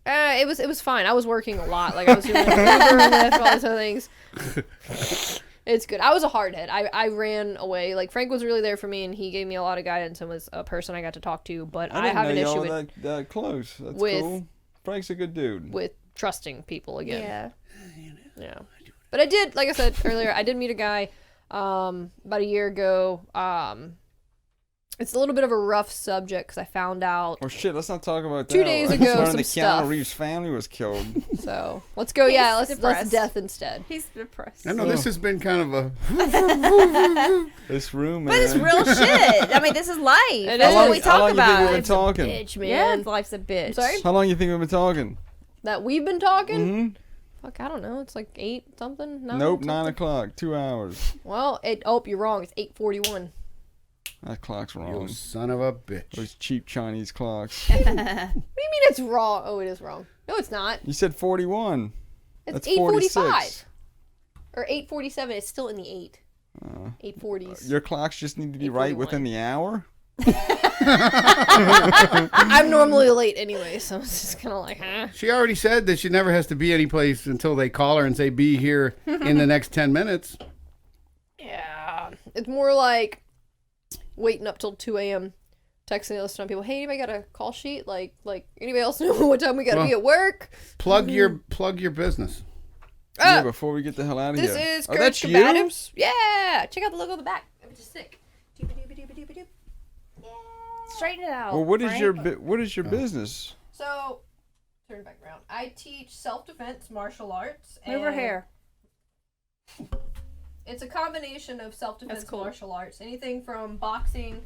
It was fine. I was working a lot. Like I was doing Uber and Lyft, all these other things. It's good. I was a hardhead. I ran away. Like Frank was really there for me, and he gave me a lot of guidance and was a person I got to talk to. But I didn't have know an issue y'all with that close. That's with- cool. Frank's a good dude. trusting people again. Yeah. Yeah. But I did, like I said earlier, I did meet a guy about a year ago. It's a little bit of a rough subject because I found out. Oh shit! Let's not talk about that. 2 days I ago, just learned some that stuff. Keanu Reeves' family was killed. So let's go. Yeah, let's depressed. death instead. He's depressed. I know this has been kind of a. This room, man. But it's real shit. I mean, this is life. It That's is. what we How long talk you think we've about. been talking? Bitch, Yeah, man. life's a bitch. Sorry? How long you think we've been talking? That we've been talking? Mm-hmm. Fuck, I don't know. It's like 8 something. No, Nope, something? 9 o'clock. 2 hours. Well, you're wrong. It's 8:41. That clock's You wrong. son of a bitch. Those cheap Chinese clocks. What do you mean it's wrong? Oh, it is wrong. No, it's not. You said 41. It's That's 8:45 46. or 8:47. It's still in the 8:40s. Your clocks just need to be right 8:41. within the hour? I'm normally late anyway, so it's just kind of like, huh? She already said that she never has to be any place until they call her and say, be here in the next 10 minutes. Yeah. It's more like waiting up till 2 a.m. texting all the people, hey, anybody got a call sheet? Like anybody else know what time we gotta be at work? Plug your business. Yeah, before we get the hell out of This here. is Oh, Courage that's you? Combatives. Yeah, check out the logo on the back. It's just sick. Doop-a-doop-a-doop-a-doop. Straighten it out. Well, what is Frank. your business? So, turn back around. I teach self-defense martial arts. Move her and hair. It's a combination of self-defense That's cool. martial arts. Anything from boxing,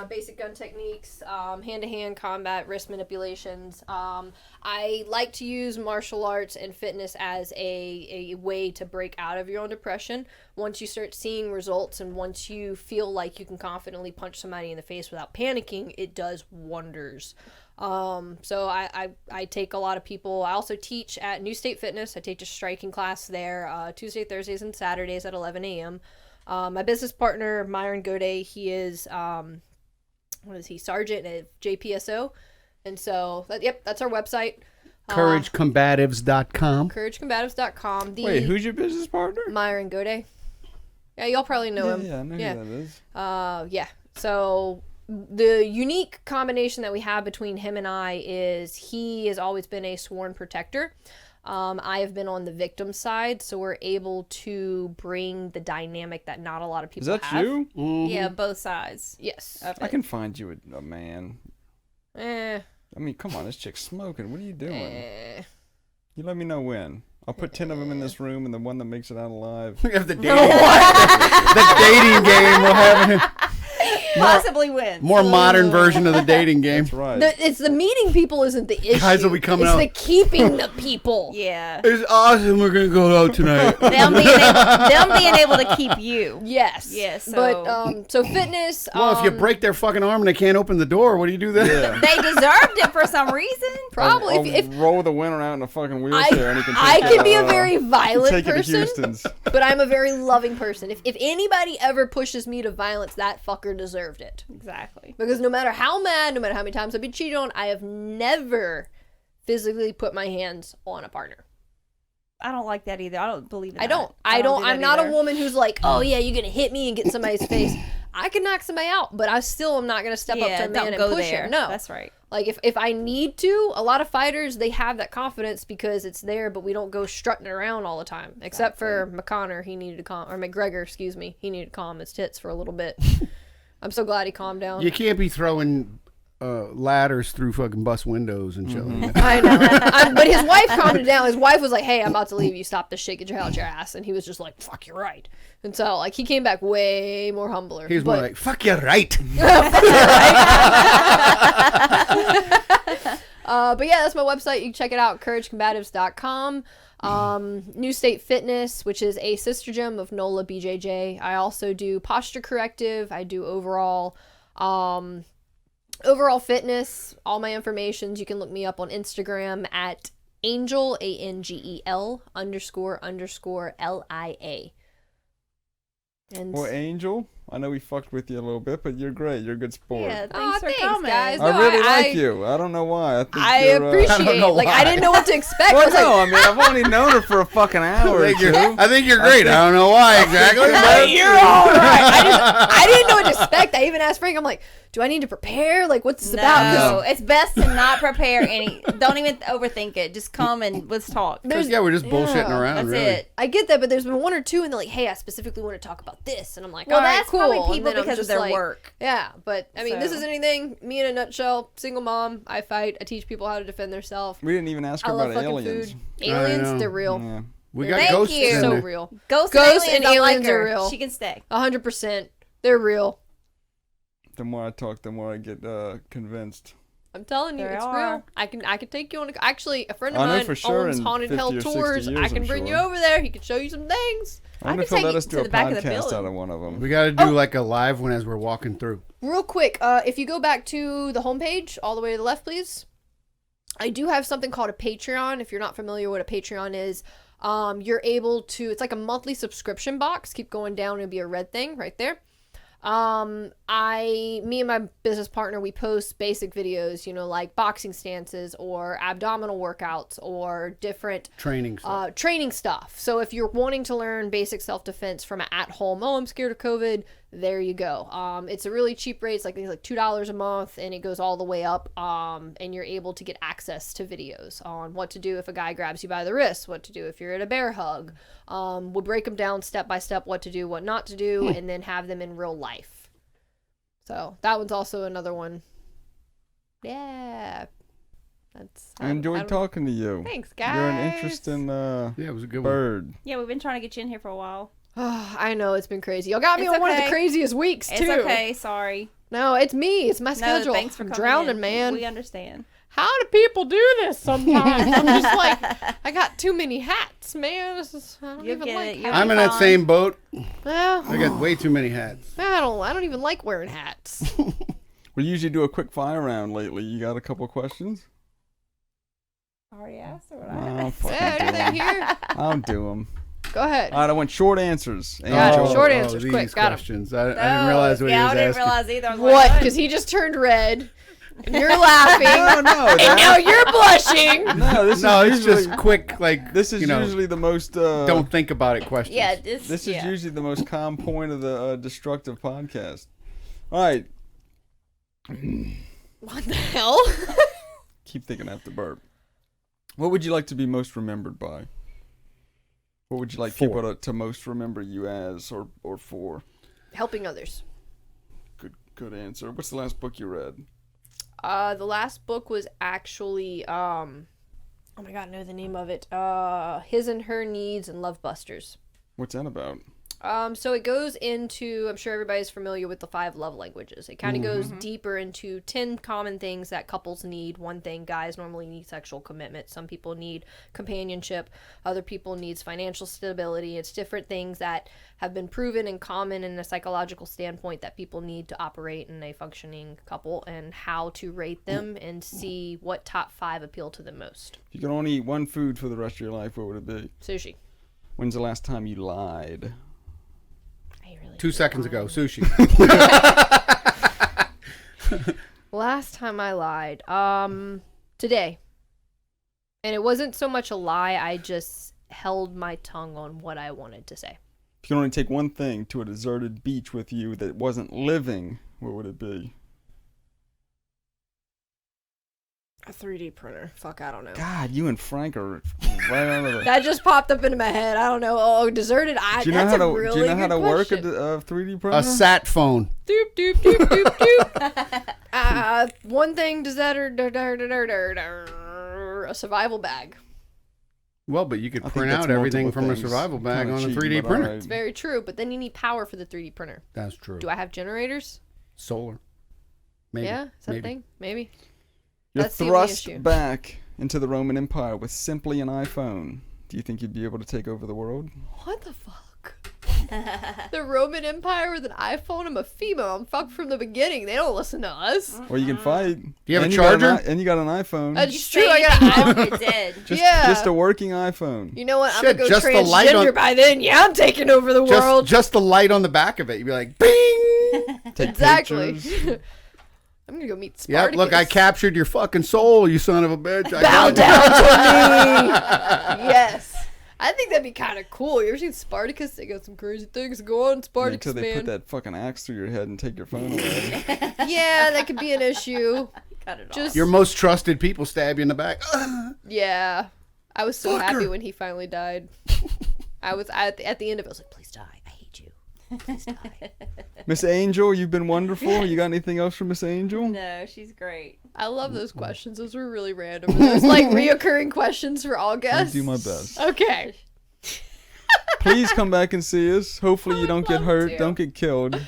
basic gun techniques, hand-to-hand combat, wrist manipulations. I like to use martial arts and fitness as a way to break out of your own depression. Once you start seeing results and once you feel like you can confidently punch somebody in the face without panicking, it does wonders. So I take a lot of people. I also teach at New State Fitness. I teach a striking class there Tuesday, Thursdays, and Saturdays at 11 a.m. My business partner, Myron Gode, he is, sergeant at JPSO. And so, that's our website. CourageCombatives.com. CourageCombatives.com. Wait, who's your business partner? Myron Gode. Yeah, y'all probably know him. Yeah, I know who that is. Yeah. So the unique combination that we have between him and I is he has always been a sworn protector. I have been on the victim side, so we're able to bring the dynamic that not a lot of Is people that have. you? Yeah, both sides. Yes. I can find you a man. Eh. I mean, come on, this chick's smoking. What are you doing? Eh. You let me know when. I'll put 10 of them in this room, and the one that makes it out alive. We have the dating, the dating game. We'll have Possibly win. more modern version of the dating game. That's right. It's the meeting people isn't the issue. Guys will be coming it's out. the keeping the people. Yeah. It's awesome. We're going to go out tonight. them being able to keep you. Yes. Yes, so- But so fitness. Well, if you break their fucking arm and they can't open the door, what do you do then? yeah. They deserved it for some reason. probably I'll if roll the winner out in a fucking wheelchair, and he can take I it, can be a very violent take it to person, Houston's. but I'm a very loving person. If anybody ever pushes me to violence, that fucker deserved it. Exactly. Because no matter how mad, no matter how many times I've been cheated on, I have never physically put my hands on a partner. I don't like that either. I don't believe in that. I don't. do I'm that not either. a woman who's like, oh yeah, you're gonna hit me and get in somebody's face. I can knock somebody out, but I still am not going to step up to a man and push him. No, that's right. Like if I need to, a lot of fighters, they have that confidence because it's there, but we don't go strutting around all the time. Except for McConnor, he needed to calm, or McGregor, excuse me, he needed to calm his tits for a little bit. I'm so glad he calmed down. You can't be throwing ladders through fucking bus windows and shit. Like I know. But his wife calmed it down. His wife was like, "Hey, I'm about to leave. You stop this shit. Get your hell out your ass." And he was just like, "Fuck, you're right." And so, like, he came back way more humbler. He was more like, "Fuck, you're right." But yeah, that's my website. You can check it out, couragecombatives.com. New State Fitness, which is a sister gym of NOLA BJJ. I also do posture corrective. I do overall fitness. All my informations, you can look me up on Instagram at Angel, ANGEL _ LIA. And Well, Angel, I know we fucked with you a little bit, but you're great. You're a good sport. Yeah, thanks for coming. guys. I No, really like you. I don't know why. I think I you're, appreciate I don't know like why. I didn't know what to expect. I Well, was like, no, I mean, I've only known her for a fucking hour or two. I think you're great. I don't know why exactly. you're all right. I didn't know what to expect. I even asked Frank, I'm like, do I need to prepare? Like, what's this about? 'Cause No, it's best to not prepare any. Don't even overthink it. Just come and let's talk. Yeah, we're just bullshitting around. That's really. it. I get that, but there's been one or two, and they're like, hey, I specifically want to talk about this. And I'm like, Well, all right, that's cool. probably And people then I'm because of just their like, work. Yeah, but, I mean, this So. isn't anything. Me in a nutshell, single mom, I fight, I teach people how to defend themselves. We didn't even ask her I love about fucking aliens. food. I know. Aliens, they're real. Yeah. We got Thank ghosts you. in So there. real. Ghosts And and aliens aliens I like are her. real. She can stay. 100%. They're real. The more I talk, the more I get convinced. I'm telling you, They it's are. real. I can take you on. Actually, a friend of I know mine for sure owns in Haunted 50 Hell or 60 Tours. I years, can I'm bring you sure. over there. He can show you some things. I wonder I if could he'll let take us you do to a the back of the podcast building. out of one of them. We got to do like a live one as we're walking through. Real quick, if you go back to the homepage, all the way to the left, please. I do have something called a Patreon. If you're not familiar with what a Patreon is, you're able to. It's like a monthly subscription box. Keep going down, it'll be a red thing right there. Me and my business partner, we post basic videos, you know, like boxing stances or abdominal workouts or different Training stuff. training stuff. So if you're wanting to learn basic self-defense from an at-home, I'm scared of COVID, there you go. It's a really cheap rate. It's like $2 a month, and it goes all the way up. And you're able to get access to videos on what to do if a guy grabs you by the wrist, what to do if you're at a bear hug. We'll break them down step by step, what to do, what not to do, and then have them in real life. So that one's also another one. Yeah. I enjoyed talking to you. Thanks, guys. You're an interesting Yeah, it was a good one. bird. Yeah, we've been trying to get you in here for a while. I know, it's been crazy. Y'all got me It's on one of the okay. craziest weeks, too. It's okay. Sorry. No, it's me. It's my No, schedule. thanks for I'm coming drowning, in. man. We understand. How do people do this sometimes? I'm just like, I got too many hats, man. I don't You'll even get like it. hats. You'll I'm in that same boat. Well, I got way too many hats. I don't even like wearing hats. We usually do a quick fire round lately. You got a couple questions? Already asked or what? Oh, fucking Yeah, do 'em. anything here? I'll do them. Go ahead. All right, I want short answers. Got it. Angel. Short answers, these quick, got 'em. questions. I didn't realize what he yeah, was I didn't asking. realize either. I was What? like, Because he just turned red, and you're laughing, No, no. and now you're blushing. No, this No, is it's usually, just quick, like, This is you know, usually the most. don't think about it questions. Yeah, This is yeah. usually the most calm point of the destructive podcast. All right. What the hell? Keep thinking after burp. What would you like to be most remembered by? What would you like For. people to most remember you as or for? Helping others. Good answer. What's the last book you read? The last book was actually, oh my god, I know the name of it. His and Her Needs and Love Busters. What's that about? So it goes into, I'm sure everybody's familiar with the 5 love languages. It kind of goes deeper into 10 common things that couples need. One thing, guys normally need sexual commitment. Some people need companionship. Other people needs financial stability. It's different things that have been proven and common in a psychological standpoint that people need to operate in a functioning couple, and how to rate them and see what top 5 appeal to them most. If you could only eat one food for the rest of your life, what would it be? Sushi. When's the last time you lied? 2 seconds ago, sushi. Last time I lied, today. And it wasn't so much a lie, I just held my tongue on what I wanted to say. If you could only take one thing to a deserted beach with you that wasn't living, what would it be? A 3D printer. Fuck, I don't know. God, you and Frank are right out of the... That just popped up into my head. I don't know. Oh, deserted. Do you know how to work a question. 3D printer? A sat phone. Doop, doop, doop, doop, doop. One thing, a survival bag. Well, but you could I think print that's out everything multiple from a things. survival bag Kinda on a cheating, 3D but printer. alright. It's very true, but then you need power for the 3D printer. That's true. Do I have generators? Solar. Maybe. Yeah, is that a Maybe. thing? Maybe. You're That's the only thrust issue. back into the Roman Empire with simply an iPhone. Do you think you'd be able to take over the world? What the fuck? The Roman Empire with an iPhone? I'm a female. I'm fucked from the beginning. They don't listen to us. Or you can fight. Do you have And a got an charger? and you got an iPhone. That's true. I got You're dead. Just a working iPhone. You know what? I'm Shit, gonna go just the light transgender on- by then. Yeah, I'm taking over the world. Just the light on the back of it. You'd be like, bing! Take Exactly. pictures. I'm gonna go meet Yep, Spartacus. look, I captured your fucking soul, you son of a bitch. I Bow got you. down to me. Yes. I think that'd be kind of cool. You ever seen Spartacus? They got some crazy things going on. Spartacus, Until they man. put that fucking axe through your head and take your phone away. Yeah, that could be an issue. Cut it Just Your most trusted people stab you in the back. yeah. I was so Fucker. happy when he finally died. I was at the end of it. I was like, please die. I hate you. Please die. Miss Angel, you've been wonderful. You got anything else for Miss Angel? No, she's great. I love those questions. Those were really random. Those like reoccurring questions for all I'll guests. do my best. Okay. Please come back and see us. Hopefully you don't get love hurt, to. don't get killed. I'm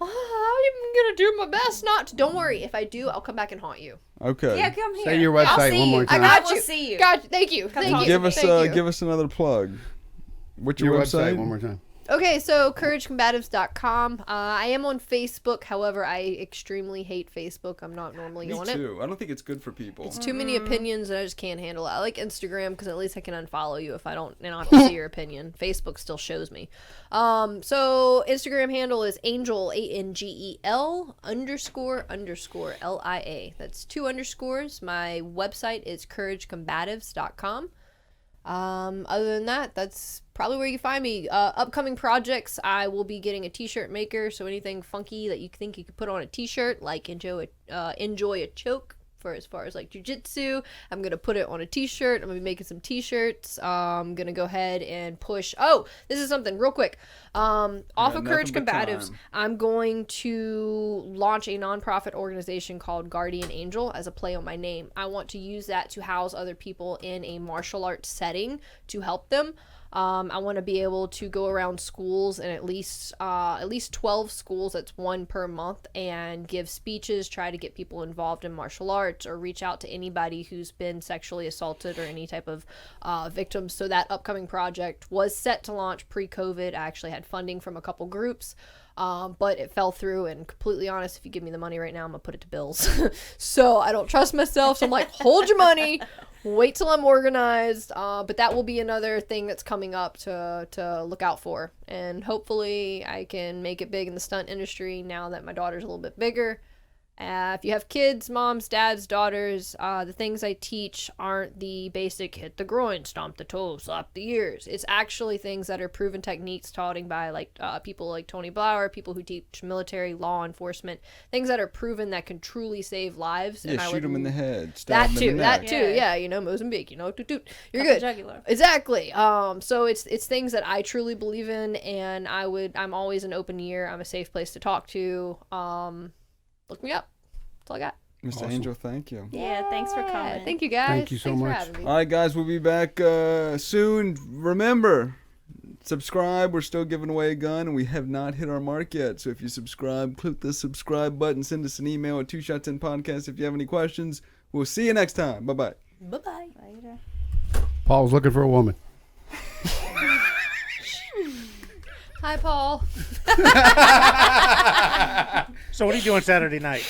gonna do my best not to. Don't worry. If I do, I'll come back and haunt you. Okay. Yeah, come here. Say your I'll website see one you. more I time. got will you. see you. Got you. Thank you. Thank you. Give us Thank you. give us another plug. What's Your your website website? one more time. Okay, so couragecombatives.com. I am on Facebook. However, I extremely hate Facebook. I'm not normally Me on it. too. I don't think it's good for people. It's too many opinions and I just can't handle it. I like Instagram because at least I can unfollow you if I don't have to see your opinion. Facebook still shows me. So Instagram handle is angel ANGEL _ LIA. That's 2 underscores. My website is couragecombatives.com. Other than that, that's probably where you find me. Upcoming projects, I will be getting a t-shirt maker, so anything funky that you think you could put on a t-shirt, like enjoy a choke for as far as like jujitsu, I'm gonna put it on a t-shirt. I'm gonna be making some t-shirts. I'm gonna go ahead and push. Oh, this is something real quick. Off of Courage nothing but Combatives, time. I'm going to launch a nonprofit organization called Guardian Angel as a play on my name. I want to use that to house other people in a martial arts setting to help them. I want to be able to go around schools and at least 12 schools, that's one per month, and give speeches, try to get people involved in martial arts, or reach out to anybody who's been sexually assaulted or any type of victims. So that upcoming project was set to launch pre-COVID. I actually had funding from a couple groups, but it fell through, and completely honest, if you give me the money right now, I'm gonna put it to bills. So I don't trust myself, so I'm like, hold your money, wait till I'm organized. But that will be another thing that's coming up to look out for, and hopefully I can make it big in the stunt industry now that my daughter's a little bit bigger. If you have kids, moms, dads, daughters, the things I teach aren't the basic hit the groin, stomp the toes, slap the ears. It's actually things that are proven techniques taught by like people like Tony Blauer, people who teach military law enforcement, things that are proven that can truly save lives. Yeah, and I shoot would them in the head. Stab that them in too, the that neck. too. Yeah. Yeah, Mozambique, you're Cut good. the jugular. Exactly. So it's things that I truly believe in, and I'm always an open ear. I'm a safe place to talk to. Look me up. That's all I got. Mr. Awesome. Angel, thank you. Yeah, thanks for coming. Thank you guys. Thank you so Thanks much. for having me. All right, guys, we'll be back soon. Remember, subscribe. We're still giving away a gun, and we have not hit our mark yet. So if you subscribe, click the subscribe button. Send us an email at 2shots10podcast if you have any questions. We'll see you next time. Bye-bye. Bye-bye. Later. Paul's looking for a woman. Hi, Paul. So what are you doing Saturday night?